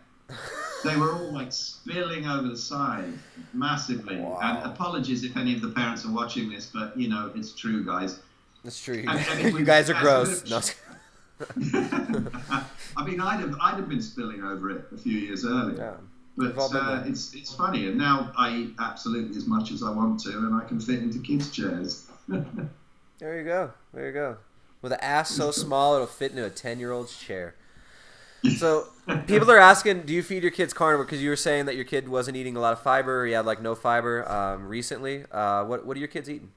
They were all like spilling over the side massively. Wow. And apologies if any of the parents are watching this, but you know, it's true, guys. That's true. You guys are gross. No. I mean, I'd have been spilling over it a few years earlier. Yeah. But it's funny, and now I eat absolutely as much as I want to, and I can fit into kids' chairs. There you go. With an ass so small it'll fit into a 10-year-old's chair. So people are asking, do you feed your kids carnivore? Because you were saying that your kid wasn't eating a lot of fiber, or he had like no fiber recently. What are your kids eating?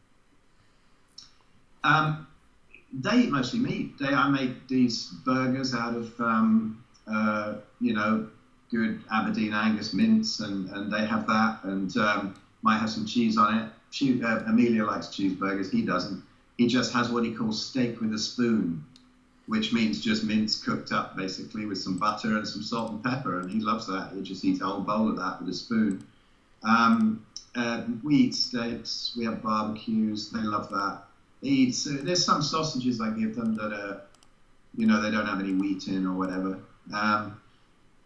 They eat mostly meat. I make these burgers out of, you know, good Aberdeen Angus mince, and they have that, and might have some cheese on it. Amelia likes cheeseburgers. He doesn't. He just has what he calls steak with a spoon, which means just mince cooked up, basically, with some butter and some salt and pepper, and he loves that. He just eats a whole bowl of that with a spoon. We eat steaks. We have barbecues. They love that. There's some sausages I give them that are, you know, they don't have any wheat in or whatever.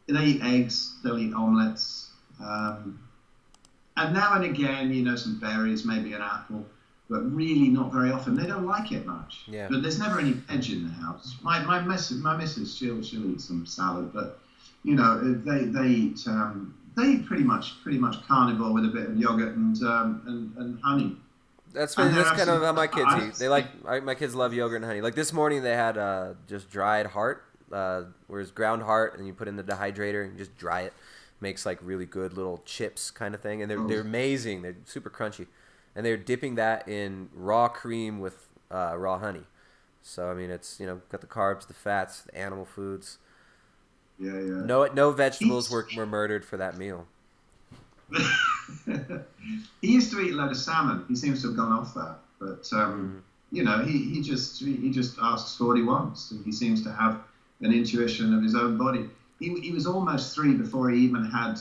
They eat eggs. They'll eat omelettes. And now and again, you know, some berries, maybe an apple, but really not very often. They don't like it much. Yeah. But there's never any veg in the house. My missus, she'll eat some salad, but you know, they eat pretty much carnivore with a bit of yogurt and honey. That's kind of how my kids eat. My kids love yogurt and honey. Like this morning, they had just dried heart, whereas ground heart, and you put in the dehydrator and you just dry it. Makes like really good little chips kind of thing, and they're amazing. They're super crunchy, and they're dipping that in raw cream with raw honey. So I mean, it's, you know, got the carbs, the fats, the animal foods. Yeah. No vegetables were murdered for that meal. He used to eat a load of salmon. He seems to have gone off that, but you know, he just asks for what he wants. He seems to have an intuition of his own body. He was almost 3 before he even had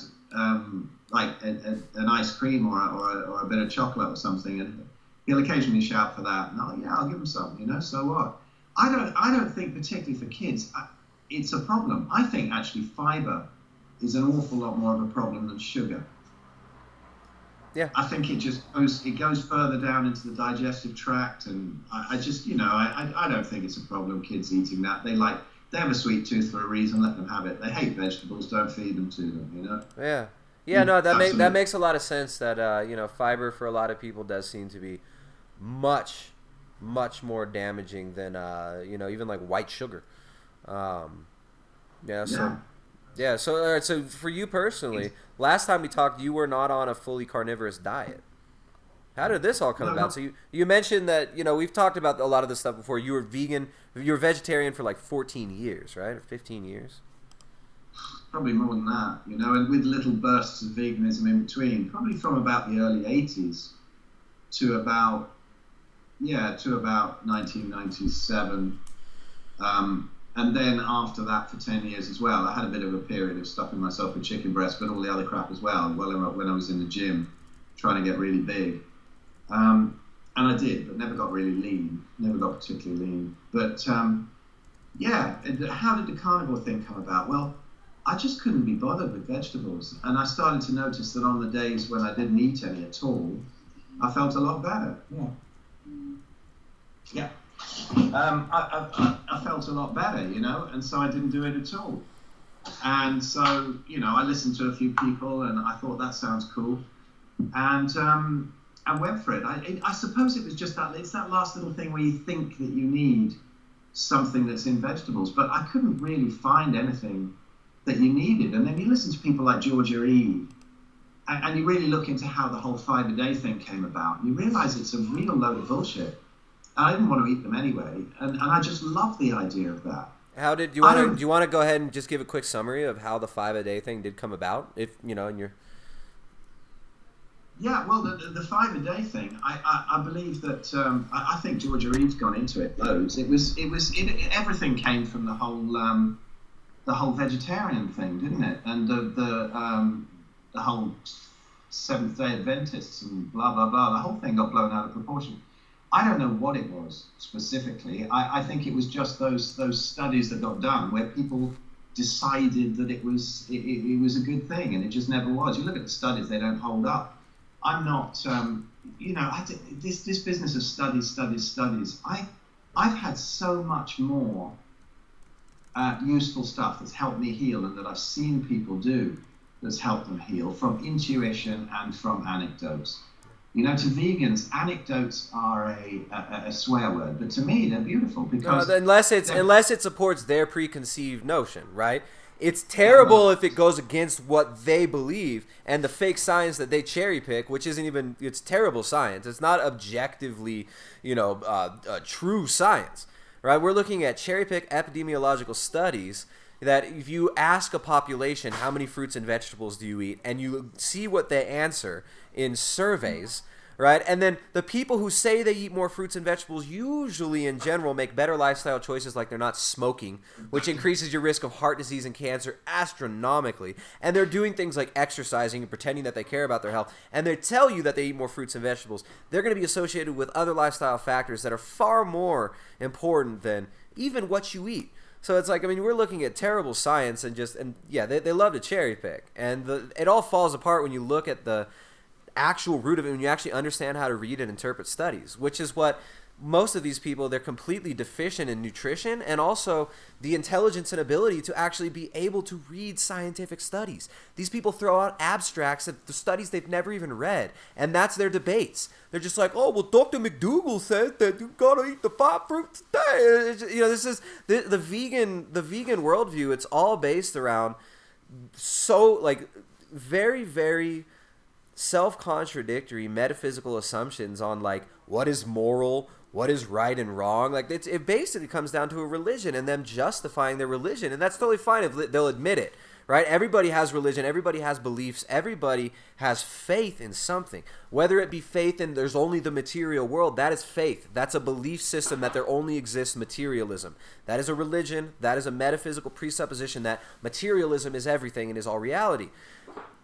like an ice cream or a bit of chocolate or something, and he'll occasionally shout for that. And I'll give him some, you know. So what? I don't think particularly for kids it's a problem. I think actually fiber is an awful lot more of a problem than sugar. Yeah. I think it goes further down into the digestive tract, and I just, you know, I don't think it's a problem, kids eating that. They have a sweet tooth for a reason, let them have it. They hate vegetables, don't feed them to them, you know? Yeah, no, that makes a lot of sense that, you know, fiber for a lot of people does seem to be much, much more damaging than, you know, even like white sugar. So all right, so for you personally, last time we talked, you were not on a fully carnivorous diet. How did this all come about? So you mentioned that, you know, we've talked about a lot of this stuff before. You were vegetarian for like 14 years, right? Or 15 years? Probably more than that, you know, and with little bursts of veganism in between, probably from about the early 80s to about 1997. And then after that for 10 years as well, I had a bit of a period of stuffing myself with chicken breast, but all the other crap as well, when I was in the gym trying to get really big. And I did, but never got really lean, never got particularly lean. But how did the carnivore thing come about? Well, I just couldn't be bothered with vegetables. And I started to notice that on the days when I didn't eat any at all, I felt a lot better. Yeah. I felt a lot better, you know, and so I didn't do it at all. And so, you know, I listened to a few people and I thought that sounds cool. And I went for it. I suppose it was just it's that last little thing where you think that you need something that's in vegetables, but I couldn't really find anything that you needed. And then you listen to people like Georgia Eve, and you really look into how the whole 5 a day thing came about. You realize it's a real load of bullshit. I didn't want to eat them anyway, and I just love the idea of that. Do you want to go ahead and just give a quick summary of how the 5 a day thing did come about? If you know, in your well, the 5 a day thing, I believe that I think Georgia Eve's gone into it loads. Everything came from the whole vegetarian thing, didn't it? And the whole Seventh Day Adventists and blah blah blah. The whole thing got blown out of proportion. I don't know what it was specifically. I think it was just those studies that got done where people decided that it was a good thing, and it just never was. You look at the studies; they don't hold up. I'm not, you know, this business of studies. I've had so much more useful stuff that's helped me heal, and that I've seen people do that's helped them heal from intuition and from anecdotes. You know, to vegans, anecdotes are a swear word, but to me, they're beautiful because unless it supports their preconceived notion, right? It's terrible if it goes against what they believe and the fake science that they cherry pick, which isn't even, it's terrible science. It's not objectively, you know, true science, right? We're looking at cherry pick epidemiological studies that if you ask a population how many fruits and vegetables do you eat, and you see what they answer in surveys, right? And then the people who say they eat more fruits and vegetables usually in general make better lifestyle choices, like they're not smoking, which increases your risk of heart disease and cancer astronomically. And they're doing things like exercising and pretending that they care about their health. And they tell you that they eat more fruits and vegetables. They're going to be associated with other lifestyle factors that are far more important than even what you eat. So it's like, I mean, we're looking at terrible science and they love to cherry pick. And it all falls apart when you look at the actual root of it, when you actually understand how to read and interpret studies, which is what most of these people, they're completely deficient in nutrition and also the intelligence and ability to actually be able to read scientific studies. These people throw out abstracts of the studies they've never even read, and that's their debates. They're just like, oh, well, Dr. McDougall said that you gotta eat the 5 fruits a day. You know, this is the vegan worldview. It's all based around very, very self-contradictory metaphysical assumptions on like what is moral, what is right and wrong. Like it basically comes down to a religion and them justifying their religion, and that's totally fine if they'll admit it, right? Everybody has religion, everybody has beliefs, everybody has faith in something. Whether it be faith in there's only the material world, that is faith. That's a belief system that there only exists materialism. That is a religion. That is a metaphysical presupposition that materialism is everything and is all reality.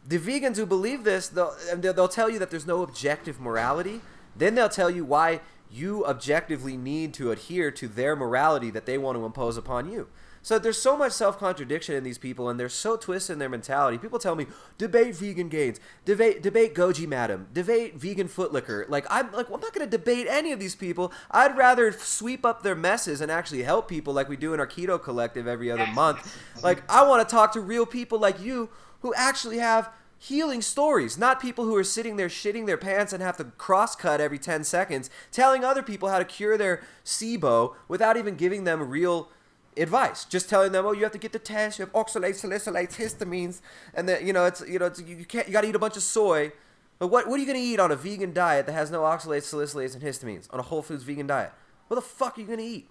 The vegans who believe this, they'll tell you that there's no objective morality. Then they'll tell you why you objectively need to adhere to their morality that they want to impose upon you. So there's so much self-contradiction in these people, and they're so twisted in their mentality. People tell me, debate vegan gains, debate Goji Madam, debate vegan footlicker. I'm not going to debate any of these people. I'd rather sweep up their messes and actually help people like we do in our keto collective every other month. I want to talk to real people like you who actually have healing stories, not people who are sitting there shitting their pants and have to cross-cut every 10 seconds, telling other people how to cure their SIBO without even giving them real advice. Just telling them, oh, you have to get the test, you have oxalates, salicylates, histamines, and then you got to eat a bunch of soy. But what are you going to eat on a vegan diet that has no oxalates, salicylates, and histamines on a whole foods vegan diet? What the fuck are you going to eat?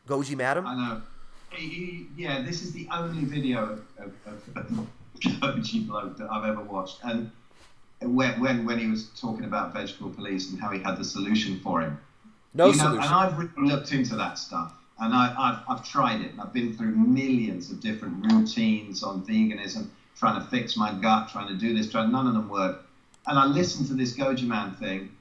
Goji Madam? I know. Yeah, this is the only video of Goji bloke that I've ever watched, and when he was talking about vegetable police and how he had the solution for him. No solution. And I've really looked into that stuff. And I've tried it. I've been through millions of different routines on veganism, trying to fix my gut, trying to do this, none of them work. And I listened to this Goji Man thing,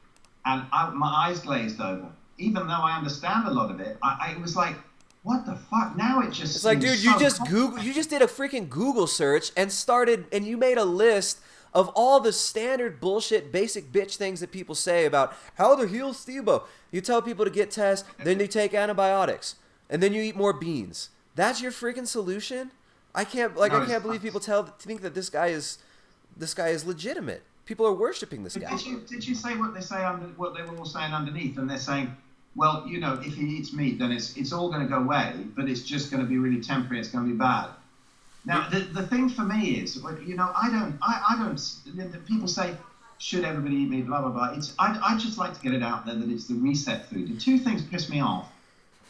and my eyes glazed over. Even though I understand a lot of it, it was like, what the fuck? Now it just. It's like, dude, you just did a freaking Google search and you made a list of all the standard bullshit, basic bitch things that people say about how to heal SIBO. You tell people to get tests, then you take antibiotics. And then you eat more beans. That's your freaking solution? I can't believe people think that this guy is legitimate. People are worshiping this guy. Did you say what they were all saying underneath? And they're saying, well, if he eats meat, then it's all going to go away, but it's just going to be really temporary. It's going to be bad. Now, the thing for me is, I don't. People say, should everybody eat meat? Blah blah blah. I just like to get it out there that it's the reset food. The two things piss me off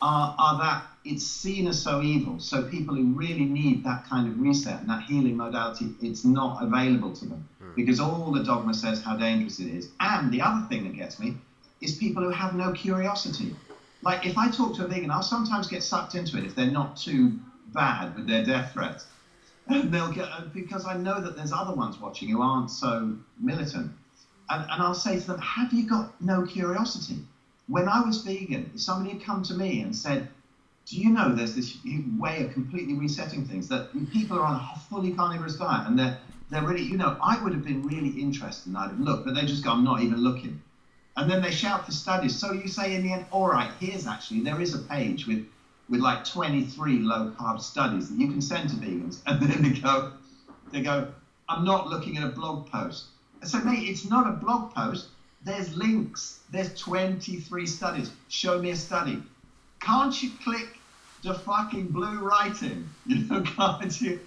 are that it's seen as so evil. So people who really need that kind of reset and that healing modality, it's not available to them because all the dogma says how dangerous it is. And the other thing that gets me is people who have no curiosity. Like if I talk to a vegan, I'll sometimes get sucked into it if they're not too bad with their death threats. And they'll get, because I know that there's other ones watching who aren't so militant. And I'll say to them, have you got no curiosity? When I was vegan, somebody had come to me and said, do you know there's this way of completely resetting things, that people are on a fully carnivorous diet and they're really, I would have been really interested and I'd have looked, but they just go, I'm not even looking. And then they shout for studies. So you say in the end, all right, there is a page with like 23 low carb studies that you can send to vegans. And then they go, I'm not looking at a blog post. I said, mate, it's not a blog post. There's links. There's 23 studies. Show me a study. Can't you click the fucking blue writing? Can't you?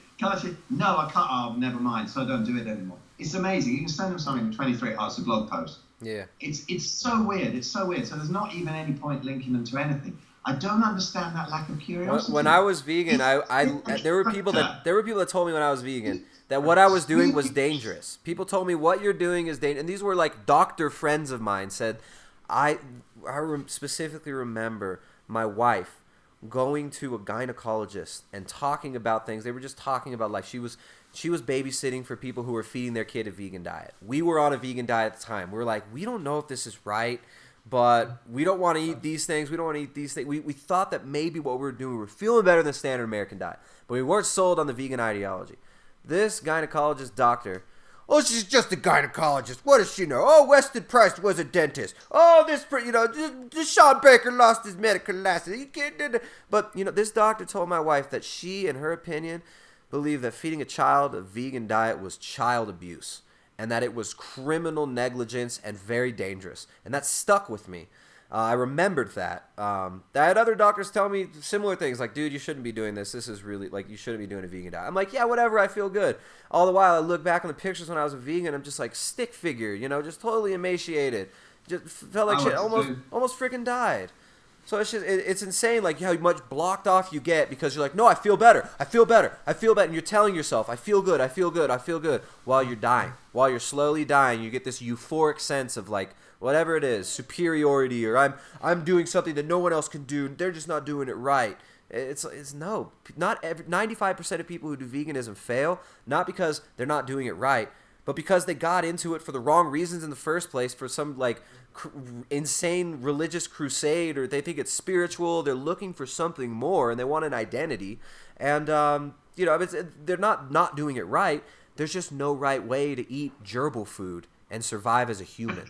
No, I can't. Oh, never mind. So I don't do it anymore. It's amazing. You can send them something in 23 hours, a blog post. Yeah. It's so weird. It's so weird. So there's not even any point linking them to anything. I don't understand that lack of curiosity. When I was vegan, there were people that told me when I was vegan that what I was doing was dangerous. People told me what you're doing is dangerous. And these were like doctor friends of mine said, I specifically remember my wife going to a gynecologist and talking about things. They were just talking about like she was babysitting for people who were feeding their kid a vegan diet. We were on a vegan diet at the time. We were like, we don't know if this is right, but we don't want to eat these things. We don't want to eat these things. We thought that maybe what we were doing, we were feeling better than standard American diet, but we weren't sold on the vegan ideology. This gynecologist doctor, oh, she's just a gynecologist. What does she know? Oh, Weston Price was a dentist. Oh, this Sean Baker lost his medical license. But, this doctor told my wife that she, in her opinion, believed that feeding a child a vegan diet was child abuse and that it was criminal negligence and very dangerous. And that stuck with me. I remembered that. I had other doctors tell me similar things like, dude, you shouldn't be doing this. This is really, you shouldn't be doing a vegan diet. I'm like, yeah, whatever, I feel good. All the while, I look back on the pictures when I was a vegan, I'm just like stick figure, just totally emaciated. Just felt like shit, almost freaking died. So it's just it's insane, like how much blocked off you get because you're like, no, I feel better, and you're telling yourself, I feel good, while you're dying, while you're slowly dying. You get this euphoric sense of like whatever it is, superiority, or I'm doing something that no one else can do. They're just not doing it right. It's no, not 95% of people who do veganism fail, not because they're not doing it right, but because they got into it for the wrong reasons in the first place, for some like insane religious crusade, or they think it's spiritual. They're looking for something more, and they want an identity. And they're not doing it right. There's just no right way to eat gerbil food and survive as a human.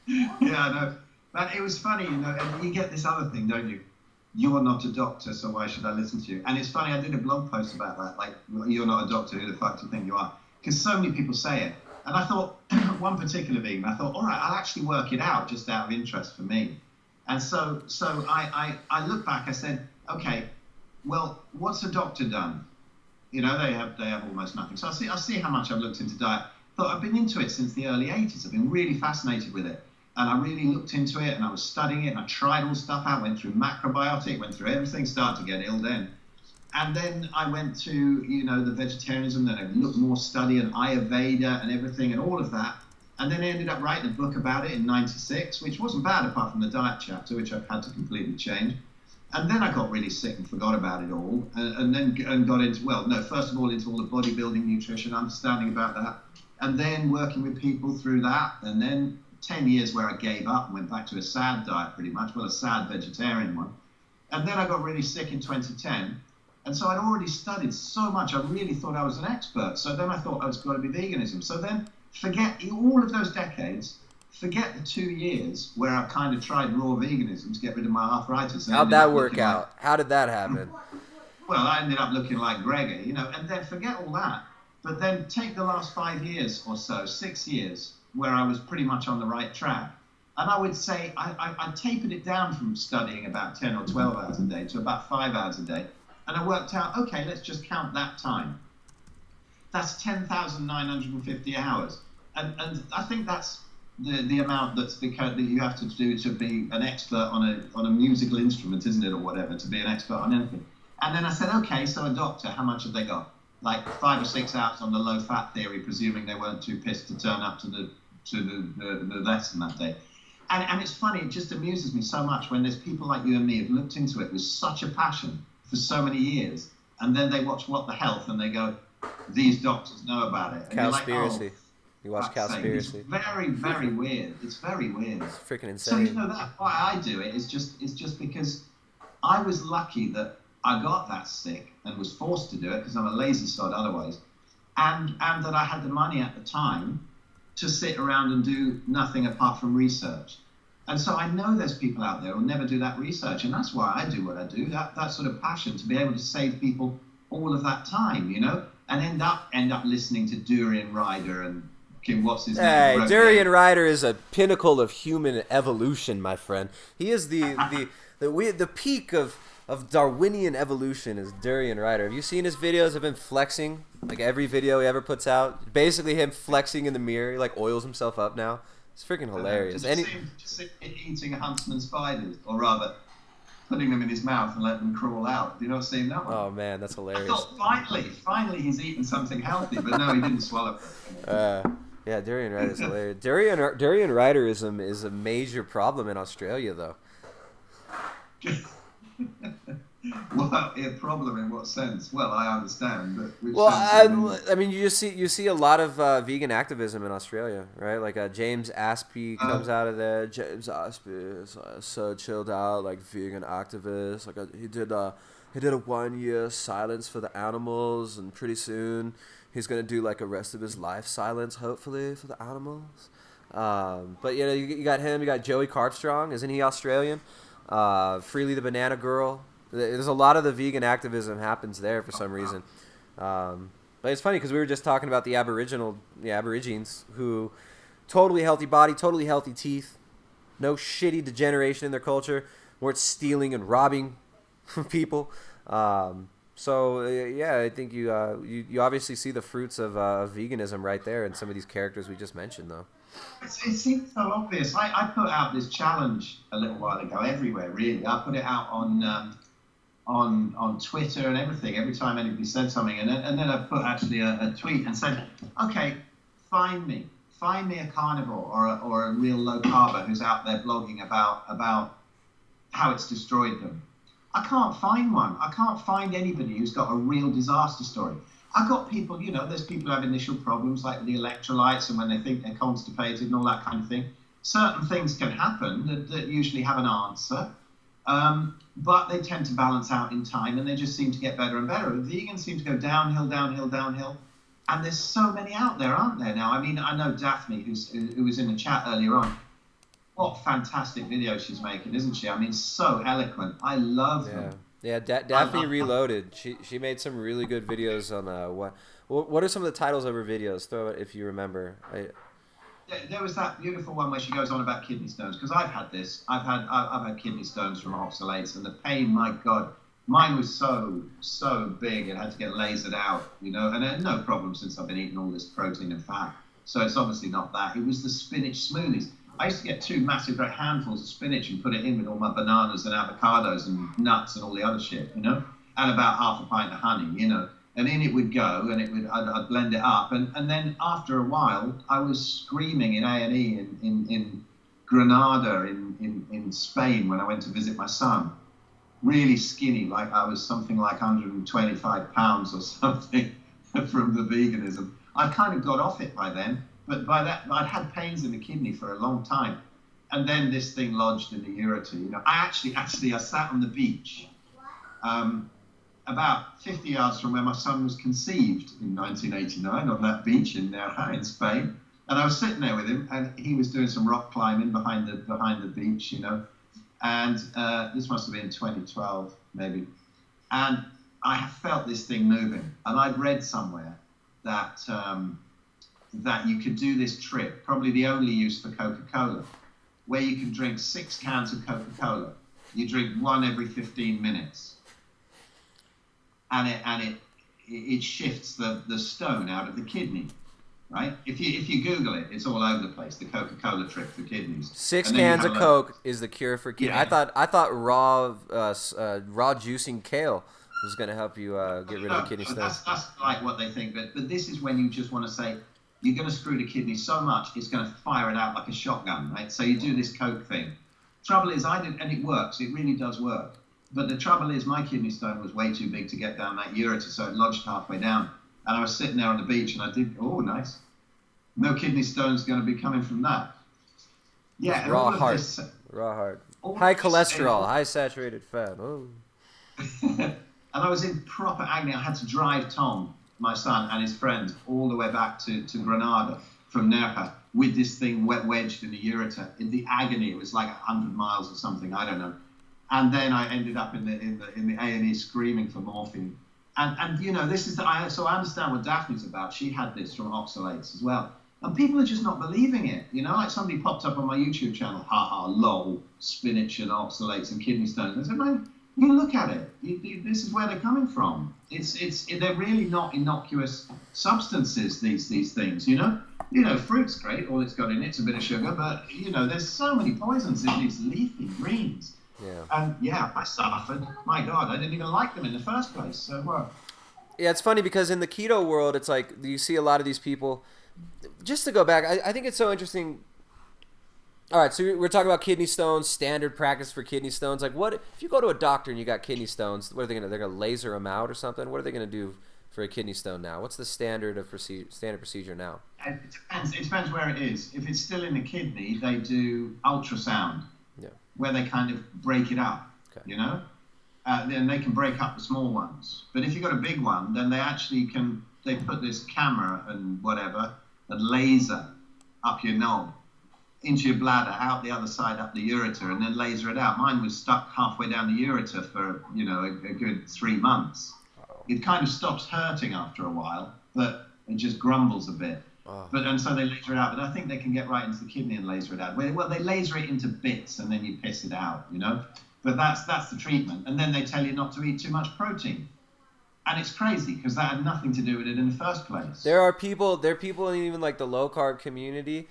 Yeah, I know. But it was funny, and you get this other thing, don't you? You're not a doctor, so why should I listen to you? And it's funny, I did a blog post about that, like, you're not a doctor, who the fuck do you think you are? Because so many people say it. And I thought, one particular vegan, I thought, all right, I'll actually work it out just out of interest for me. And so I looked back, I said, okay, well, what's a doctor done? They have almost nothing. So I'll see how much I've looked into diet. But I've been into it since the early 80s. I've been really fascinated with it. And I really looked into it, and I was studying it, and I tried all stuff out, went through macrobiotic, went through everything, started to get ill then. And then I went to, the vegetarianism, then I looked more, study and Ayurveda and everything and all of that. And then I ended up writing a book about it in '96, which wasn't bad apart from the diet chapter, which I've had to completely change. And then I got really sick and forgot about it all. And got into, first of all, into all the bodybuilding, nutrition, understanding about that. And then working with people through that. And then 10 years where I gave up and went back to a sad diet pretty much, a sad vegetarian one. And then I got really sick in 2010. And so I'd already studied so much, I really thought I was an expert. So then I thought I was going to be veganism. So then forget all of those decades, forget the 2 years where I kind of tried raw veganism to get rid of my arthritis. How'd that work out? How did that happen? Well, I ended up looking like Gregor, and then forget all that. But then take the last 5 years or so, 6 years, where I was pretty much on the right track. And I would say I tapered it down from studying about 10 or 12 hours a day to about 5 hours a day. And I worked out, okay, let's just count that time. That's 10,950 hours. And I think that's the amount that you have to do to be an expert on a musical instrument, isn't it, or whatever, to be an expert on anything. And then I said, okay, so a doctor, how much have they got? Like 5 or 6 hours on the low-fat theory, presuming they weren't too pissed to turn up to the lesson that day. And it's funny, it just amuses me so much when there's people like you and me who've looked into it with such a passion for so many years, and then they watch What the Health and they go, these doctors know about it. And Cowspiracy. Like, you watch Cowspiracy. It's very, very weird. It's very weird. It's freaking insane. So that why I do it is just because I was lucky that I got that sick and was forced to do it because I'm a lazy sod otherwise, and that I had the money at the time to sit around and do nothing apart from research. And so I know there's people out there who will never do that research, and that's why I do what I do, that sort of passion to be able to save people all of that time, and end up listening to Durian Rider and what's his name? Hey, Durian Rider is a pinnacle of human evolution, my friend. He is the peak of Darwinian evolution is Durian Rider. Have you seen his videos of him flexing? Like every video he ever puts out, basically him flexing in the mirror. He like oils himself up now. It's freaking hilarious. Just eating huntsman spiders, or rather, putting them in his mouth and letting them crawl out. Do you not see that one? Oh man, that's hilarious. I thought finally he's eaten something healthy, but no, he didn't swallow it. Yeah, Durian Rider is hilarious. Durian Riderism is a major problem in Australia, though. Well, a problem in what sense? Well, I understand, but I mean, you see a lot of vegan activism in Australia, right? Like James Aspie comes out of there. James Aspie is so chilled out, like vegan activist. Like he did a 1 year silence for the animals, and pretty soon he's gonna do like a rest of his life silence, hopefully, for the animals. But you got him. You got Joey Carpstrong. Isn't he Australian? Freely the Banana Girl. There's a lot of the vegan activism happens there for some reason. But it's funny because we were just talking about the Aborigines, who totally healthy body, totally healthy teeth, no shitty degeneration in their culture, weren't stealing and robbing people. So yeah, I think you obviously see the fruits of veganism right there in some of these characters we just mentioned, though. It seems so obvious. I put out this challenge a little while ago everywhere, really. I put it out on Twitter and everything. Every time anybody said something, and then I put actually a tweet and said, okay, find me a carnivore or a real low carber who's out there blogging about how it's destroyed them. I can't find one. I can't find anybody who's got a real disaster story. I've got people, there's people who have initial problems like the electrolytes and when they think they're constipated and all that kind of thing. Certain things can happen that usually have an answer, but they tend to balance out in time and they just seem to get better and better. Vegans seem to go downhill, downhill, downhill. And there's so many out there, aren't there now? I mean, I know Daphne, who was in the chat earlier on. What fantastic videos she's making, isn't she? I mean, so eloquent. I love them. Yeah, Daphne Reloaded. She made some really good videos on what are some of the titles of her videos? Throw it if you remember. There was that beautiful one where she goes on about kidney stones, because I've had this. I've had kidney stones from oxalates, and the pain, my God, mine was so big it had to get lasered out, and I had no problem since I've been eating all this protein and fat. So it's obviously not that. It was the spinach smoothies. I used to get 2 massive handfuls of spinach and put it in with all my bananas and avocados and nuts and all the other shit, and about half a pint of honey, and in it would go, and I'd blend it up, and then after a while, I was screaming in A&E in Granada in Spain when I went to visit my son, really skinny, like I was something like 125 pounds or something from the veganism. I kind of got off it by then. But by that, I'd had pains in the kidney for a long time. And then this thing lodged in the ureter. I sat on the beach about 50 yards from where my son was conceived in 1989 on that beach in Nerja in Spain. And I was sitting there with him and he was doing some rock climbing behind the beach, And this must have been 2012, maybe. And I felt this thing moving. And I'd read somewhere that you could do this trick, probably the only use for Coca-Cola, where you can drink 6 cans of Coca-Cola. You drink 1 every 15 minutes. And it shifts the stone out of the kidney, right? If you Google it, it's all over the place, the Coca-Cola trick for kidneys. 6 cans of Coke is the cure for kidney. Yeah. I thought raw juicing kale was going to help you get rid of the kidney stones. That's like what they think, but this is when you just want to say, you're going to screw the kidney so much, it's going to fire it out like a shotgun, right? So you do this Coke thing. Trouble is, and it works, it really does work. But the trouble is, my kidney stone was way too big to get down that ureter, so it lodged halfway down. And I was sitting there on the beach, and I did, oh, nice. No kidney stone's going to be coming from that. Yeah, and raw heart. High cholesterol, high saturated fat. Oh. And I was in proper agony. I had to drive Tom, my son, and his friend all the way back to Granada from Nerja with this thing wedged in the ureter. In the agony, it was like 100 miles or something, I don't know. And then I ended up in the A&E screaming for morphine. And this is so I understand what Daphne's about. She had this from oxalates as well. And people are just not believing it. Like somebody popped up on my YouTube channel, lol, spinach and oxalates and kidney stones. I said, man, you look at it. This is where they're coming from. They're really not innocuous substances, these things, fruit's great, all it's got in it's a bit of sugar, but, there's so many poisons in these leafy greens. Yeah. And, I suffered. My God, I didn't even like them in the first place. So, well. Yeah, it's funny because in the keto world, it's like you see a lot of these people. Just to go back, I think it's so interesting. All right, so we're talking about kidney stones, standard practice for kidney stones. Like, what if you go to a doctor and you got kidney stones? What are they gonna? They're gonna laser them out or something? What are they gonna do for a kidney stone now? What's the standard procedure now? It depends where it is. If it's still in the kidney, they do ultrasound, where they kind of break it up. Okay. Then they can break up the small ones. But if you've got a big one, then they actually can. They put this camera and whatever, a laser up your knob, into your bladder, out the other side, up the ureter, and then laser it out. Mine was stuck halfway down the ureter for, a good 3 months. Wow. It kind of stops hurting after a while, but it just grumbles a bit. Wow. And so they laser it out. But I think they can get right into the kidney and laser it out. Well, they laser it into bits, and then you piss it out, But that's the treatment. And then they tell you not to eat too much protein. And it's crazy because that had nothing to do with it in the first place. There are people in even like the low carb community.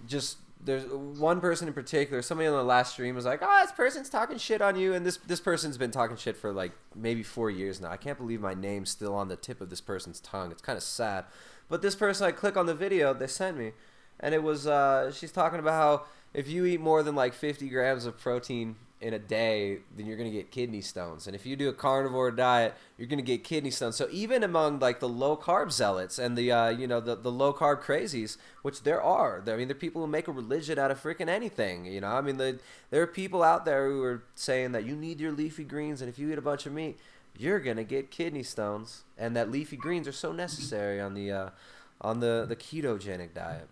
Just there's one person in particular. Somebody on the last stream was like, "Oh, this person's talking shit on you," and this person's been talking shit for like maybe 4 years now. I can't believe my name's still on the tip of this person's tongue. It's kind of sad. But this person, I click on the video they sent me, and it was she's talking about how if you eat more than like 50 grams of protein in a day, then you're going to get kidney stones. And if you do a carnivore diet, you're going to get kidney stones. So even among like the low carb zealots and the the low carb crazies, which there are, I mean, there are people who make a religion out of freaking anything. You know, I mean, there are people out there who are saying that you need your leafy greens, and if you eat a bunch of meat, you're going to get kidney stones, and that leafy greens are so necessary on the ketogenic diet.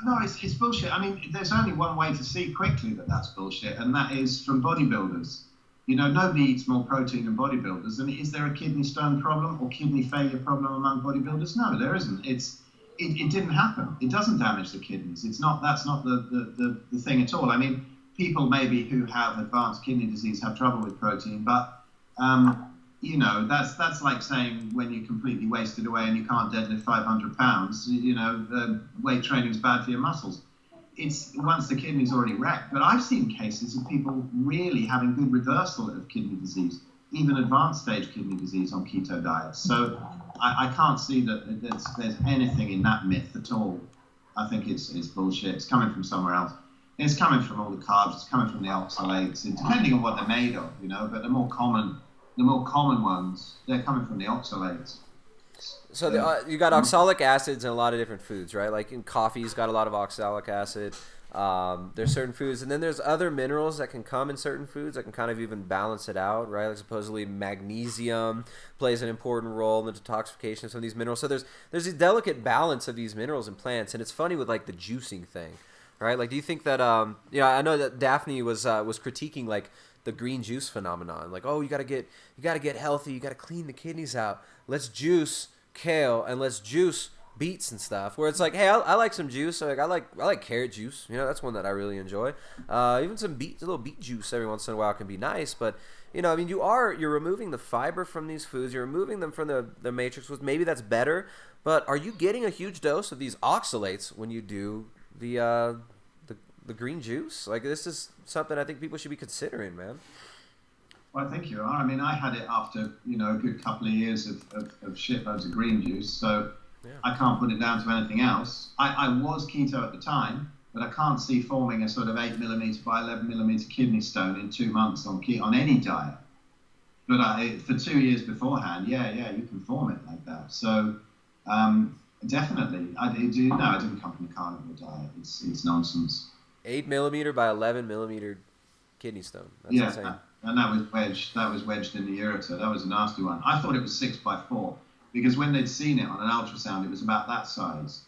No, it's bullshit. I mean, there's only one way to see quickly that that's bullshit, and that is from bodybuilders. You know, nobody eats more protein than bodybuilders. And is there a kidney stone problem or kidney failure problem among bodybuilders? No, there isn't. It didn't happen. It doesn't damage the kidneys. That's not the thing at all. I mean, people maybe who have advanced kidney disease have trouble with protein, but you know, that's like saying when you're completely wasted away and you can't deadlift 500 pounds, you know, weight training is bad for your muscles. It's once the kidney's already wrecked. But I've seen cases of people really having good reversal of kidney disease, even advanced stage kidney disease on keto diets. So I can't see that there's anything in that myth at all. I think it's bullshit. It's coming from somewhere else. It's coming from all the carbs. It's coming from the oxalates, depending on what they're made of, you know. But the more common ones, they're coming from the oxalates. So you got oxalic acids in a lot of different foods, right? Like in coffee's got a lot of oxalic acid. There's certain foods, and then there's other minerals that can come in certain foods that can kind of even balance it out, right? Like supposedly magnesium plays an important role in the detoxification of some of these minerals. So there's a delicate balance of these minerals in plants, and it's funny with like the juicing thing, right? Like, do you think that I know that Daphne was critiquing like the green juice phenomenon, like, oh, you gotta get healthy, you gotta clean the kidneys out. Let's juice kale and let's juice beets and stuff. Where it's like, hey, I like some juice. So like I like carrot juice. You know, that's one that I really enjoy. Even a little beet juice every once in a while can be nice. But you know, I mean, you're removing the fiber from these foods. You're removing them from the matrix. Maybe that's better. But are you getting a huge dose of these oxalates when you do the green juice? Like, this is something I think people should be considering, man. Well, I think you are. I mean, I had it after, you know, a good couple of years of shitloads of green juice, so yeah. I can't put it down to anything else. I was keto at the time, but I can't see forming a sort of 8 millimeter by 11 millimeter kidney stone in 2 months on any diet. But for 2 years beforehand, yeah, you can form it like that. So definitely, I didn't come from a carnivore diet. It's nonsense. 8 millimeter by 11 millimeter kidney stone. That's yeah, insane. And that was wedged in the ureter. That was a nasty one. I thought it was 6 by 4 because when they'd seen it on an ultrasound, it was about that size.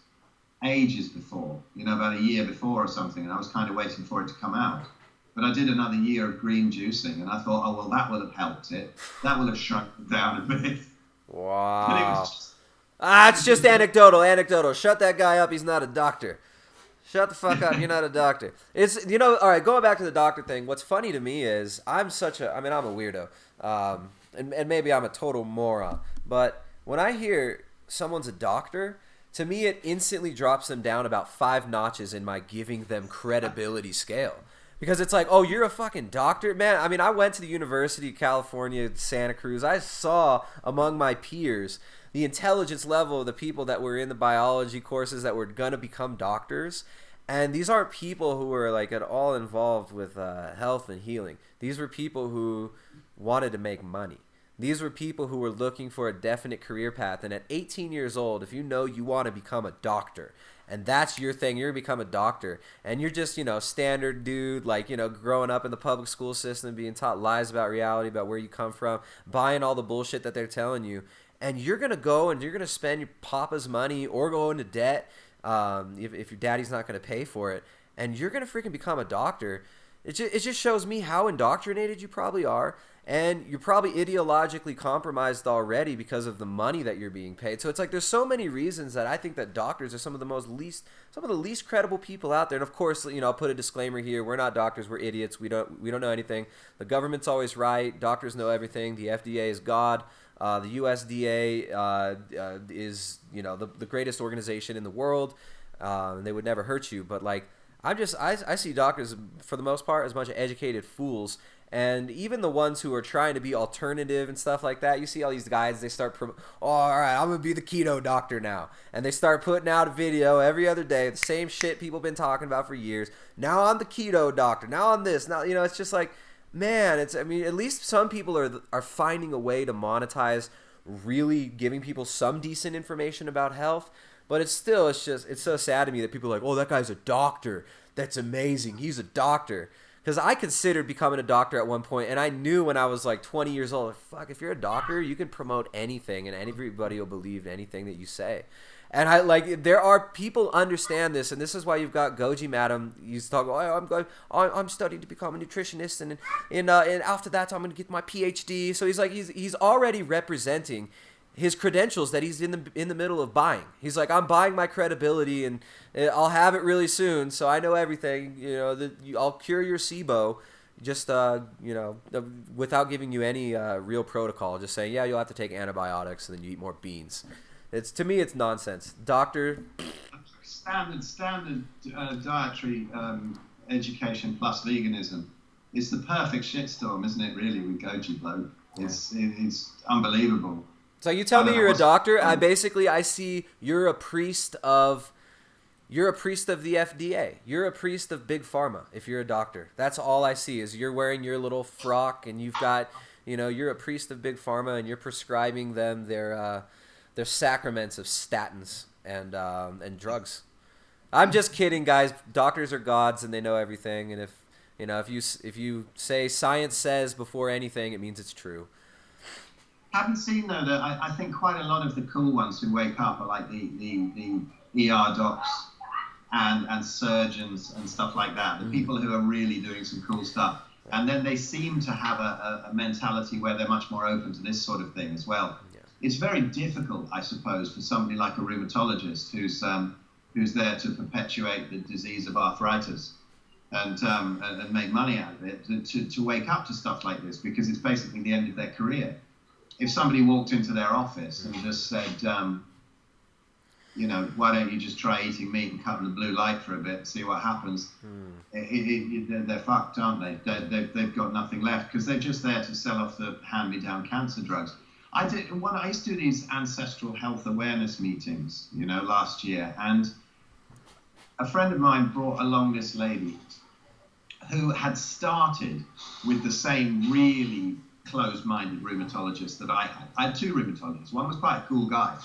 Ages before, you know, about a year before or something, and I was kind of waiting for it to come out. But I did another year of green juicing, and I thought, oh well, that will have helped it. That will have shrunk it down a bit. Wow. It's just anecdotal. Shut that guy up. He's not a doctor. Shut the fuck up. You're not a doctor. It's, you know, all right, going back to the doctor thing, what's funny to me is I'm a weirdo. And maybe I'm a total moron. But when I hear someone's a doctor, to me it instantly drops them down about 5 notches in my giving them credibility scale. Because it's like, oh, you're a fucking doctor? Man, I mean, I went to the University of California, Santa Cruz. I saw among my peers the intelligence level of the people that were in the biology courses that were going to become doctors. And these aren't people who were like at all involved with health and healing. These were people who wanted to make money. These were people who were looking for a definite career path. And at 18 years old, if you know you want to become a doctor, and that's your thing, you're going to become a doctor, and you're just, you know, standard dude, like, you know, growing up in the public school system, being taught lies about reality, about where you come from, buying all the bullshit that they're telling you, and you're going to go and you're going to spend your papa's money or go into debt if your daddy's not going to pay for it, and you're going to freaking become a doctor. It just shows me how indoctrinated you probably are, and you're probably ideologically compromised already because of the money that you're being paid. So it's like there's so many reasons that I think that doctors are some of the least credible people out there. And of course, you know, I'll put a disclaimer here: we're not doctors, we're idiots. We don't know anything. The government's always right. Doctors know everything. The FDA is God. The USDA is, you know, the greatest organization in the world, and they would never hurt you. But like, I see doctors for the most part as a bunch of educated fools. And even the ones who are trying to be alternative and stuff like that, you see all these guys, they start, all right, I'm going to be the keto doctor now. And they start putting out a video every other day, the same shit people have been talking about for years. Now I'm the keto doctor. Now I'm this. Now, you know, it's just like, man, I mean, at least some people are finding a way to monetize really giving people some decent information about health. But it's so sad to me that people are like, oh, that guy's a doctor. That's amazing. He's a doctor. Because I considered becoming a doctor at one point, and I knew when I was like 20 years old, like, fuck, if you're a doctor, you can promote anything, and everybody will believe anything that you say. And I like, there are people understand this, and this is why you've got Goji Madam. He's talking, I'm studying to become a nutritionist, and after that, I'm going to get my PhD. So he's like, he's already representing his credentials that he's in the middle of buying. He's like, I'm buying my credibility, and I'll have it really soon, so I know everything. You know, I'll cure your SIBO, just you know, without giving you any real protocol. Just saying, yeah, you'll have to take antibiotics, and then you eat more beans. To me, it's nonsense. Doctor, standard dietary education plus veganism. It's the perfect shitstorm, isn't it? Really, with Goji bloke, it's unbelievable. So you tell me you're a doctor. I see you're a priest of the FDA. You're a priest of Big Pharma. If you're a doctor, that's all I see is you're wearing your little frock, and you've got, you know, you're a priest of Big Pharma, and you're prescribing them their sacraments of statins and drugs. I'm just kidding, guys. Doctors are gods, and they know everything. And if you say science says before anything, it means it's true. Haven't seen though that I think quite a lot of the cool ones who wake up are like the ER docs and surgeons and stuff like that. The people who are really doing some cool stuff, and then they seem to have a mentality where they're much more open to this sort of thing as well. Yeah. It's very difficult, I suppose, for somebody like a rheumatologist who's there to perpetuate the disease of arthritis and make money out of it to wake up to stuff like this, because it's basically the end of their career. If somebody walked into their office and just said, you know, why don't you just try eating meat and cut in the blue light for a bit and see what happens, they're fucked, aren't they? They've got nothing left, because they're just there to sell off the hand-me-down cancer drugs. I used to do these ancestral health awareness meetings, you know, last year, and a friend of mine brought along this lady who had started with the same really closed-minded rheumatologist that I had. I had two rheumatologists. One was quite a cool guy,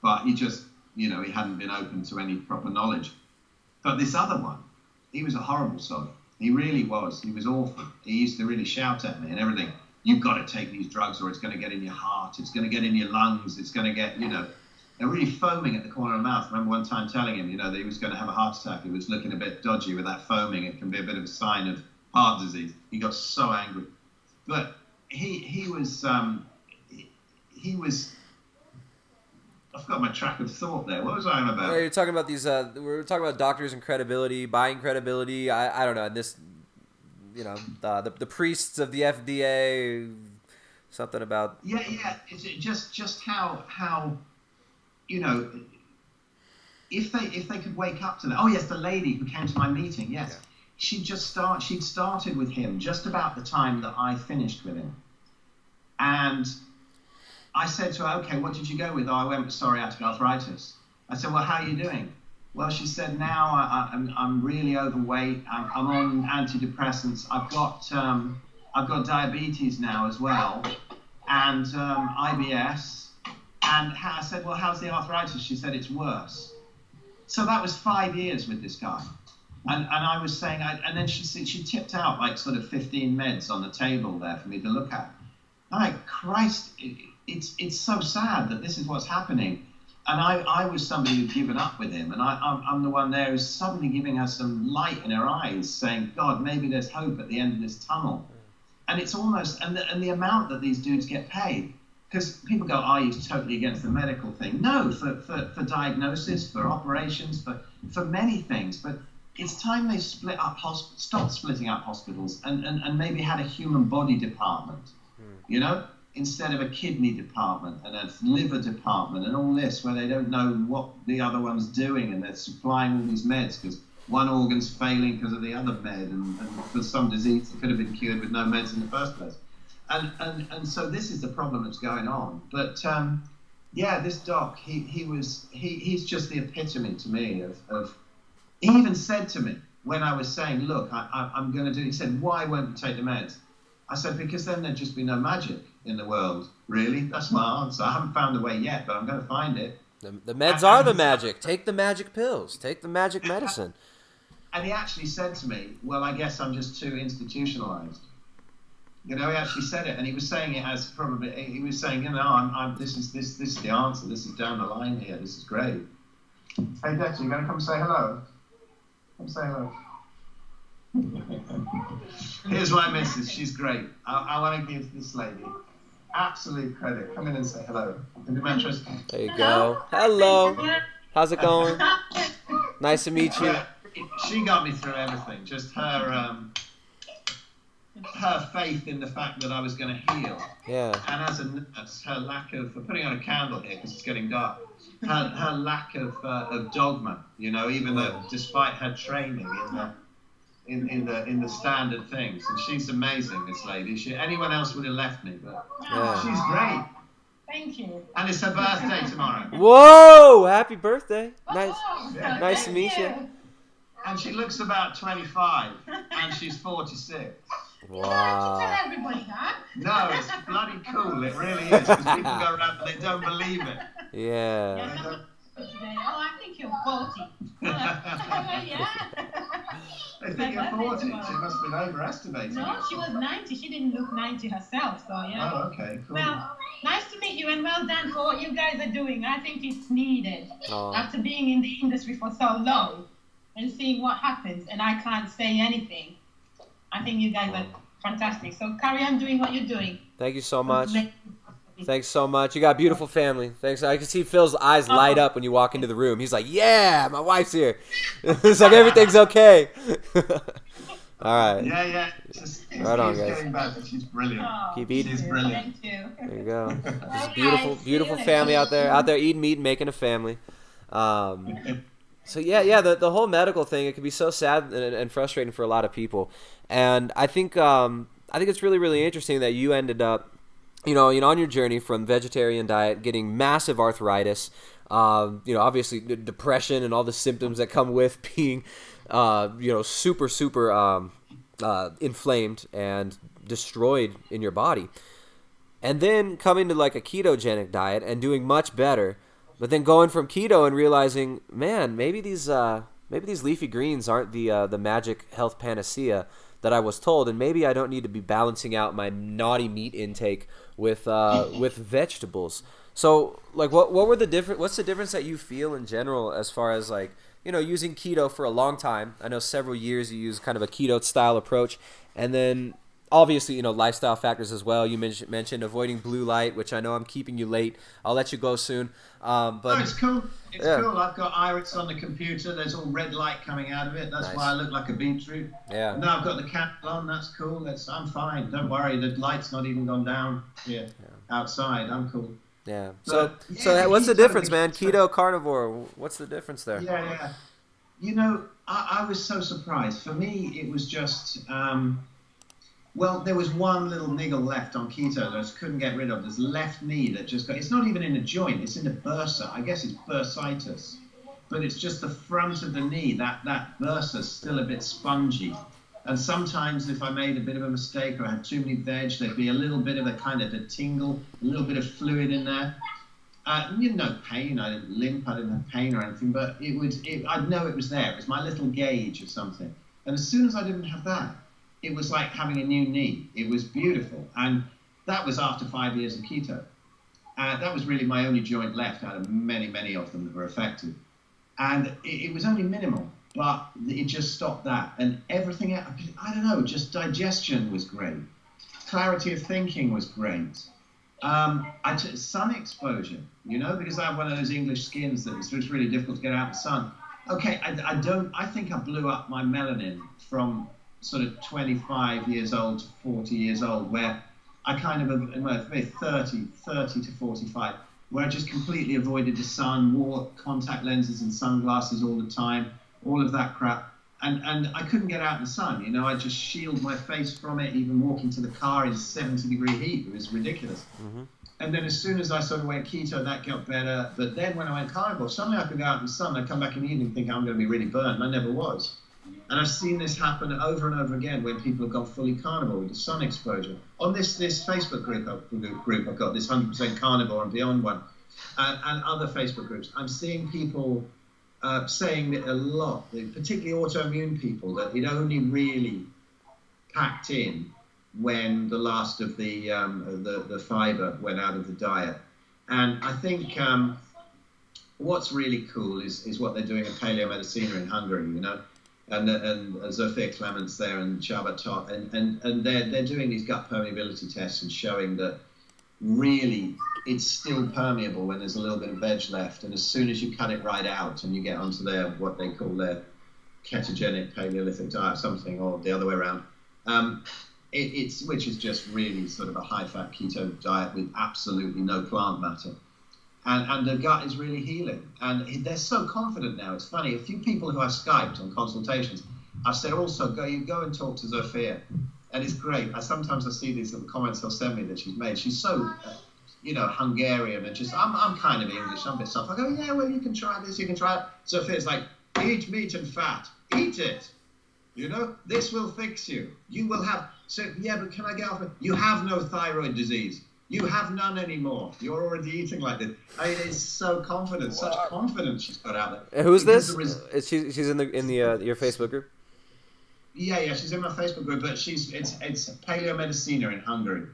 but he just, you know, he hadn't been open to any proper knowledge. But this other one, he was a horrible sod. He really was. He was awful. He used to really shout at me and everything. You've got to take these drugs or it's going to get in your heart. It's going to get in your lungs. It's going to get, you know, and really foaming at the corner of the mouth. I remember one time telling him, you know, that he was going to have a heart attack. He was looking a bit dodgy with that foaming. It can be a bit of a sign of heart disease. He got so angry. But he was I forgot my track of thought there. What was I on about? You're talking about these we were talking about doctors and credibility, buying credibility. I don't know, this, you know, the priests of the FDA, something about it's just how you know, if they could wake up to that. Oh yes, the lady who came to my meeting, yes. Yeah. She'd started with him just about the time that I finished with him. And I said to her, okay, what did you go with? Oh, I went with psoriatic arthritis. I said, well, how are you doing? Well, she said, now I'm really overweight. I'm on antidepressants. I've got diabetes now as well, and IBS. And I said, well, how's the arthritis? She said, it's worse. So that was 5 years with this guy. And I was saying, and then she tipped out like sort of 15 meds on the table there for me to look at. I'm like, Christ, it's so sad that this is what's happening. And I was somebody who'd given up with him, and I'm the one there who's suddenly giving her some light in her eyes, saying, God, maybe there's hope at the end of this tunnel. And it's almost, and the amount that these dudes get paid, because people go, oh, you're totally against the medical thing. No, for diagnosis, for operations, for many things, but it's time they stopped splitting up hospitals and maybe had a human body department, you know? instead of a kidney department and a liver department and all this, where they don't know what the other one's doing, and they're supplying all these meds because one organ's failing because of the other med, and for some disease that could have been cured with no meds in the first place. And so this is the problem that's going on. But yeah, this doc, he's just the epitome to me of he even said to me when I was saying, look, I'm going to do, he said, why won't you take the meds? I said, because then there'd just be no magic in the world, really. That's my answer. I haven't found the way yet, but I'm going to find it. The meds are the magic. Take the magic pills. Take the magic medicine. And he actually said to me, well, I guess I'm just too institutionalized. You know, he actually said it, and he was saying it as probably, he was saying, you know, this is the answer. This is down the line here. This is great. Hey, Decoy, you going to come say hello? Come say hello. Here's my missus. She's great. I want to give this lady absolute credit. Come in and say hello. There you go. Hello. How's it going? Nice to meet you. She got me through everything. Just her faith in the fact that I was going to heal. Yeah. And as a nurse, her lack of putting on a candle here because it's getting dark. Her lack of dogma. You know, even though despite her training in the standard things, and she's amazing, this lady. Anyone else would have left me, but she's great. Thank you. And it's her birthday tomorrow. Whoa! Happy birthday! Nice to meet you. And she looks about 25, and she's 46. Wow. Tell everybody that. No, it's bloody cool. It really is, because people go around and they don't believe it. Yeah. Oh, I think you're 40. Yeah. They think you're 40. She must have been overestimating. No, she was 90. She didn't look 90 herself, so yeah. Oh, okay, cool. Well, nice to meet you, and well done for what you guys are doing. I think it's needed. After being in the industry for so long and seeing what happens, and I can't say anything. I think you guys are fantastic. So carry on doing what you're doing. Thank you so much. Thanks so much. You got a beautiful family. Thanks. I can see Phil's eyes light up when you walk into the room. He's like, yeah, my wife's here. It's like everything's okay. All right. Yeah. Right on, guys. Getting better. She's brilliant. Keep eating. She's brilliant. Thank you. There you go. There's a beautiful family out there eating meat and making a family. So yeah, the whole medical thing, it can be so sad and frustrating for a lot of people. And I think it's really, really interesting that you ended up, you know, on your journey from vegetarian diet, getting massive arthritis, obviously depression and all the symptoms that come with being, super inflamed and destroyed in your body. And then coming to like a ketogenic diet and doing much better, but then going from keto and realizing, man, maybe these leafy greens aren't the magic health panacea that I was told, and maybe I don't need to be balancing out my naughty meat intake with vegetables. So, like, what's the difference that you feel in general as far as like, using keto for a long time? I know several years you use kind of a keto style approach, and then obviously, lifestyle factors as well. You mentioned avoiding blue light, which I know I'm keeping you late. I'll let you go soon. But it's cool. It's cool. I've got iris on the computer. There's all red light coming out of it. That's why I look like a beetroot. Yeah. Now I've got the candle on. That's cool. I'm fine. Don't worry. The light's not even gone down here outside. I'm cool. Yeah. So what's the difference, man? Keto, carnivore. What's the difference there? Yeah. I was so surprised. For me, it was just. Well, there was one little niggle left on keto that I just couldn't get rid of. There's left knee that just got, it's not even in a joint, it's in the bursa. I guess it's bursitis. But it's just the front of the knee, that bursa's still a bit spongy. And sometimes if I made a bit of a mistake or I had too many veg, there'd be a little bit of a kind of a tingle, a little bit of fluid in there. No pain, I didn't limp, I didn't have pain or anything, but I'd know it was there. It was my little gauge or something. And as soon as I didn't have that, it was like having a new knee. It was beautiful. And that was after 5 years of keto. That was really my only joint left out of many, many of them that were affected. And it was only minimal, but it just stopped that. And everything, I don't know, just digestion was great. Clarity of thinking was great. I took sun exposure, because I have one of those English skins that it's really difficult to get out in the sun. Okay, I think I blew up my melanin from sort of 25 years old to 40 years old, where I kind of, well, maybe 30 to 45, where I just completely avoided the sun, wore contact lenses and sunglasses all the time, all of that crap. And I couldn't get out in the sun, you know, I just shield my face from it, even walking to the car in 70-degree heat. It was ridiculous. Mm-hmm. And then as soon as I sort of went keto, that got better. But then when I went carnivore, suddenly I could go out in the sun. I'd come back in the evening and think I'm going to be really burnt. And I never was. And I've seen this happen over and over again when people have gone fully carnivore with the sun exposure. On this Facebook group I've got, this 100% carnivore and beyond one, and other Facebook groups, I'm seeing people saying that a lot, particularly autoimmune people, that it only really packed in when the last of the fiber went out of the diet. And I think what's really cool is what they're doing at Paleomedicina in Hungary, you know, and Zofia Clements there and Shabat Tot, and they're doing these gut permeability tests and showing that really it's still permeable when there's a little bit of veg left, and as soon as you cut it right out and you get onto their what they call their ketogenic Paleolithic diet, something, or the other way around, which is just really sort of a high-fat keto diet with absolutely no plant matter, and the gut is really healing, and they're so confident now. It's funny, a few people who I've Skyped on consultations, I've said also go and talk to Zofia. And it's great. Sometimes I see these little comments they'll send me that she's made. She's so, you know, Hungarian, and just, I'm kind of English, I'm a bit soft. I go, yeah, well, you can try this, you can try it. So if it's like, eat meat and fat, eat it. You know, this will fix you. You will have, so yeah, but can I get off it? You have no thyroid disease. You have none anymore. You're already eating like this. I mean, it's so confident, such confidence she's got out there. Who's this? She's in your Facebook group? Yeah, she's in my Facebook group, but it's Paleomedicina in Hungary.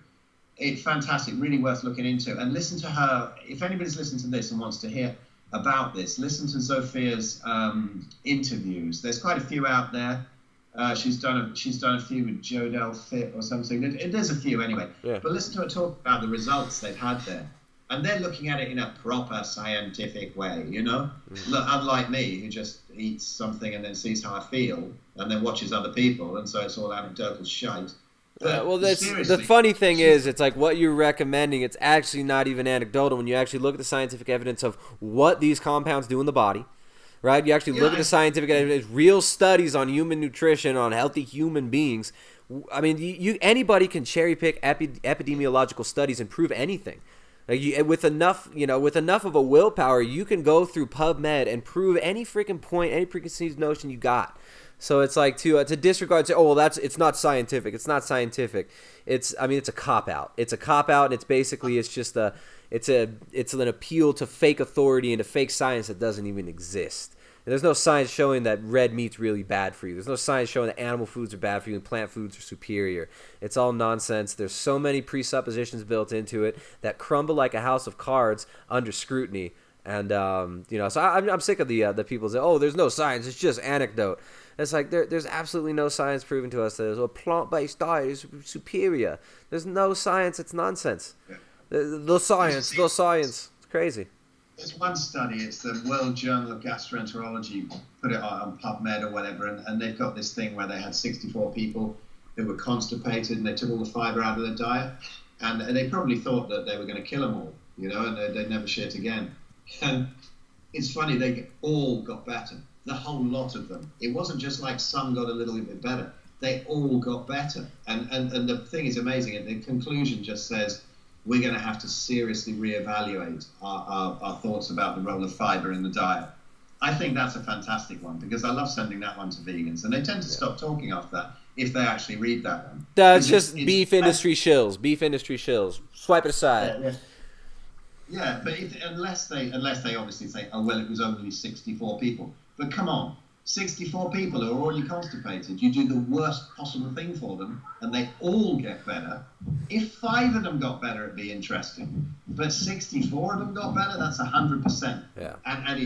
It's fantastic, really worth looking into. And listen to her. If anybody's listened to this and wants to hear about this, listen to Zofia's interviews. There's quite a few out there. She's done a few with Jodel Fit or something. There's a few anyway. Yeah. But listen to her talk about the results they've had there. And they're looking at it in a proper scientific way, you know? Look, unlike me, who just eats something and then sees how I feel and then watches other people, and so it's all anecdotal shite. Well, the funny thing is, it's like what you're recommending, it's actually not even anecdotal when you actually look at the scientific evidence of what these compounds do in the body, right? You actually look at the scientific evidence, real studies on human nutrition, on healthy human beings. I mean, anybody can cherry pick epidemiological studies and prove anything. Like with enough of a willpower, you can go through PubMed and prove any freaking point, any preconceived notion you got. So it's like to disregard, say, oh well, it's not scientific. It's not scientific. It's a cop out. It's a cop out, and it's basically it's an appeal to fake authority and to fake science that doesn't even exist. And there's no science showing that red meat's really bad for you. There's no science showing that animal foods are bad for you and plant foods are superior. It's all nonsense. There's so many presuppositions built into it that crumble like a house of cards under scrutiny. And so I'm sick of the people say, oh, there's no science. It's just anecdote. It's like there's absolutely no science proven to us that a plant-based diet is superior. There's no science. It's nonsense. Yeah. The science. It's crazy. There's one study, it's the World Journal of Gastroenterology, put it on PubMed or whatever, and they've got this thing where they had 64 people who were constipated and they took all the fiber out of their diet, and they probably thought that they were going to kill them all, you know, and they'd never shit again. And it's funny, they all got better, the whole lot of them. It wasn't just like some got a little bit better, they all got better. And the thing is amazing, and the conclusion just says, we're going to have to seriously reevaluate our thoughts about the role of fiber in the diet. I think that's a fantastic one, because I love sending that one to vegans, and they tend to stop talking after that if they actually read that one. That's just beef industry shills. Beef industry shills. Swipe it aside. Yeah, but unless they obviously say, oh, well, it was only 64 people. But come on, 64 people who are already constipated, you do the worst possible thing for them, and they all get better. If 5 of them got better, it'd be interesting. But 64 of them got better, that's 100%. Yeah. And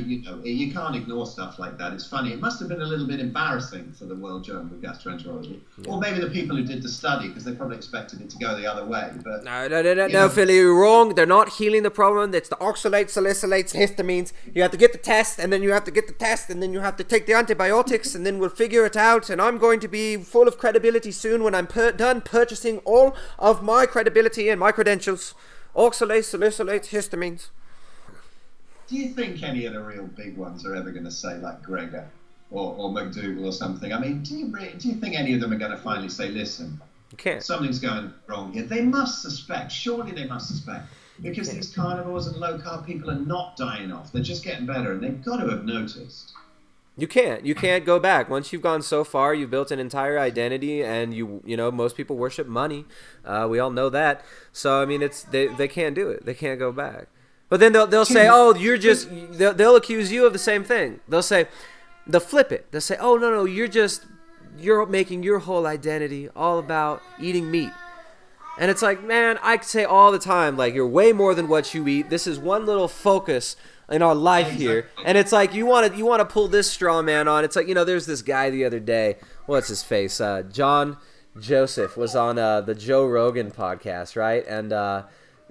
you can't ignore stuff like that. It's funny. It must have been a little bit embarrassing for the World Journal of Gastroenterology. Yeah. Or maybe the people who did the study, because they probably expected it to go the other way. But No, Philly, you're wrong. They're not healing the problem. It's the oxalates, salicylates, histamines. You have to get the test, and then you have to get the test, and then you have to take the antibiotics. antibiotics, and then we'll figure it out, and I'm going to be full of credibility soon when I'm done purchasing all of my credibility and my credentials. Oxalates, salicylate, histamines. Do you think any of the real big ones are ever going to say, like Gregor or McDougall or something? I mean, do you think any of them are going to finally say, listen, you can't. Something's going wrong here? They must suspect. Surely they must suspect. Because these carnivores and low-carb people are not dying off. They're just getting better, and they've got to have noticed. You can't go back. Once you've gone so far, you've built an entire identity, and you know most people worship money. We all know that. So I mean, they can't do it. They can't go back. But then they'll say, oh, they'll accuse you of the same thing. They'll flip it. They'll say, oh no, you're making your whole identity all about eating meat. And it's like, man, I say all the time, like, you're way more than what you eat. This is one little focus in our life here. And it's like, you want to pull this straw man on. It's like, there's this guy the other day. What's his face? John Joseph was on the Joe Rogan podcast, right? And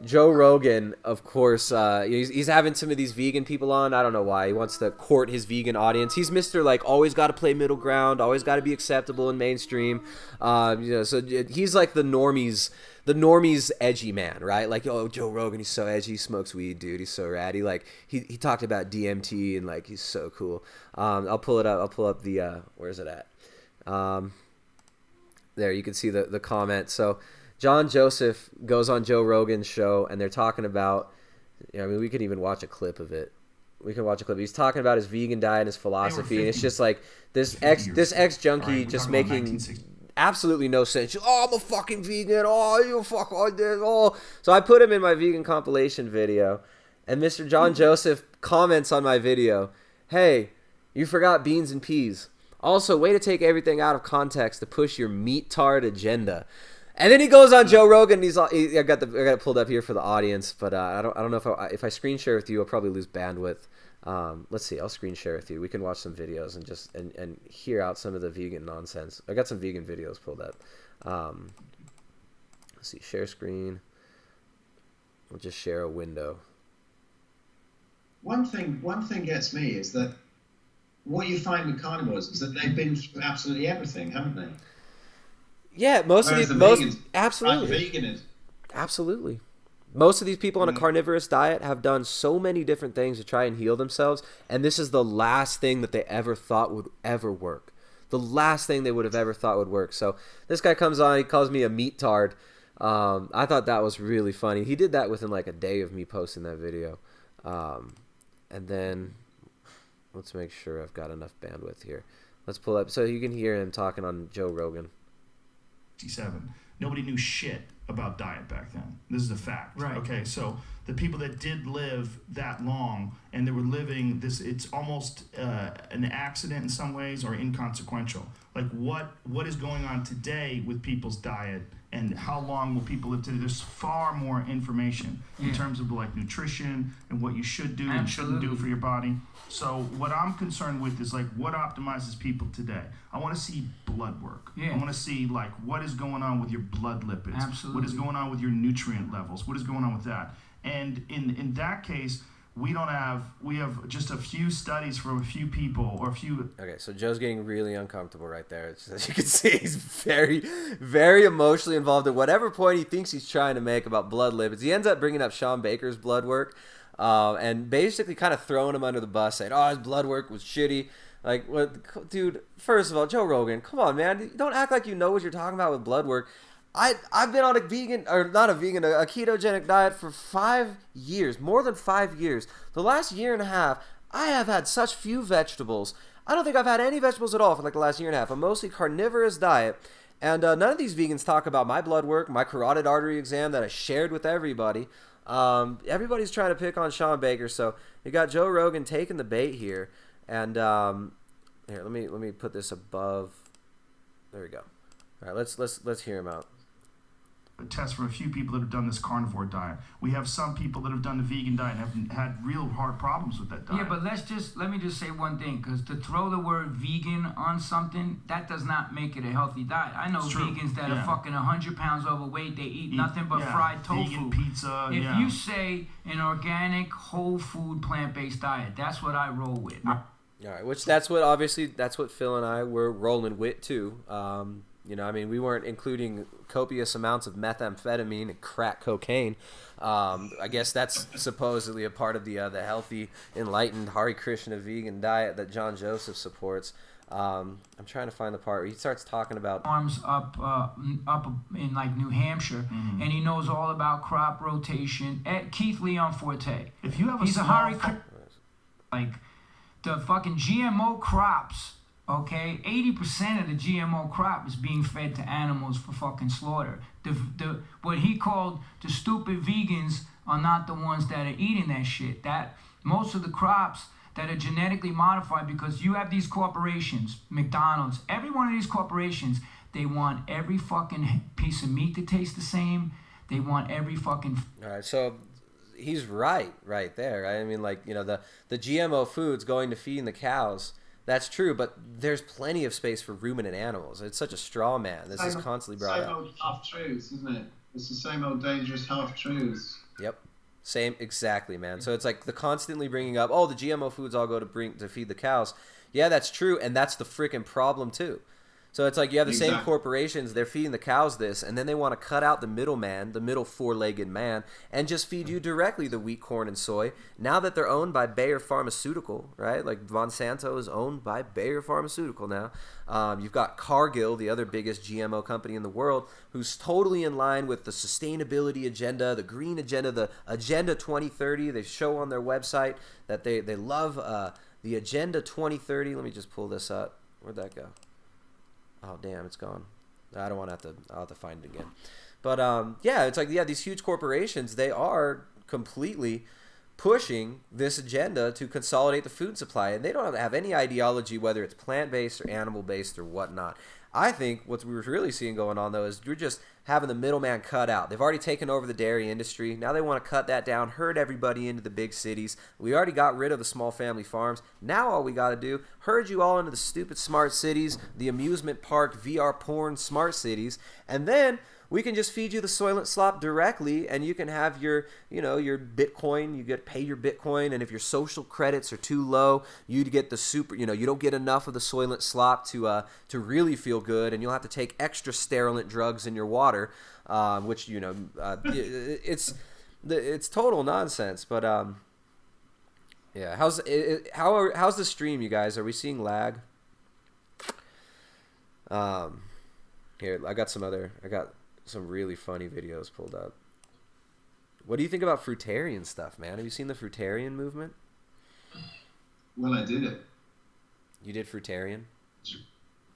Joe Rogan, of course, he's having some of these vegan people on. I don't know why. He wants to court his vegan audience. He's Mr. like, always got to play middle ground, always got to be acceptable in mainstream. So he's like the normies edgy man, right? Like, oh, Joe Rogan, he's so edgy, he smokes weed, dude, he's so ratty. Like, he talked about DMT, and like, he's so cool. I'll pull it up. I'll pull up the where's it at? There, you can see the comment. So John Joseph goes on Joe Rogan's show, and they're talking about, I mean, we could even watch a clip of it. We can watch a clip. He's talking about his vegan diet and his philosophy, and it's just like this ex-junkie just making absolutely no sense. Oh, I'm a fucking vegan. Oh, you fuck all this. Oh. So I put him in my vegan compilation video, and Mr. John Joseph comments on my video, hey, you forgot beans and peas. Also, way to take everything out of context to push your meat-tard agenda. And then he goes on Joe Rogan. I got it pulled up here for the audience, but I don't know if I screen share with you, I'll probably lose bandwidth. Let's see. I'll screen share with you. We can watch some videos and just and hear out some of the vegan nonsense. I got some vegan videos pulled up. Let's see. Share screen. We'll just share a window. One thing gets me is that what you find with carnivores is that they've been through absolutely everything, haven't they? Yeah, absolutely. Absolutely. Most of these people on a carnivorous diet have done so many different things to try and heal themselves, and this is the last thing that they ever thought would ever work. The last thing they would have ever thought would work. So this guy comes on, he calls me a meat tard. I thought that was really funny. He did that within like a day of me posting that video. And then let's make sure I've got enough bandwidth here. Let's pull up so you can hear him talking on Joe Rogan. Nobody knew shit about diet back then. This is a fact. Right. Okay, so the people that did live that long and they were living this, it's almost an accident in some ways or inconsequential. Like what is going on today with people's diet and how long will people live today? There's far more information in terms of like nutrition and what you should do and shouldn't do for your body. So what I'm concerned with is like what optimizes people today. I want to see blood work. I want to see like what is going on with your blood lipids. Absolutely. What is going on with your nutrient levels. What is going on with that. And in that case, we have just a few studies from a few people or a few. Okay, so Joe's getting really uncomfortable right there. It's, as you can see, he's very, very emotionally involved in whatever point he thinks he's trying to make about blood lipids. He ends up bringing up Sean Baker's blood work, and basically kind of throwing him under the bus, saying, "Oh, his blood work was shitty." Like, what, dude? First of all, Joe Rogan, come on, man! Don't act like you know what you're talking about with blood work. I've been on a ketogenic diet for 5 years, more than 5 years. The last year and a half, I have had such few vegetables. I don't think I've had any vegetables at all for like the last year and a half. A mostly carnivorous diet. And none of these vegans talk about my blood work, my carotid artery exam that I shared with everybody. Everybody's trying to pick on Sean Baker. So you got Joe Rogan taking the bait here. And here, let me put this above. There we go. All right, let's hear him out. Tests from a few people that have done this carnivore diet. We have some people that have done the vegan diet and have had real hard problems with that diet. Yeah, but let me just say one thing, because to throw the word vegan on something, that does not make it a healthy diet. I know vegans that are fucking 100 pounds overweight, they eat nothing but fried tofu. Vegan pizza, If you say an organic, whole food, plant-based diet, that's what I roll with. All right, which that's what Phil and I were rolling with too. I mean, we weren't including copious amounts of methamphetamine and crack cocaine. I guess that's supposedly a part of the healthy, enlightened Hare Krishna vegan diet that John Joseph supports. I'm trying to find the part where he starts talking about farms up in like New Hampshire, and he knows all about crop rotation. Keith Leon Forte. If you have he's a Hare like the fucking GMO crops. Okay, 80% of the GMO crop is being fed to animals for fucking slaughter. What he called the stupid vegans are not the ones that are eating that shit. That most of the crops that are genetically modified, because you have these corporations, McDonald's, every one of these corporations, they want every fucking piece of meat to taste the same. They want every fucking... All right, so he's right there. Right? I mean, like, the GMO foods going to feeding the cows, that's true, but there's plenty of space for ruminant animals. It's such a straw man. This is constantly brought up. Same old half-truths, isn't it? It's the same old dangerous half-truths. Yep. Same, exactly, man. So it's like the constantly bringing up, the GMO foods all go to feed the cows. Yeah, that's true, and that's the freaking problem too. So it's like you have the same corporations, they're feeding the cows this, and then they want to cut out the middleman, the middle four-legged man, and just feed you directly the wheat, corn, and soy. Now that they're owned by Bayer Pharmaceutical, right? Like Monsanto is owned by Bayer Pharmaceutical now. You've got Cargill, the other biggest GMO company in the world, who's totally in line with the sustainability agenda, the green agenda, the Agenda 2030. They show on their website that they love the Agenda 2030. Let me just pull this up. Where'd that go? Oh, damn, it's gone. I don't want to I'll have to find it again. But, it's like, these huge corporations, they are completely pushing this agenda to consolidate the food supply. And they don't have any ideology, whether it's plant-based or animal-based or whatnot. I think what we're really seeing going on, though, is you're just having the middleman cut out. They've already taken over the dairy industry. Now they want to cut that down, herd everybody into the big cities. We already got rid of the small family farms. Now all we got to do, herd you all into the stupid smart cities, the amusement park, VR porn smart cities, and then we can just feed you the Soylent slop directly, and you can have your Bitcoin. You pay your Bitcoin, and if your social credits are too low, you get the super. You don't get enough of the Soylent slop to really feel good, and you'll have to take extra sterilant drugs in your water, which it's total nonsense. But yeah, how's the stream, you guys? Are we seeing lag? Here, I got some really funny videos pulled up. What do you think about fruitarian stuff, man? Have you seen the fruitarian movement? Well, I did it. You did fruitarian?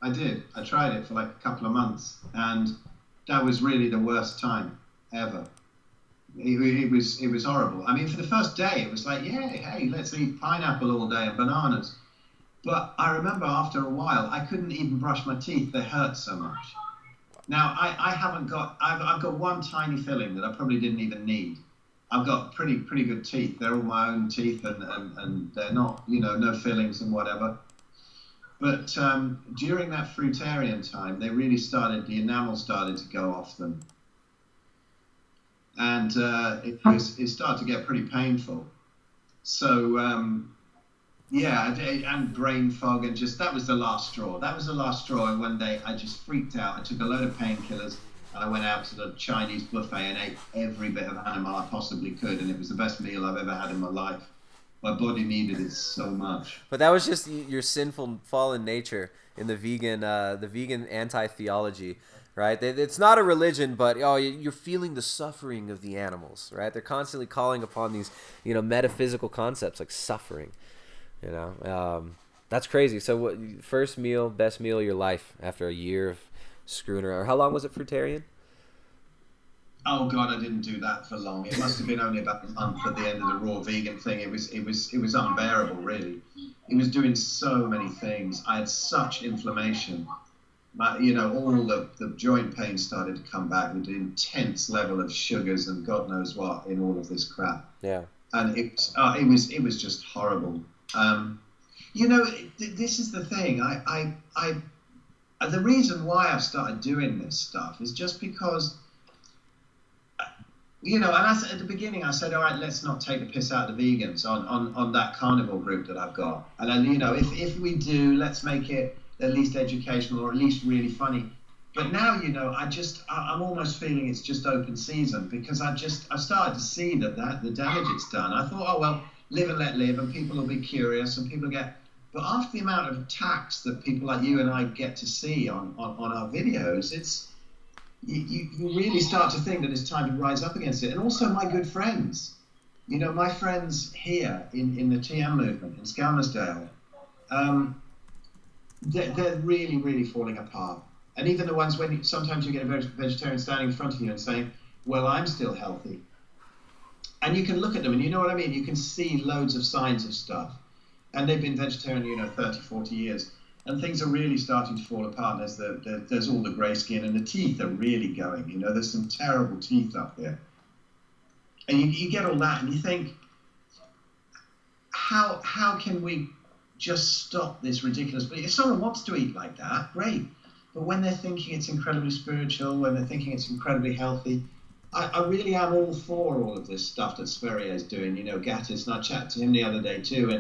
I did. I tried it for like a couple of months, and that was really the worst time ever. It was horrible. I mean, for the first day, it was like, yeah, hey, let's eat pineapple all day and bananas. But I remember after a while, I couldn't even brush my teeth. They hurt so much. Now, I've got one tiny filling that I probably didn't even need. I've got pretty good teeth. They're all my own teeth, and they're not, no fillings and whatever. But during that fruitarian time, the enamel started to go off them. And it started to get pretty painful. So, and brain fog, and that was the last straw. That was the last straw, and one day I just freaked out. I took a load of painkillers, and I went out to the Chinese buffet and ate every bit of animal I possibly could, and it was the best meal I've ever had in my life. My body needed it so much. But that was just your sinful, fallen nature in the vegan anti-theology, right? It's not a religion, but you're feeling the suffering of the animals, right? They're constantly calling upon these, metaphysical concepts like suffering. That's crazy. So what, first meal, best meal of your life after a year of screwing around? How long was it fruitarian? Oh God, I didn't do that for long. It must have been only about a month at the end of the raw vegan thing. It was unbearable, really. It was doing so many things. I had such inflammation. All the joint pain started to come back with an intense level of sugars and God knows what in all of this crap. Yeah. And it was just horrible. This is the thing. The reason why I've started doing this stuff is just because And I said, at the beginning, I said, all right, let's not take the piss out of the vegans on that carnivore group that I've got. And then, if we do, let's make it at least educational or at least really funny. But now, I'm almost feeling it's just open season, because I've started to see that the damage it's done. I thought, oh, well, live and let live, and people will be curious, and people get... But after the amount of attacks that people like you and I get to see on our videos, it's... You really start to think that it's time to rise up against it. And also my good friends. My friends here in the TM movement in Skelmersdale, they're really, really falling apart. And even the ones when sometimes you get a vegetarian standing in front of you and saying, well, I'm still healthy. And you can look at them and you know what I mean? You can see loads of signs of stuff. And they've been vegetarian, 30, 40 years. And things are really starting to fall apart. There's all the grey skin, and the teeth are really going. There's some terrible teeth up there. And you get all that and you think, how can we just stop this ridiculous... But if someone wants to eat like that, great. But when they're thinking it's incredibly spiritual, when they're thinking it's incredibly healthy, I really am all for all of this stuff that Sverrier is doing. Gattis, and I chatted to him the other day too,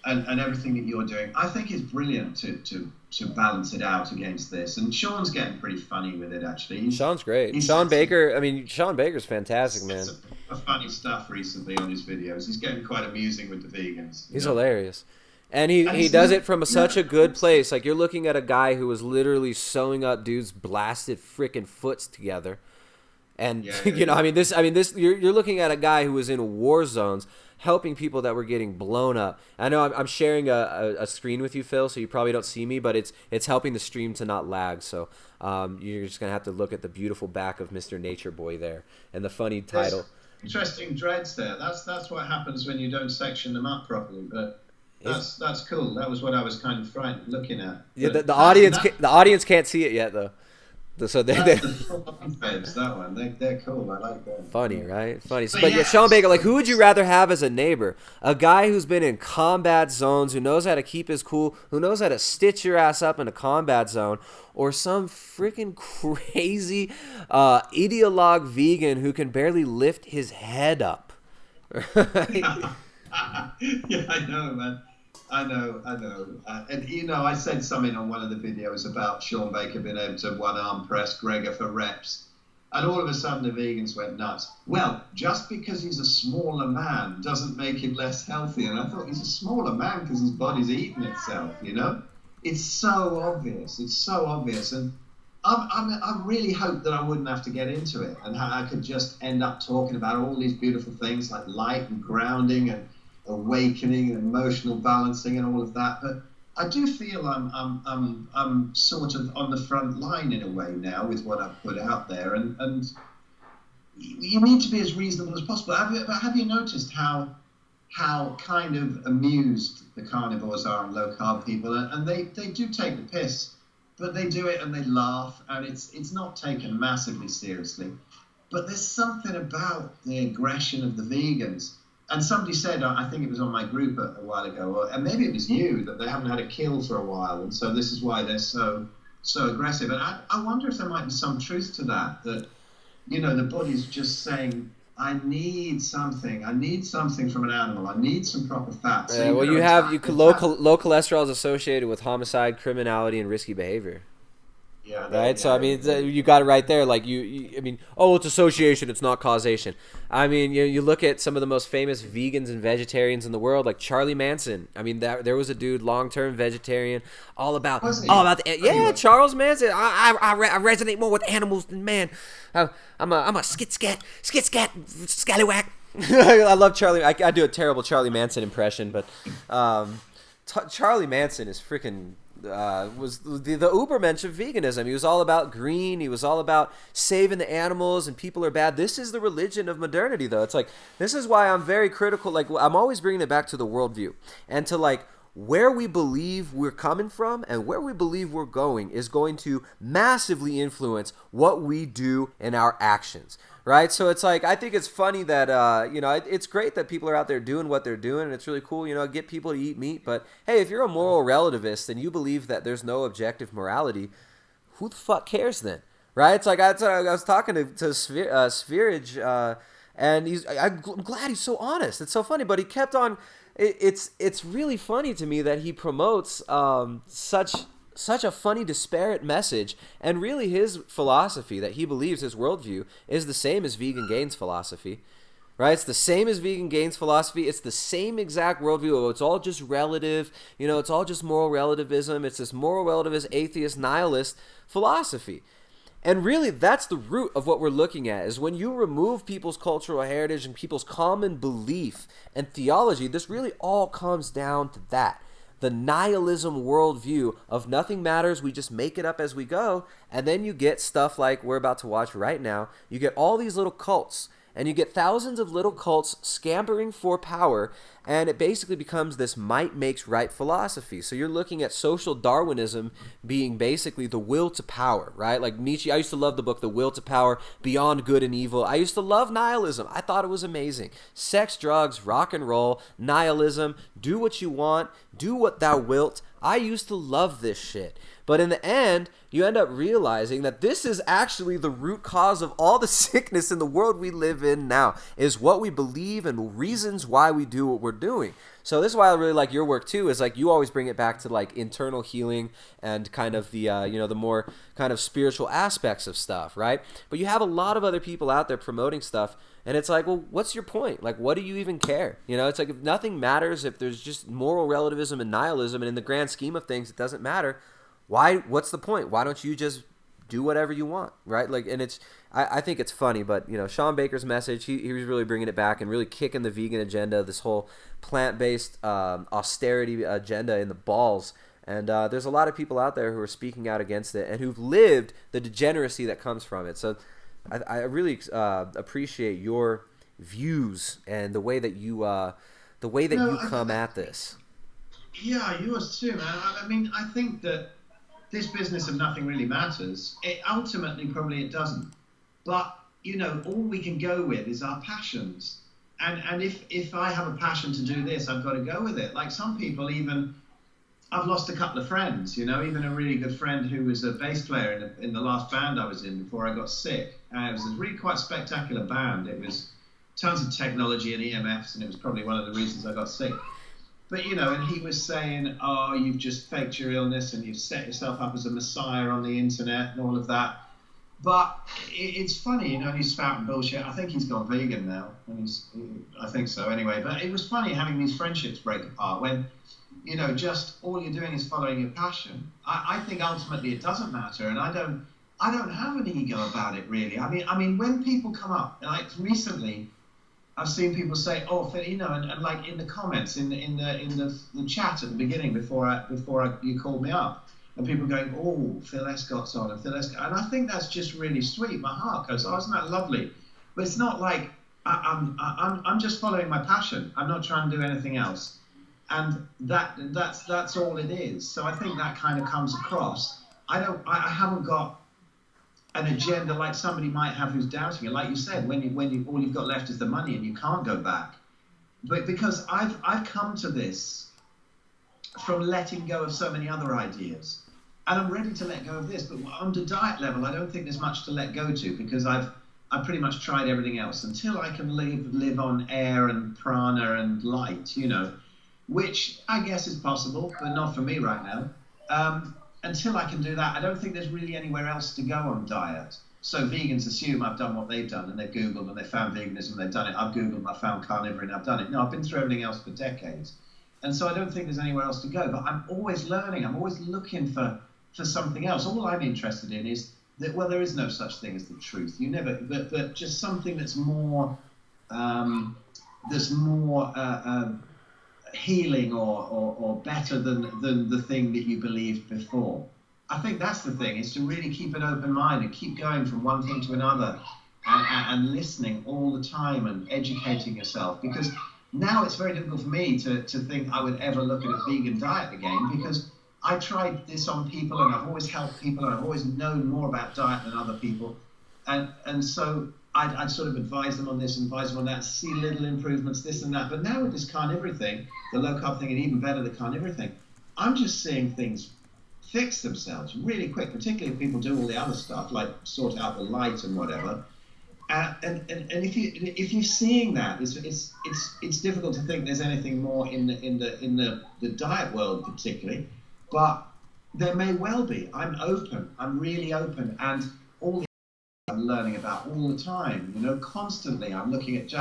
and everything that you're doing. I think it's brilliant to balance it out against this. And Sean's getting pretty funny with it, actually. Sean's great. Sean Baker's fantastic, man. A funny stuff recently on his videos. He's getting quite amusing with the vegans. He's hilarious. And he does it from such a good place. Like, you're looking at a guy who was literally sewing up dudes' blasted freaking foots together. And you're looking at a guy who was in war zones, helping people that were getting blown up. I know I'm sharing a screen with you, Phil, so you probably don't see me, but it's helping the stream to not lag. So you're just gonna have to look at the beautiful back of Mr. Nature Boy there and the funny title. There's interesting dreads there. That's what happens when you don't section them up properly. But that's cool. That was what I was kind of frightened looking at. Yeah, the audience can't see it yet though. So they're that one. They're cool. I like them. Funny, right? Funny. But yeah, Sean Baker, like, who would you rather have as a neighbor? A guy who's been in combat zones, who knows how to keep his cool, who knows how to stitch your ass up in a combat zone, or some freaking crazy ideologue vegan who can barely lift his head up? Yeah, I know, man. I know. And, I said something on one of the videos about Sean Baker being able to one-arm press Gregor for reps. And all of a sudden the vegans went nuts. Well, just because he's a smaller man doesn't make him less healthy. And I thought, he's a smaller man because his body's eating itself, It's so obvious. And I really hoped that I wouldn't have to get into it and how I could just end up talking about all these beautiful things like light and grounding and awakening and emotional balancing and all of that, but I do feel I'm sort of on the front line in a way now with what I've put out there, and you need to be as reasonable as possible. Have you noticed how kind of amused the carnivores are and low carb people, and they do take the piss, but they do it and they laugh, and it's not taken massively seriously, but there's something about the aggression of the vegans. And somebody said, I think it was on my group a while ago, and maybe it was you, that they haven't had a kill for a while, and so this is why they're so aggressive. And I wonder if there might be some truth to that the body's just saying, I need something from an animal. I need some proper fat. So low cholesterol is associated with homicide, criminality, and risky behavior. Yeah, right. So you got it right there. Like it's association. It's not causation. You look at some of the most famous vegans and vegetarians in the world, like Charlie Manson. There was a dude, long-term vegetarian, all about Charles Manson. I resonate more with animals than man. I'm a skit-scat scallywag. I love Charlie. I do a terrible Charlie Manson impression, but Charlie Manson is freaking. Was the Ubermensch of veganism. He was all about green. He was all about saving the animals and people are bad. This is the religion of modernity, though. It's like, this is why I'm very critical. Like, I'm always bringing it back to the worldview and to like where we believe we're coming from and where we believe we're going is going to massively influence what we do in our actions. Right, so it's like, I think it's funny that it's great that people are out there doing what they're doing, and it's really cool, get people to eat meat. But hey, if you're a moral relativist and you believe that there's no objective morality, who the fuck cares then? Right? It's like I was talking to Sviraj And I'm glad he's so honest. It's so funny, but he kept on. It's really funny to me that he promotes such a funny, disparate message, and really his philosophy that he believes, his worldview, is the same as Vegan Gains' philosophy. Right? It's the same as Vegan Gains' philosophy. It's the same exact worldview. Oh, it's all just relative. It's all just moral relativism. It's this moral relativist, atheist, nihilist philosophy. And really, that's the root of what we're looking at, is when you remove people's cultural heritage and people's common belief and theology, this really all comes down to that. The nihilism worldview of nothing matters, we just make it up as we go, and then you get stuff like we're about to watch right now. You get all these little cults, and you get thousands of little cults scampering for power, and it basically becomes this might makes right philosophy. So you're looking at social Darwinism being basically the will to power, right? Like Nietzsche, I used to love the book The Will to Power, Beyond Good and Evil. I used to love nihilism. I thought it was amazing. Sex, drugs, rock and roll, nihilism, do what you want, do what thou wilt. I used to love this shit. But in the end, you end up realizing that this is actually the root cause of all the sickness in the world we live in now, is what we believe and reasons why we do what we're doing. So this is why I really like your work too, is like you always bring it back to like internal healing and kind of the, the more kind of spiritual aspects of stuff, right? But you have a lot of other people out there promoting stuff, and it's like, well, what's your point? Like, what do you even care? It's like if nothing matters, if there's just moral relativism and nihilism, and in the grand scheme of things, it doesn't matter. What's the point? Why don't you just do whatever you want, right? Like, and I think it's funny, but Sean Baker's message, he was really bringing it back and really kicking the vegan agenda, this whole plant-based austerity agenda in the balls. And there's a lot of people out there who are speaking out against it and who've lived the degeneracy that comes from it. So I really appreciate your views and the way that you come at this. Yeah, yours too, man. I mean, I think that this business of nothing really matters. Ultimately, probably it doesn't. But, all we can go with is our passions. And if I have a passion to do this, I've got to go with it. Like some people even, I've lost a couple of friends, even a really good friend who was a bass player in the last band I was in before I got sick. It was a really quite spectacular band. It was tons of technology and EMFs, and it was probably one of the reasons I got sick. But, and he was saying, oh, you've just faked your illness and you've set yourself up as a messiah on the internet and all of that. But it's funny, he's spouting bullshit. I think he's gone vegan now. I think so anyway. But it was funny having these friendships break apart when, just all you're doing is following your passion. I think ultimately it doesn't matter. And I don't have an ego about it, really. I mean, when people come up, like recently, I've seen people say, "Oh, and like in the comments, in the chat at the beginning before you called me up, and people going, "Oh, Phil Escott's on," and Phil Escott, and I think that's just really sweet. My heart goes, "Oh, isn't that lovely?" But it's not like I'm just following my passion. I'm not trying to do anything else, and that's all it is. So I think that kind of comes across. I haven't got an agenda like somebody might have who's doubting it. Like you said, when you all you've got left is the money and you can't go back. But because I've come to this from letting go of so many other ideas, and I'm ready to let go of this. But on the diet level, I don't think there's much to let go to, because I've pretty much tried everything else until I can live on air and prana and light, which I guess is possible, but not for me right now. Until I can do that, I don't think there's really anywhere else to go on diet. So vegans assume I've done what they've done, and they've Googled and they found veganism, they've done it. I've Googled, I found carnivore, and I've done it. No, I've been through everything else for decades. And so I don't think there's anywhere else to go. But I'm always learning. I'm always looking for something else. All I'm interested in is that, well, there is no such thing as the truth. But just something that's more, healing or better than the thing that you believed before. I think that's the thing, is to really keep an open mind and keep going from one thing to another and listening all the time and educating yourself, because now it's very difficult for me to think I would ever look at a vegan diet again, because I tried this on people and I've always helped people and I've always known more about diet than other people, and so I'd sort of advise them on this and advise them on that, see little improvements, this and that. But now with this carnivore thing, the low carb thing, and even better, the carnivore thing, I'm just seeing things fix themselves really quick, particularly if people do all the other stuff, like sort out the light and whatever. And if you're seeing that, it's difficult to think there's anything more in the diet world particularly, but there may well be. I'm open. I'm really open, and all the I'm learning about all the time. Constantly. I'm looking at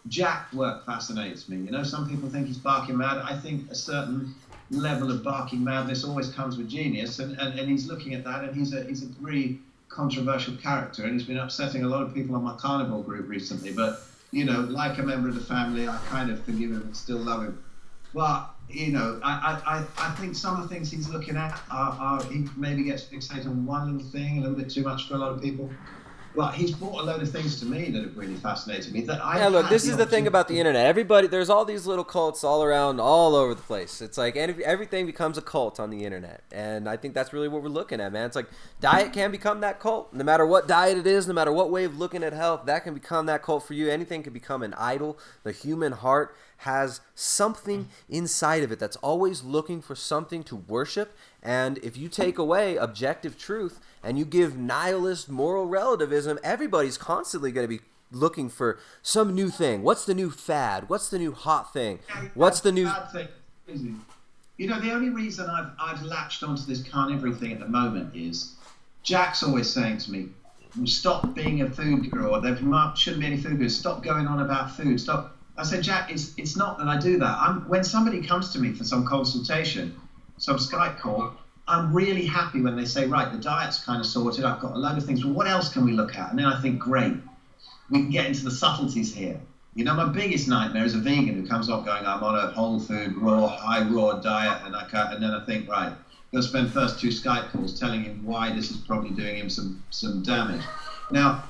Jack work fascinates me. Some people think he's barking mad. I think a certain level of barking madness always comes with genius, and he's looking at that, and he's a very controversial character, and he's been upsetting a lot of people on my carnivore group recently, but like a member of the family, I kind of forgive him and still love him. But I think some of the things he's looking at are he maybe gets fixated on one little thing, a little bit too much for a lot of people. But he's brought a load of things to me that have really fascinated me. Look, this is the thing about the internet. Everybody, there's all these little cults all around, all over the place. It's like everything becomes a cult on the internet. And I think that's really what we're looking at, man. It's like diet can become that cult. No matter what diet it is, no matter what way of looking at health, that can become that cult for you. Anything can become an idol. The human heart has something inside of it that's always looking for something to worship. And if you take away objective truth and you give nihilist moral relativism, everybody's constantly going to be looking for some new thing. What's the new fad? What's the new hot thing? What's the new... The only reason I've latched onto this carnivore thing at the moment is Jack's always saying to me, stop being a food guru, or there shouldn't be any food gurus. Stop going on about food. Stop. I said, Jack, it's not that I do that. When somebody comes to me for some consultation, some Skype call, I'm really happy when they say, right, the diet's kind of sorted, I've got a load of things, well, what else can we look at? And then I think, great, we can get into the subtleties here. My biggest nightmare is a vegan who comes up going, I'm on a whole food, high raw diet, and then I think, right, I'm going to spend first 2 Skype calls telling him why this is probably doing him some damage. Now,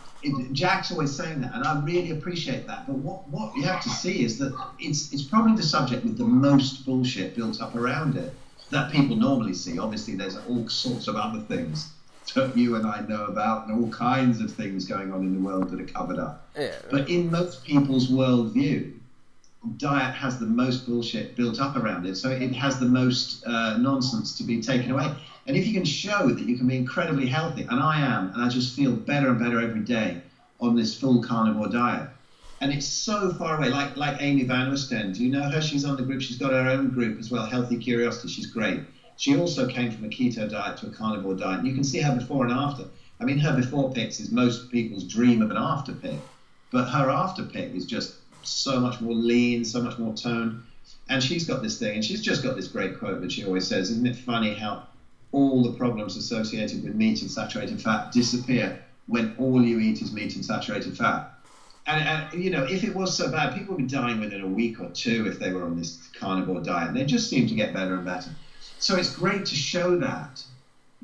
Jack's always saying that, and I really appreciate that, but what you have to see is that it's probably the subject with the most bullshit built up around it that people normally see. Obviously, there's all sorts of other things that you and I know about, and all kinds of things going on in the world that are covered up. Yeah. But in most people's worldview, diet has the most bullshit built up around it, so it has the most nonsense to be taken away. And if you can show that you can be incredibly healthy, and I am, and I just feel better and better every day on this full carnivore diet, and it's so far away, like Amy Van Oostende. Do you know her? She's on the group. She's got her own group as well, Healthy Curiosity. She's great. She also came from a keto diet to a carnivore diet. And you can see her before and after. I mean, her before pics is most people's dream of an after pic. But her after pic is just so much more lean, so much more toned. And she's got this thing, and she's just got this great quote that she always says, isn't it funny how all the problems associated with meat and saturated fat disappear when all you eat is meat and saturated fat? And if it was so bad, people would be dying within a week or 2 if they were on this carnivore diet. And they just seem to get better and better. So it's great to show that.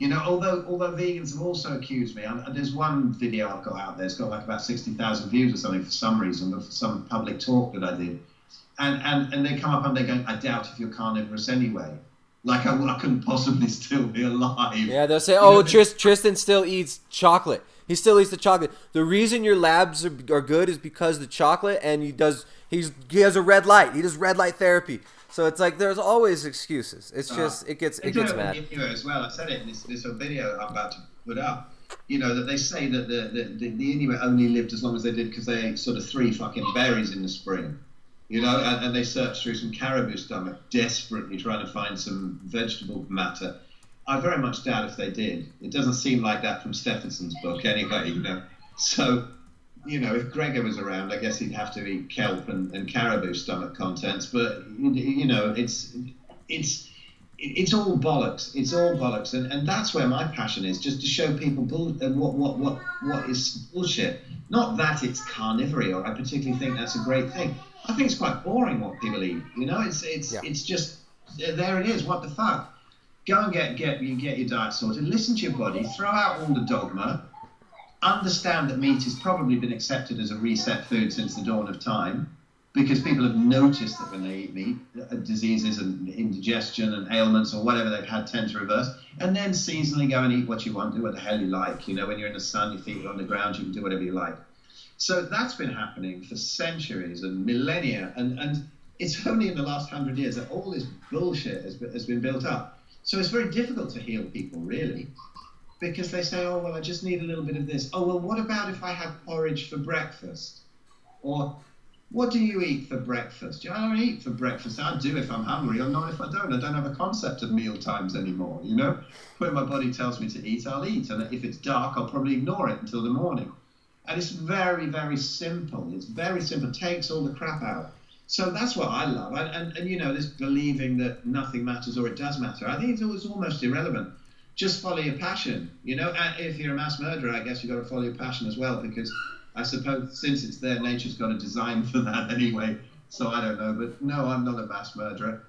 Although vegans have also accused me. There's one video I've got out there. It's got like about 60,000 views or something for some reason, for some public talk that I did. And they come up and they go, I doubt if you're carnivorous anyway. Like I couldn't possibly still be alive. Yeah, they'll say, Tristan still eats chocolate. He still eats the chocolate. The reason your labs are good is because the chocolate, and he has a red light. He does red light therapy. So it's like there's always excuses. It's just it gets mad. As well, I said it in this video I'm about to put up. That they say that the Inuit only lived as long as they did because they ate sort of 3 fucking berries in the spring. And they searched through some caribou stomach, desperately trying to find some vegetable matter. I very much doubt if they did. It doesn't seem like that from Stephenson's book anyway, So, if Gregor was around, I guess he'd have to eat kelp and caribou stomach contents. But, it's all bollocks. It's all bollocks. And that's where my passion is, just to show people what is bullshit. Not that it's carnivory, or I particularly think that's a great thing. I think it's quite boring what people eat. It's just, there it is. What the fuck? Go and get your diet sorted. Listen to your body. Throw out all the dogma. Understand that meat has probably been accepted as a reset food since the dawn of time, because people have noticed that when they eat meat, diseases and indigestion and ailments or whatever they've had tend to reverse. And then seasonally go and eat what you want, do what the hell you like. When you're in the sun, your feet are on the ground, you can do whatever you like. So that's been happening for centuries and millennia, and it's only in the last 100 years that all this bullshit has been built up. So it's very difficult to heal people, really. because they say, oh, well, I just need a little bit of this. Oh, well, what about if I have porridge for breakfast? Or, what do you eat for breakfast? I don't eat for breakfast. I do if I'm hungry, or not if I don't. I don't have a concept of meal times anymore, you know? When my body tells me to eat, I'll eat. And if it's dark, I'll probably ignore it until the morning. And it's very, very simple. It's very simple. It takes all the crap out. So that's what I love. And you know, this believing that nothing matters or it does matter, I think it's almost irrelevant. Just follow your passion, you know. And if you're a mass murderer, I guess you've got to follow your passion as well, because I suppose since it's there, nature's got a design for that anyway. So I don't know, but no, I'm not a mass murderer.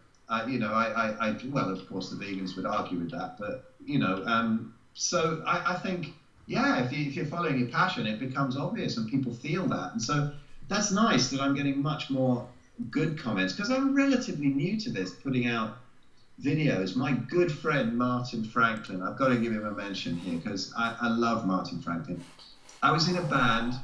You know, I well, of course, the vegans would argue with that, but you know, so I think, yeah, if you're following your passion, it becomes obvious and people feel that, and so that's nice that I'm getting much more good comments because I'm relatively new to this, putting out videos. My good friend Martin Franklin, I've got to give him a mention here because I love Martin Franklin. I was in a band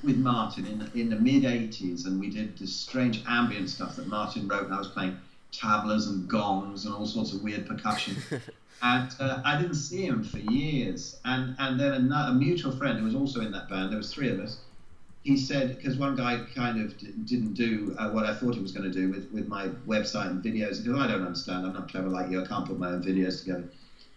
with Martin in the mid-'80s, and we did this strange ambient stuff that Martin wrote, and I was playing tablas and gongs and all sorts of weird percussion. And I didn't see him for years. And then a mutual friend who was also in that band, there was three of us, he said, because one guy kind of didn't do what I thought he was going to do with my website and videos. He goes, I don't understand. I'm not clever like you. I can't put my own videos together.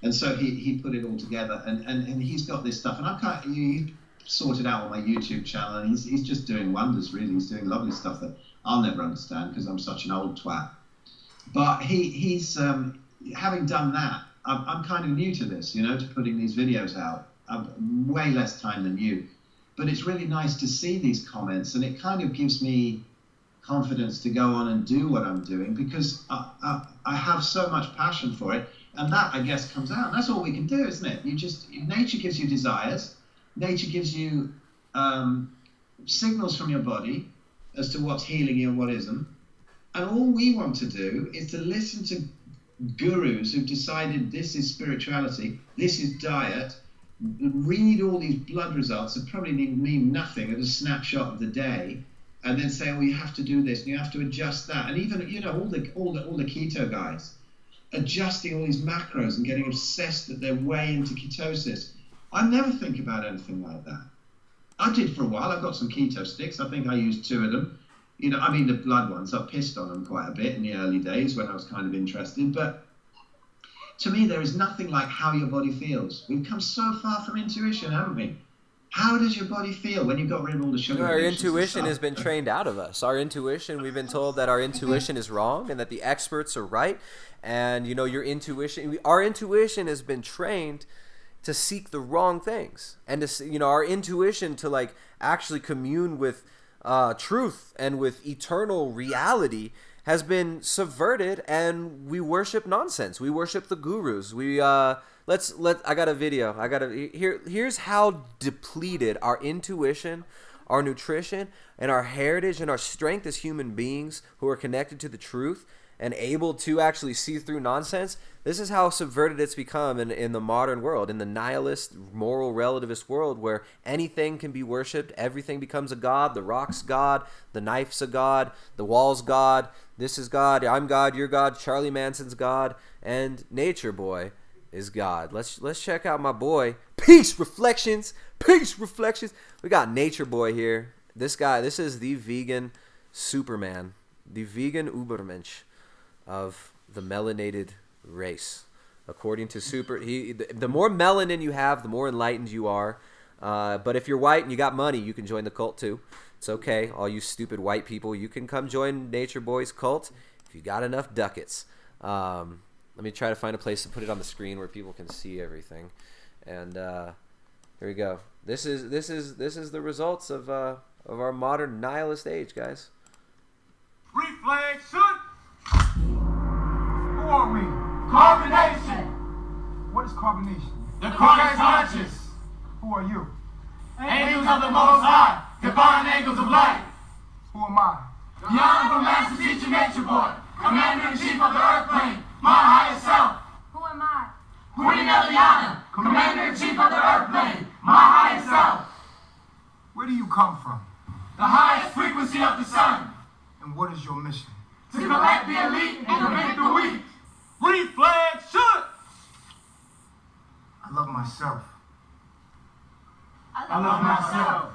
And so he put it all together. And he's got this stuff. And he sorted out on my YouTube channel. And he's just doing wonders, really. He's doing lovely stuff that I'll never understand because I'm such an old twat. But he's having done that, I'm kind of new to this, you know, to putting these videos out. I've way less time than you. But it's really nice to see these comments, and it kind of gives me confidence to go on and do what I'm doing because I have so much passion for it, and that, I guess, comes out. And that's all we can do, isn't it? Nature gives you desires. Nature gives you signals from your body as to what's healing you and what isn't. And all we want to do is to listen to gurus who've decided this is spirituality, this is diet, read all these blood results that probably mean nothing at a snapshot of the day, and then say, oh, you have to do this and you have to adjust that. And even, you know, all the keto guys adjusting all these macros and getting obsessed that they're way into ketosis. I never think about anything like that. I did for a while. I've got some keto sticks. I think I used 2 of them. You know, I mean, the blood ones, I pissed on them quite a bit in the early days when I was kind of interested. But to me, there is nothing like how your body feels. We've come so far from intuition, haven't we? How does your body feel when you've got rid of all the sugar? Our intuition has been trained out of us. Our intuition, we've been told that our intuition is wrong and that the experts are right. And, you know, our intuition has been trained to seek the wrong things. And, to, you know, our intuition to, like, actually commune with truth and with eternal reality has been subverted, and we worship nonsense. We worship the gurus. I got a video. Here's how depleted our intuition, our nutrition, and our heritage and our strength as human beings who are connected to the truth and able to actually see through nonsense. This is how subverted it's become in the modern world, in the nihilist, moral, relativist world where anything can be worshipped, everything becomes a god, the rock's god, the knife's a god, the wall's god, this is God, I'm God, you're God, Charlie Manson's God, and Nature Boy is God. Let's check out my boy. Peace Reflections. We got Nature Boy here. This guy, this is the vegan Superman, the vegan Ubermensch of the melanated race. According to the more melanin you have, the more enlightened you are. But if you're white and you got money, you can join the cult too. It's okay, all you stupid white people. You can come join Nature Boy's cult if you got enough ducats. Let me try to find a place to put it on the screen where people can see everything. And here we go. This is the results of our modern nihilist age, guys. Reflection. Who are we? Carbonation. What is carbonation? The Christ conscious. Who are you? Angels of the Most High. Divine angels of light. Who am I? The Honorable Master Teacher Nature Boy. Commander-in-Chief of the Earth Plane. My highest self. Who am I? Queen Eliana. Commander-in-Chief of the Earth Plane. My highest self. Where do you come from? The highest frequency of the sun. And what is your mission? To collect the elite and prevent the weak. Reflection. I love myself. myself. I love myself.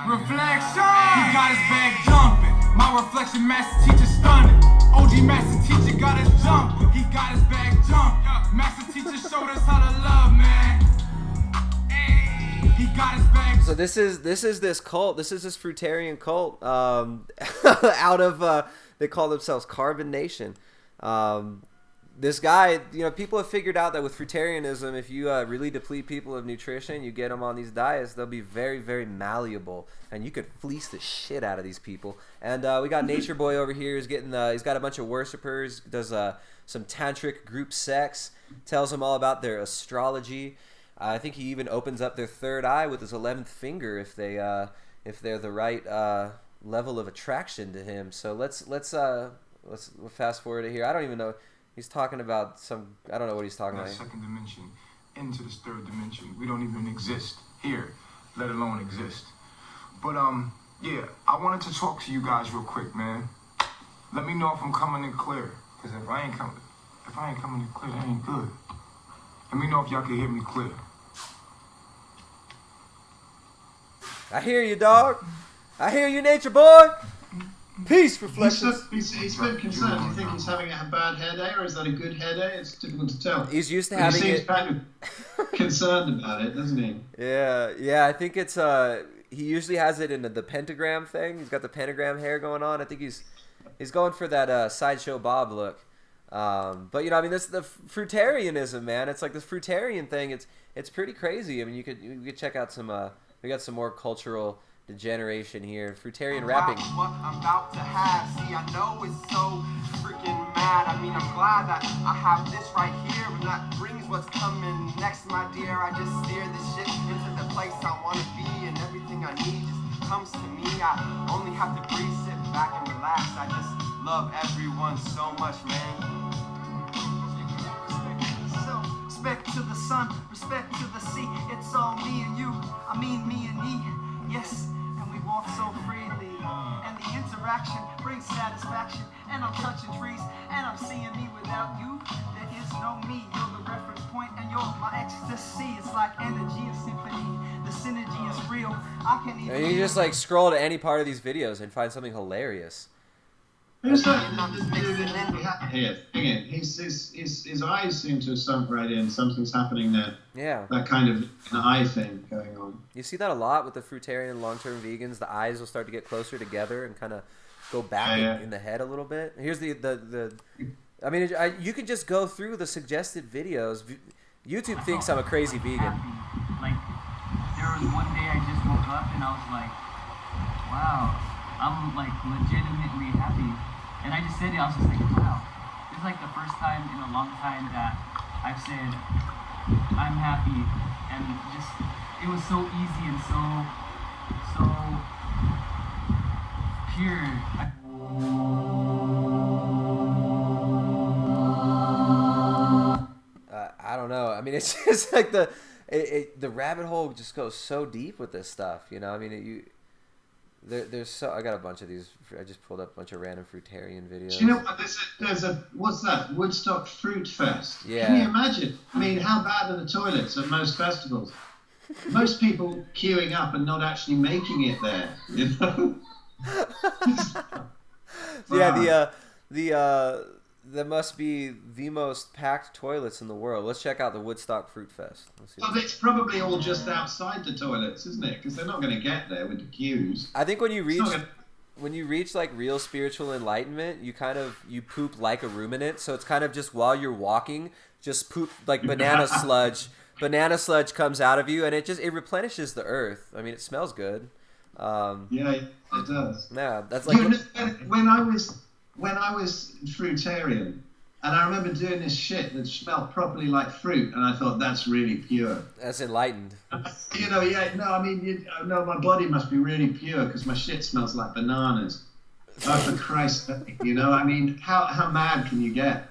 Reflection! He got his bag jumping. My reflection master teacher stunning. OG master teacher got us jumping. He got his bag jumping. Master teacher showed us how to love, man. He got his bag. So this is this cult. This is this fruitarian cult. Out of they call themselves Carbon Nation. This guy, people have figured out that with fruitarianism, if you really deplete people of nutrition, you get them on these diets, they'll be very, very malleable, and you could fleece the shit out of these people. And we got Nature Boy over here. He's getting, he's got a bunch of worshippers. Does some tantric group sex. Tells them all about their astrology. I think he even opens up their third eye with his 11th finger if they're the right level of attraction to him. So let's fast forward it here. I don't even know. He's talking about I don't know what he's talking about. Second dimension into this third dimension. We don't even exist here, let alone exist. But yeah, I wanted to talk to you guys real quick, man. Let me know if I'm coming in clear, because if I ain't coming in clear, that ain't good. Let me know if y'all can hear me clear. I hear you, dog. I hear you, Nature Boy. Peace, reflections. He's a bit concerned. Do you think he's having a bad hair day, or is that a good hair day? It's difficult to tell. He's used to But having he seems it. kind of concerned about it, doesn't he? Yeah. I think it's he usually has it in the pentagram thing. He's got the pentagram hair going on. I think he's going for that Sideshow Bob look. But this the fruitarianism, man. It's like this fruitarian thing. It's pretty crazy. I mean, you could check out some. We got some more cultural degeneration here. Fruitarian rapping. What I'm about to have, see, I know it's so freaking mad. I mean, I'm glad that I have this right here, and that brings what's coming next, my dear. I just steer this ship into the place I want to be, and everything I need just comes to me. I only have to breathe, sit back, and relax. I just love everyone so much, man. So, respect to the sun, respect to the sea. It's all me and you, I mean me and me. Yes, and we walk so freely, and the interaction brings satisfaction, and I'm touching trees, and I'm seeing me without you. There is no me, you're the reference point, and you're my ecstasy. It's like energy and symphony, the synergy is real. I can even... And you just scroll to any part of these videos and find something hilarious. Who's that dude in the hat here? His eyes seem to have sunk right in. Something's happening there. Yeah. That kind of an eye thing going on. You see that a lot with the fruitarian long-term vegans. The eyes will start to get closer together and kind of go back in the head a little bit. Here's I mean, you can just go through the suggested videos. YouTube thinks I'm a crazy vegan. Like, there was one day I just woke up and I was like, wow, I'm legitimately happy. And I just said it, I was just like, wow. This is the first time in a long time that I've said I'm happy, and just, it was so easy and so pure. I don't know. I mean, it's just the rabbit hole just goes so deep with this stuff, I mean, I got a bunch of these. I just pulled up a bunch of random fruitarian videos. Do you know what? What's that? Woodstock Fruit Fest. Yeah. Can you imagine? I mean, how bad are the toilets at most festivals? Most people queuing up and not actually making it there, Yeah, there must be the most packed toilets in the world. Let's check out the Woodstock Fruit Fest. Well, it's probably all just outside the toilets, isn't it? Because they're not going to get there with the queues. I think when you reach real spiritual enlightenment, you poop like a ruminant. So it's kind of just while you're walking, just poop like banana sludge. Banana sludge comes out of you, and it replenishes the earth. I mean, it smells good. Yeah, it does. Yeah, that's when I was fruitarian, and I remember doing this shit that smelled properly like fruit, and I thought, that's really pure. That's enlightened. My body must be really pure because my shit smells like bananas. Oh, for Christ's sake, I mean, how mad can you get?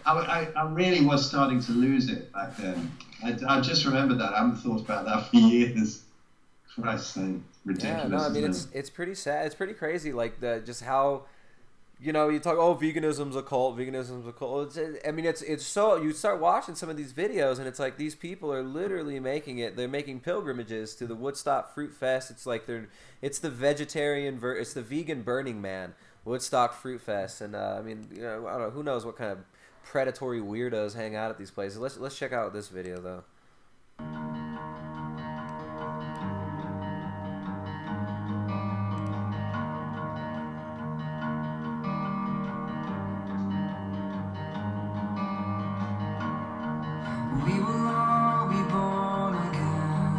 I really was starting to lose it back then. I just remember that. I haven't thought about that for years. Christ's sake, ridiculous. Yeah, no, I mean, it's pretty sad. It's pretty crazy, just how you know, you talk, oh, veganism's a cult, veganism's a cult. It's so, you start watching some of these videos and it's like these people are literally making it, they're making pilgrimages to the Woodstock Fruit Fest. It's like it's the it's the vegan Burning Man, Woodstock Fruit Fest. And I mean, you know, I don't know, who knows what kind of predatory weirdos hang out at these places. Let's check out this video though. We will all be born again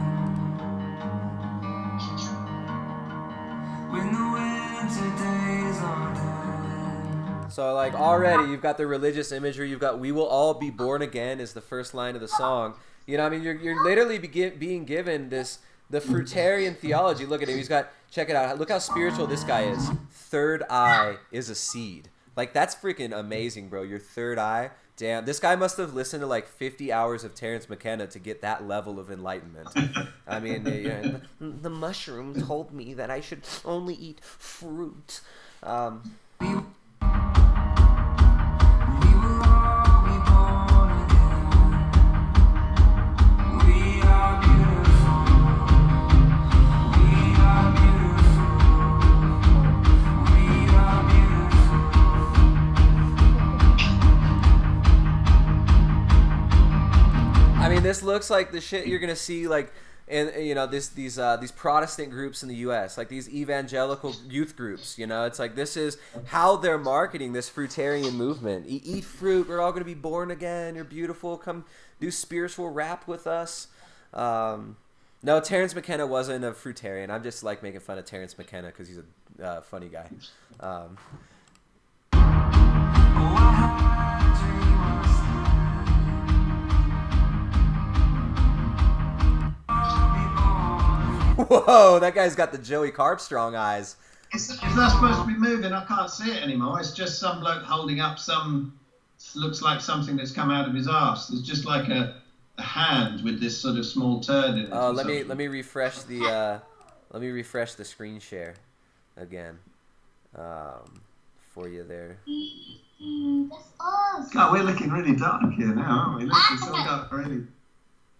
when the winter days are done. So like already you've got the religious imagery. You've got "We will all be born again" is the first line of the song. You know, I mean, you're literally being given the fruitarian theology. Look at him. He's got, check it out. Look how spiritual this guy is. Third eye is a seed. Like, that's freaking amazing, bro. Your third eye. Damn, this guy must have listened to like 50 hours of Terence McKenna to get that level of enlightenment. I mean, the mushroom told me that I should only eat fruit. I mean, this looks like the shit you're gonna see like in, you know, these Protestant groups in the U.S., like these evangelical youth groups. You know, it's like this is how they're marketing this fruitarian movement. Eat fruit. We're all gonna be born again. You're beautiful. Come do spiritual rap with us. No, Terence McKenna wasn't a fruitarian. I'm just like making fun of Terence McKenna because he's a funny guy. Whoa, that guy's got the Joey Carpstrong eyes. Is that supposed to be moving? I can't see it anymore. It's just some bloke holding up some, looks like something that's come out of his arse. It's just like a hand with this sort of small turd in it. Oh, let me refresh the screen share again for you there. That's awesome. God, we're looking really dark here now, aren't we? It's all got really.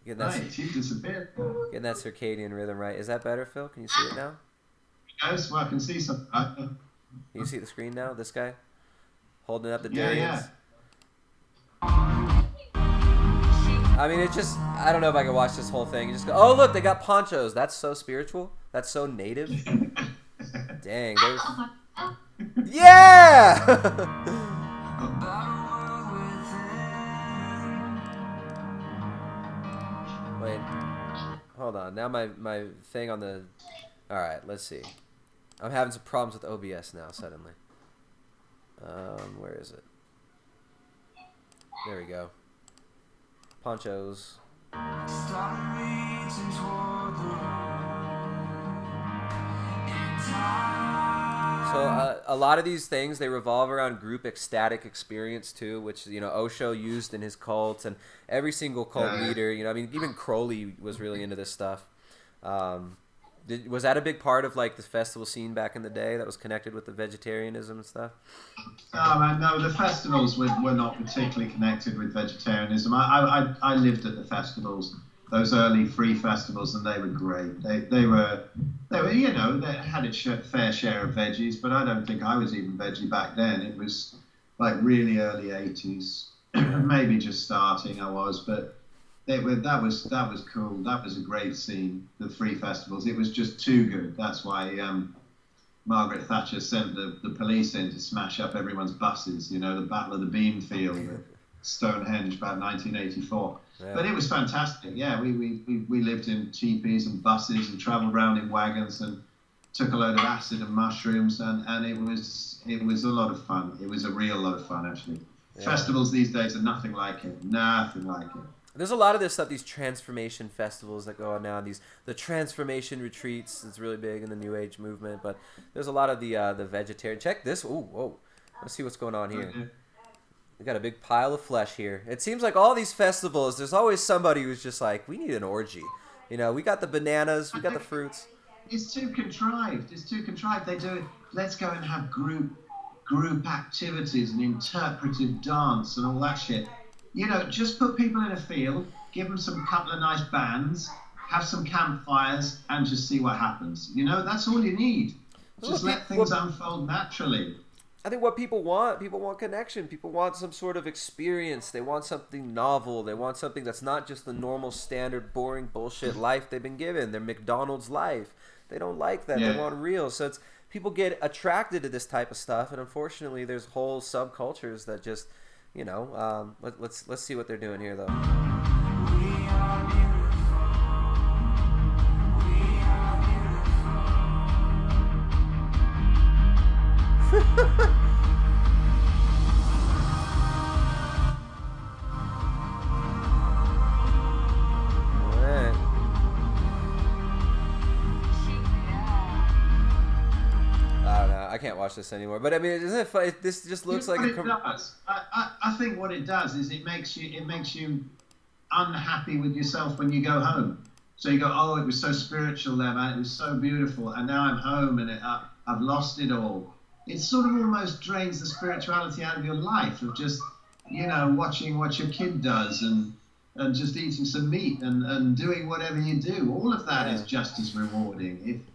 Right, she disappeared. Getting that circadian rhythm right. Is that better, Phil? Can you see it now? Yes, well, I can see some. Can you see the screen now? This guy holding up the durians. Yeah. I mean, it's just, I don't know if I can watch this whole thing. You just go, oh look, they got ponchos. That's so spiritual. That's so native. Dang, there's. Yeah. Wait, hold on. Now my thing on the... Alright, let's see. I'm having some problems with OBS now, suddenly. Where is it? There we go. Ponchos. So a lot of these things, they revolve around group ecstatic experience too, which, you know, Osho used in his cults, and every single cult leader, you know, I mean, even Crowley was really into this stuff. Was that a big part of like the festival scene back in the day that was connected with the vegetarianism and stuff? No, the festivals were not particularly connected with vegetarianism. I lived at the festivals, those early free festivals, and they were great. They were, you know, they had its fair share of veggies, but I don't think I was even veggie back then. It was like really early 80s, maybe just starting I was, but that was cool. That was a great scene, the free festivals. It was just too good. That's why Margaret Thatcher sent the police in to smash up everyone's buses, you know, the Battle of the Beanfield at Stonehenge about 1984. Yeah. But it was fantastic. Yeah, we lived in teepees and buses and travelled around in wagons and took a load of acid and mushrooms, and it was a lot of fun. It was a real lot of fun, actually. Yeah. Festivals these days are nothing like it. Nothing like it. There's a lot of this stuff, these transformation festivals that go on now, the transformation retreats. It's really big in the New Age movement, but there's a lot of the vegetarian. Check this. Ooh, whoa. Let's see what's going on here. Okay. We got a big pile of flesh here. It seems like all these festivals, there's always somebody who's just like, we need an orgy. You know, we got the bananas, we got the fruits. It's too contrived. It's too contrived. They do it. Let's go and have group group activities and interpretive dance and all that shit. You know, just put people in a field, give them some couple of nice bands, have some campfires, and just see what happens. You know, that's all you need. Just let things unfold naturally. I think what people want connection. People want some sort of experience. They want something novel. They want something that's not just the normal, standard, boring bullshit life they've been given. Their McDonald's life. They don't like that. They want real. So it's people get attracted to this type of stuff, and unfortunately, there's whole subcultures that just, you know. Let's see what they're doing here, though. I can't watch this anymore. But I mean, isn't it funny? This just looks like it does. I think what it does is it makes you unhappy with yourself when you go home. So you go, oh, it was so spiritual there, man. It was so beautiful, and now I'm home and I've lost it all. It sort of almost drains the spirituality out of your life of just, you know, watching what your kid does and just eating some meat and doing whatever you do. All of that is just as rewarding.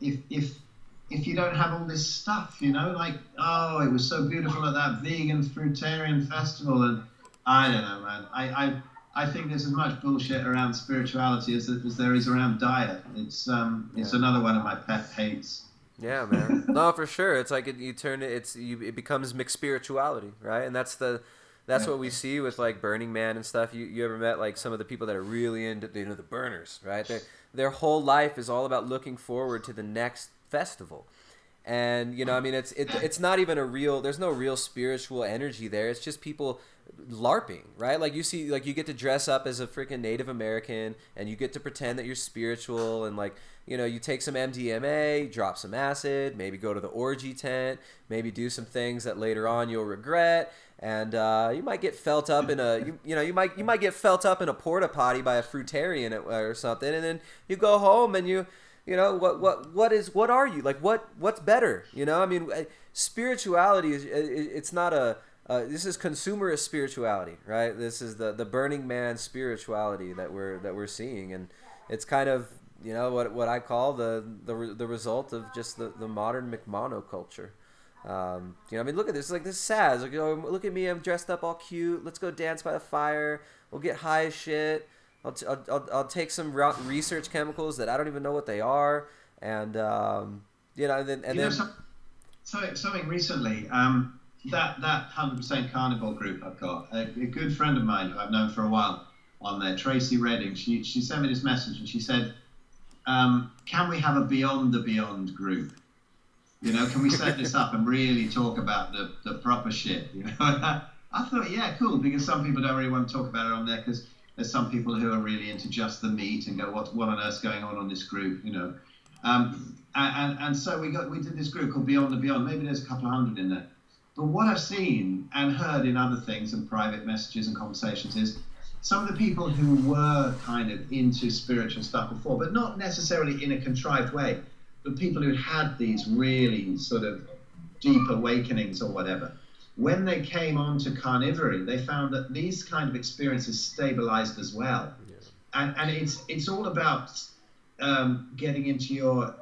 If you don't have all this stuff, you know, like, oh, it was so beautiful at that vegan fruitarian festival, and I don't know, man. I think there's as much bullshit around spirituality as there is around diet. It's another one of my pet hates. Yeah, man. No, for sure. It's like it becomes mixed spirituality, right? And that's what we see with like Burning Man and stuff. You ever met like some of the people that are really into, you know, the burners, right? Their whole life is all about looking forward to the next festival. And, you know, I mean, it's not even there's no real spiritual energy there. It's just people LARPing, right? Like you see, like you get to dress up as a freaking Native American and you get to pretend that you're spiritual and like, you know, you take some MDMA, drop some acid, maybe go to the orgy tent, maybe do some things that later on you'll regret. And you might get felt up in you might get felt up in a porta potty by a fruitarian or something. And then you go home and you know, what are you? Like, what's better? You know, I mean, spirituality it's not this is consumerist spirituality, right? This is the Burning Man spirituality that we're seeing, and it's kind of, you know, what I call the result of just the modern McMonoculture. You know, I mean, look at this. Like, this is sad. Like, oh, look at me. I'm dressed up all cute. Let's go dance by the fire. We'll get high as shit. I'll take some research chemicals that I don't even know what they are, and you know, and then something recently. That 100% carnivore group I've got, a good friend of mine who I've known for a while on there, Tracy Redding. She sent me this message and she said, "Can we have a Beyond the Beyond group? You know, can we set this up and really talk about the proper shit?" You know, I thought, yeah, cool, because some people don't really want to talk about it on there because there's some people who are really into just the meat and go, what on earth's going on this group, you know? And so we did this group called Beyond the Beyond. Maybe there's a couple of hundred in there. But what I've seen and heard in other things and private messages and conversations is some of the people who were kind of into spiritual stuff before, but not necessarily in a contrived way, but people who had these really sort of deep awakenings or whatever, when they came on to carnivory, they found that these kind of experiences stabilized as well. Yeah. And it's all about getting into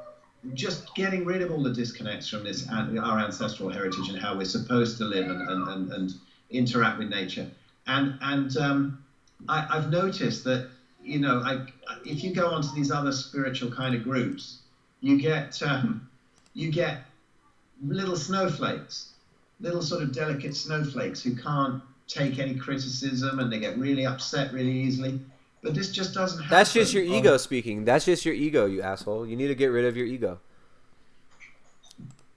just getting rid of all the disconnects from this, our ancestral heritage and how we're supposed to live and interact with nature. And I've noticed that, you know, if you go onto these other spiritual kind of groups, you get little snowflakes, little sort of delicate snowflakes who can't take any criticism and they get really upset really easily. But this just doesn't happen. That's just your ego speaking. That's just your ego, you asshole. You need to get rid of your ego.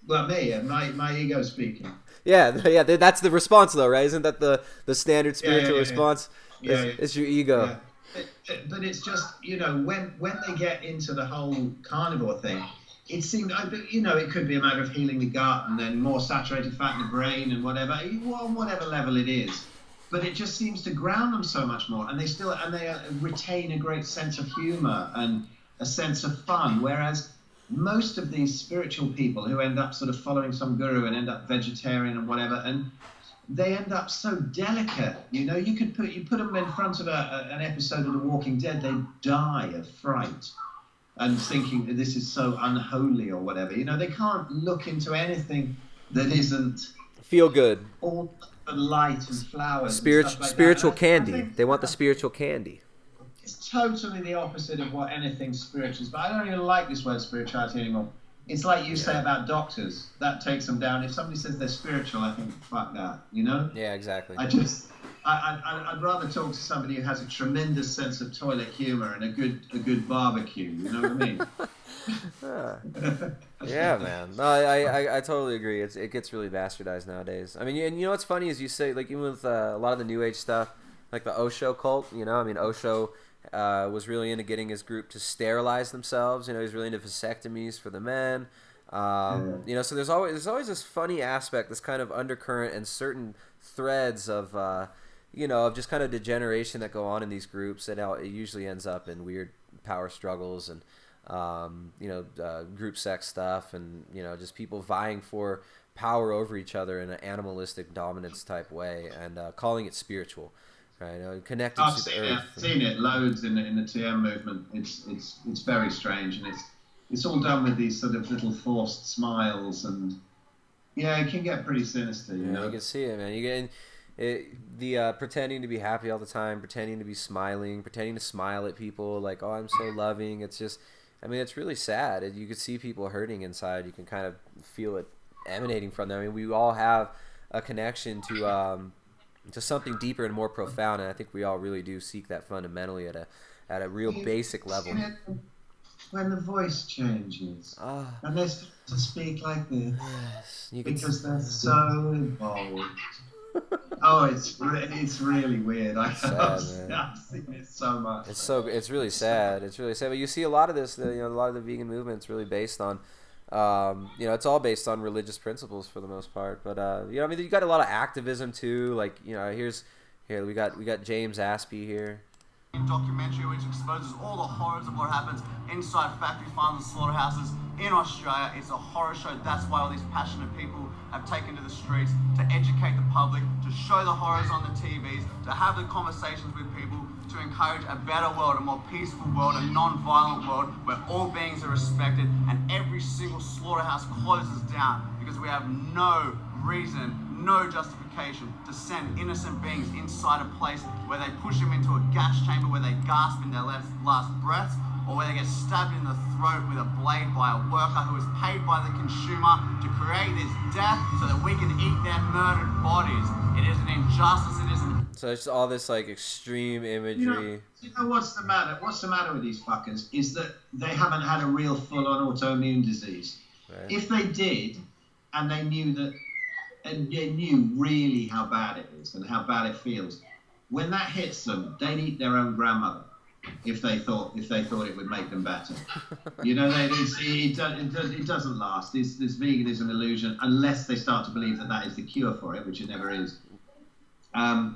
Well, my ego speaking. Yeah, that's the response though, right? Isn't that the standard spiritual response? Yeah. It's your ego. Yeah. But it's just, you know, when they get into the whole carnivore thing, it seemed, you know, it could be a matter of healing the gut and then more saturated fat in the brain and whatever, on whatever level it is. But it just seems to ground them so much more, and they retain a great sense of humor and a sense of fun. Whereas most of these spiritual people who end up sort of following some guru and end up vegetarian and whatever, and they end up so delicate, you know. You put them in front of an episode of The Walking Dead, they die of fright and thinking that this is so unholy or whatever. You know, they can't look into anything that isn't feel good, all the light and flowers, spiritual candy. They want the spiritual candy. It's totally the opposite of what anything spiritual is. But I don't even like this word spirituality anymore. It's like you say about doctors. That takes them down. If somebody says they're spiritual, I think, fuck that, you know? Yeah, exactly. I'd rather talk to somebody who has a tremendous sense of toilet humor and a good barbecue, you know what I mean? Yeah, man. No, I totally agree. It gets really bastardized nowadays. I mean, and you know what's funny is you say, like, even with a lot of the New Age stuff, like the Osho cult, you know, I mean, Osho was really into getting his group to sterilize themselves. You know, he's really into vasectomies for the men. You know, so there's always this funny aspect, this kind of undercurrent and certain threads of, you know, of just kind of degeneration that go on in these groups, and it usually ends up in weird power struggles and, you know, group sex stuff, and, you know, just people vying for power over each other in an animalistic dominance type way, and calling it spiritual. Right, connected to the earth. I've seen it loads in the TM movement. It's very strange, and it's all done with these sort of little forced smiles, and yeah, it can get pretty sinister. You know, you can see it, man. You get the pretending to be happy all the time, pretending to be smiling, pretending to smile at people, like, oh, I'm so loving. It's just, I mean, it's really sad. You can see people hurting inside. You can kind of feel it emanating from them. I mean, we all have a connection to something deeper and more profound, and I think we all really do seek that fundamentally at a real basic level. When the voice changes and they start to speak like this, because they're so involved. Oh, it's really weird. I've seen it so much. It's really sad. It's really sad. But you see a lot of this. You know, a lot of the vegan movement's really based on. You know, it's all based on religious principles for the most part, but you know, I mean, you got a lot of activism too. Like, you know, here we got James Aspie here. Documentary which exposes all the horrors of what happens inside factory farms and slaughterhouses in Australia. It's a horror show. That's why all these passionate people have taken to the streets to educate the public, to show the horrors on the TVs, to have the conversations with people, to encourage a better world, a more peaceful world, a non-violent world where all beings are respected and every single slaughterhouse closes down because we have no reason, no justification to send innocent beings inside a place where they push them into a gas chamber where they gasp in their last breaths, or where they get stabbed in the throat with a blade by a worker who is paid by the consumer to create this death so that we can eat their murdered bodies. It is an injustice. It is an... So it's all this like extreme imagery. You know what's the matter? What's the matter with these fuckers is that they haven't had a real full-on autoimmune disease. Right. If they did, and they knew that, and they knew really how bad it is and how bad it feels, when that hits them, they'd eat their own grandmother if they thought it would make them better. You know, it doesn't last. This veganism illusion, unless they start to believe that is the cure for it, which it never is.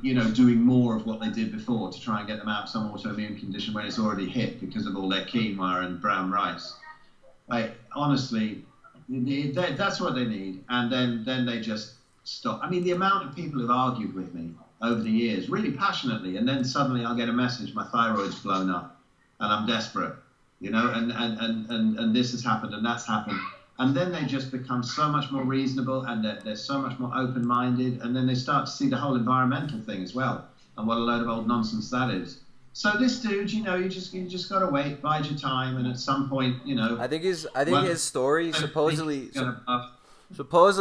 You know, doing more of what they did before to try and get them out of some autoimmune condition when it's already hit because of all their quinoa and brown rice. Like, honestly, that's what they need, and then they just stop. I mean, the amount of people who've argued with me over the years, really passionately, and then suddenly I'll get a message, my thyroid's blown up, and I'm desperate, you know, and this has happened, and that's happened, and then they just become so much more reasonable, and they're so much more open-minded, and then they start to see the whole environmental thing as well, and what a load of old nonsense that is. So this dude, you know, you just gotta wait, bide your time, and at some point, you know. I think his story supposedly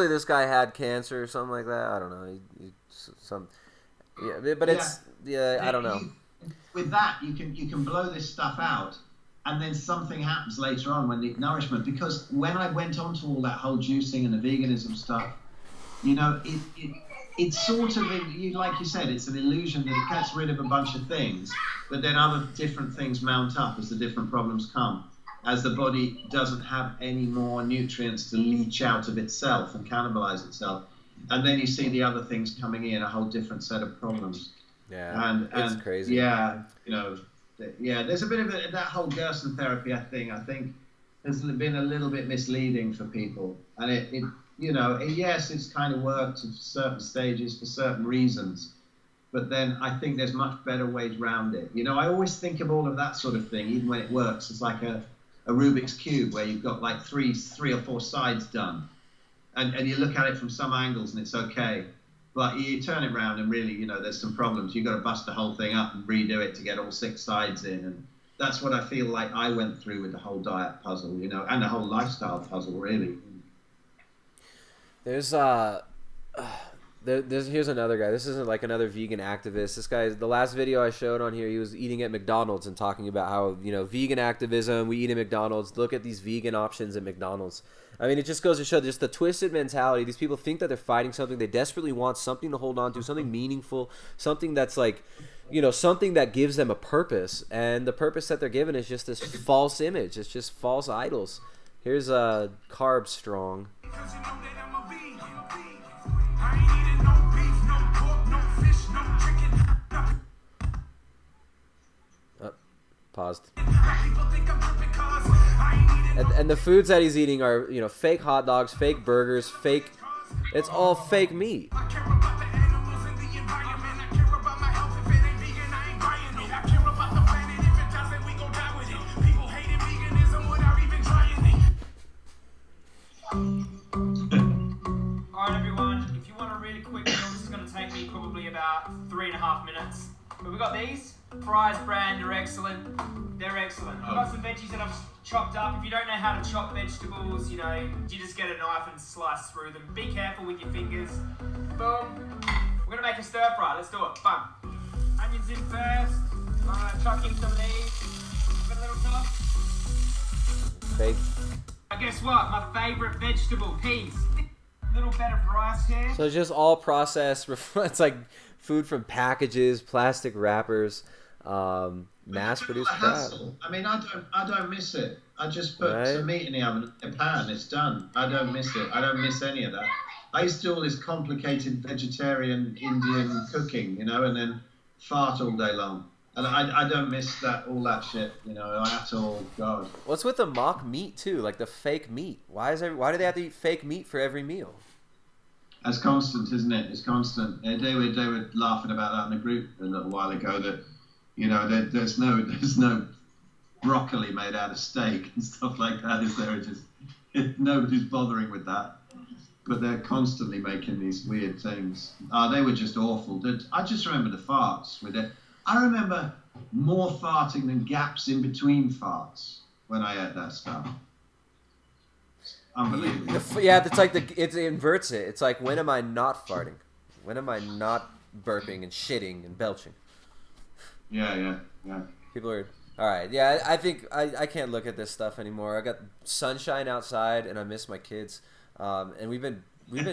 this guy had cancer or something like that. I don't know. But it's I don't know. With that, you can blow this stuff out, and then something happens later on when the nourishment. Because when I went on to all that whole juicing and the veganism stuff, you know, it's sort of, like you said, it's an illusion that it gets rid of a bunch of things, but then other different things mount up as the different problems come, as the body doesn't have any more nutrients to leach out of itself and cannibalize itself. And then you see the other things coming in, a whole different set of problems. Yeah, and it's crazy. Yeah, you know, yeah, there's a bit of that whole Gerson therapy thing. I think has been a little bit misleading for people, and it yes, it's kind of worked at certain stages for certain reasons, but then I think there's much better ways around it. I always think of all of that sort of thing, even when it works, it's like a Rubik's Cube where you've got like three or four sides done, and you look at it from some angles and it's okay, but you turn it around and really, there's some problems. You've got to bust the whole thing up and redo it to get all 6 sides in, and that's what I feel like I went through with the whole diet puzzle, and the whole lifestyle puzzle, really. There's here's another guy. This isn't like another vegan activist. This guy, the last video I showed on here, he was eating at McDonald's and talking about how, vegan activism, we eat at McDonald's, look at these vegan options at McDonald's. I mean, it just goes to show just the twisted mentality. These people think that they're fighting something. They desperately want something to hold on to, something meaningful, something that's like, something that gives them a purpose. And the purpose that they're given is just this false image. It's just false idols. Here's Carb Strong. Paused. And the foods that he's eating are, fake hot dogs, fake burgers, fake. It's all fake meat. Alright everyone, if you want a really quick meal, this is going to take me probably about 3.5 minutes. But we've got these. Fry's brand, they're excellent. They're excellent. I've got some veggies that I've chopped up. If you don't know how to chop vegetables, you just get a knife and slice through them. Be careful with your fingers. Boom. We're going to make a stir fry. Let's do it. Bum. Onions in first. Chuck in some of these. Give it a little toss. Fake. Guess what? My favourite vegetable, peas. A little bit of rice here. So it's just all processed. It's like food from packages, plastic wrappers, mass-produced crap. I mean, I don't miss it. I just put some meat in the oven, a pan, it's done. I don't miss it. I don't miss any of that. I used to do all this complicated vegetarian Indian cooking, and then fart all day long. And I don't miss all that shit, at all. God. What's with the mock meat too, like the fake meat? Why do they have to eat fake meat for every meal? That's constant, isn't it? It's constant. They were laughing about that in the group a little while ago. That there's no broccoli made out of steak and stuff like that. Is there? Nobody's bothering with that. But they're constantly making these weird things. They were just awful. I just remember the farts with it. I remember more farting than gaps in between farts when I ate that stuff. Unbelievable. Yeah, it's like it inverts it. It's like, when am I not farting? When am I not burping and shitting and belching? Yeah. People are all right. Yeah, I think I can't look at this stuff anymore. I got sunshine outside and I miss my kids. And we've been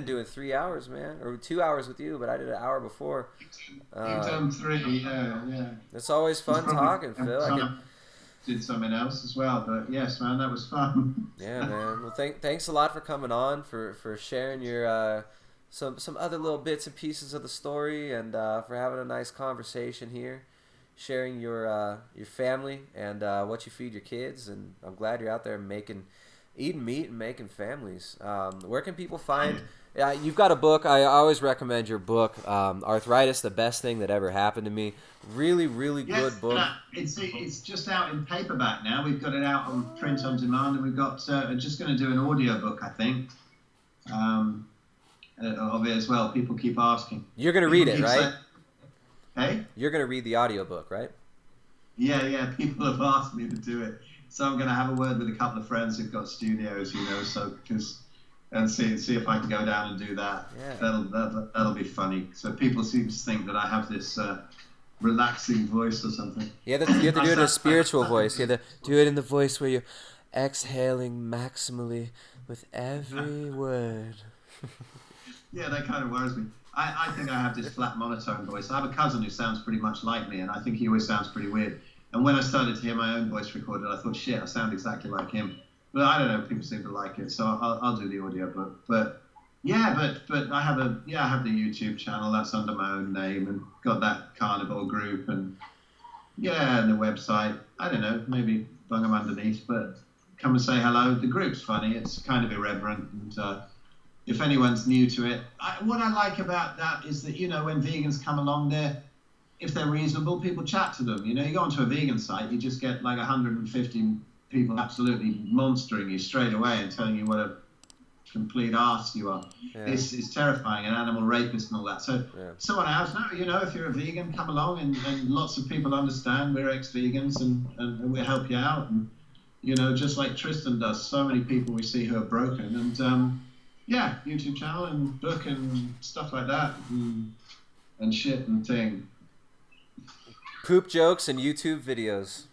doing 3 hours, man, or 2 hours with you, but I did an hour before. You've done 3, yeah. It's always fun talking, Phil. Did something else as well, but yes, man, that was fun. Yeah, man. Well, thanks a lot for coming on, for sharing your some other little bits and pieces of the story, and for having a nice conversation here, sharing your family and what you feed your kids. And I'm glad you're out there eating meat and making families. Where can people find? You've got a book. I always recommend your book, Arthritis: The Best Thing That Ever Happened to Me. Really, really good book. It's just out in paperback now. We've got it out on print on demand, and we've got just going to do an audio book, I think, of it as well. People keep asking. You're going to read it, right? Hey? You're going to read the audio book, right? Yeah. People have asked me to do it. So I'm going to have a word with a couple of friends who've got studios, and see if I can go down and do that. Yeah. That'll be funny. So people seem to think that I have this relaxing voice or something. You have to do it in a spiritual voice. You have to do it in the voice where you're exhaling maximally with every word. Yeah, that kind of worries me. I think I have this flat monotone voice. I have a cousin who sounds pretty much like me, and I think he always sounds pretty weird. And when I started to hear my own voice recorded, I thought, shit, I sound exactly like him. But I don't know, people seem to like it, so I'll do the audio book. But I have the YouTube channel that's under my own name, and got that carnivore group, and the website. I don't know, maybe bung them underneath, but come and say hello. The group's funny. It's kind of irreverent, and if anyone's new to it, what I like about that is that, you know, when vegans come along there, if they're reasonable, people chat to them. You know, you go onto a vegan site, you just get like 150 people absolutely monstering you straight away and telling you what a complete arse you are. Yeah. It's terrifying, an animal rapist and all that. So someone else, no, you know, if you're a vegan, come along, and lots of people understand we're ex-vegans and we'll help you out. And, you know, just like Tristan does, so many people we see who are broken. And yeah, YouTube channel and book and stuff like that, and shit and thing. Poop jokes and YouTube videos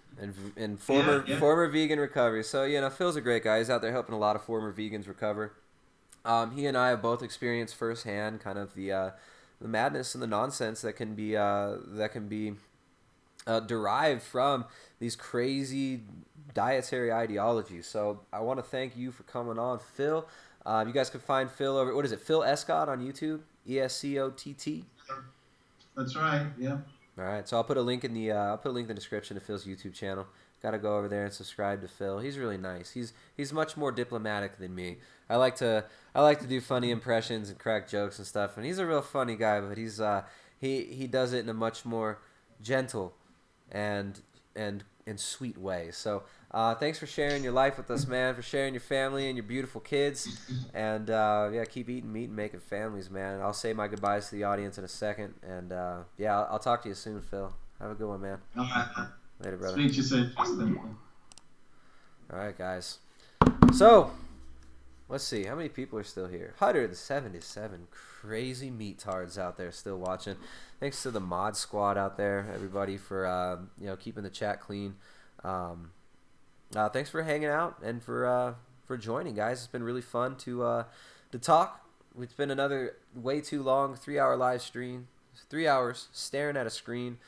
and former vegan recovery. So, you know, Phil's a great guy. He's out there helping a lot of former vegans recover. He and I have both experienced firsthand kind of the madness and the nonsense that can be derived from these crazy dietary ideologies. So I want to thank you for coming on, Phil. You guys can find Phil over, what is it, Phil Escott on YouTube? ESCOTT? That's right, yeah. All right, so I'll put a link in the description to Phil's YouTube channel. Got to go over there and subscribe to Phil. He's really nice. He's much more diplomatic than me. I like to do funny impressions and crack jokes and stuff, and he's a real funny guy, but he's he does it in a much more gentle and sweet way. So thanks for sharing your life with us, man, for sharing your family and your beautiful kids. And yeah, keep eating meat and making families, man. I'll say my goodbyes to the audience in a second. And yeah, I'll talk to you soon, Phil. Have a good one, man. All right. Later, brother. Speak to you soon. All right, guys. So let's see. How many people are still here? 177 crazy meat-tards out there still watching. Thanks to the mod squad out there, everybody, for you know, keeping the chat clean. Thanks for hanging out and for joining, guys. It's been really fun to talk. It's been another way too long 3-hour live stream. 3 hours staring at a screen.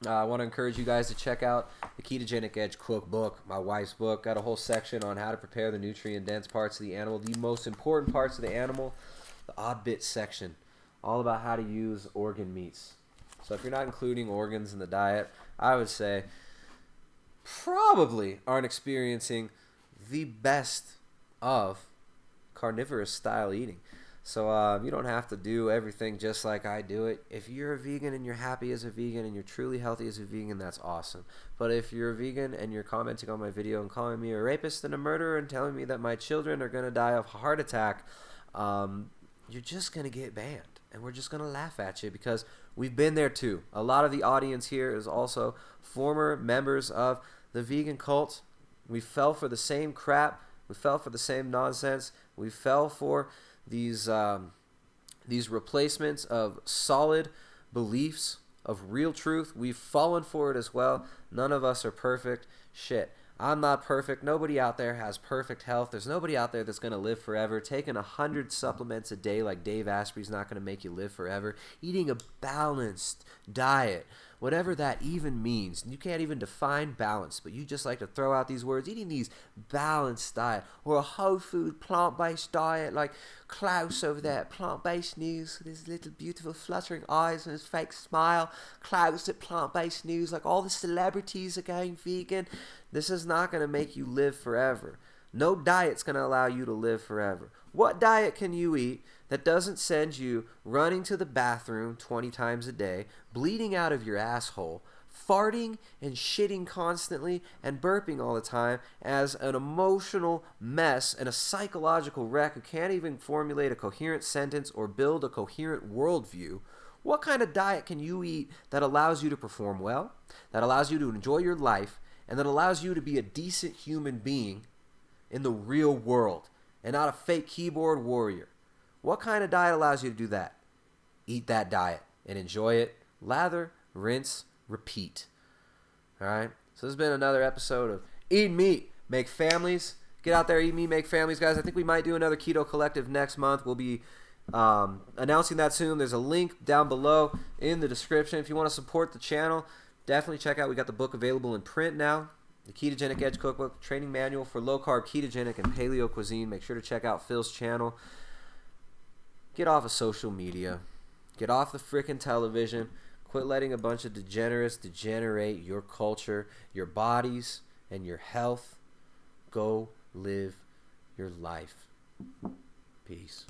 I want to encourage you guys to check out the Ketogenic Edge cookbook, my wife's book. Got a whole section on how to prepare the nutrient-dense parts of the animal, the most important parts of the animal, the odd bits section, all about how to use organ meats. So if you're not including organs in the diet, I would say probably aren't experiencing the best of carnivorous style eating. So you don't have to do everything just like I do it. If you're a vegan and you're happy as a vegan and you're truly healthy as a vegan, that's awesome. But if you're a vegan and you're commenting on my video and calling me a rapist and a murderer and telling me that my children are going to die of a heart attack, you're just going to get banned. And we're just going to laugh at you because we've been there too. A lot of the audience here is also former members of the vegan cult. We fell for the same crap. We fell for the same nonsense. We fell for these replacements of solid beliefs, of real truth. We've fallen for it as well. None of us are perfect. Shit, I'm not perfect. Nobody out there has perfect health. There's nobody out there that's going to live forever. Taking 100 supplements a day like Dave Asprey's not going to make you live forever. Eating a balanced diet, whatever that even means. You can't even define balance, but you just like to throw out these words. Eating these balanced diet or a whole food plant-based diet like Klaus over there at Plant-Based News with his little beautiful fluttering eyes and his fake smile. Klaus at Plant-Based News, like all the celebrities are going vegan. This is not going to make you live forever. No diet's going to allow you to live forever. What diet can you eat that doesn't send you running to the bathroom 20 times a day, bleeding out of your asshole, farting and shitting constantly, and burping all the time as an emotional mess and a psychological wreck who can't even formulate a coherent sentence or build a coherent worldview? What kind of diet can you eat that allows you to perform well, that allows you to enjoy your life, and that allows you to be a decent human being in the real world and not a fake keyboard warrior? What kind of diet allows you to do that? Eat that diet and enjoy it. Lather, rinse, repeat. All right? So this has been another episode of Eat Meat, Make Families. Get out there, eat meat, make families, guys. I think we might do another Keto Collective next month. We'll be announcing that soon. There's a link down below in the description. If you want to support the channel, definitely check out. We got the book available in print now. The Ketogenic Edge Cookbook, Training Manual for Low-Carb, Ketogenic, and Paleo Cuisine. Make sure to check out Phil's channel. Get off of social media. Get off the frickin' television. Quit letting a bunch of degenerates degenerate your culture, your bodies, and your health. Go live your life. Peace.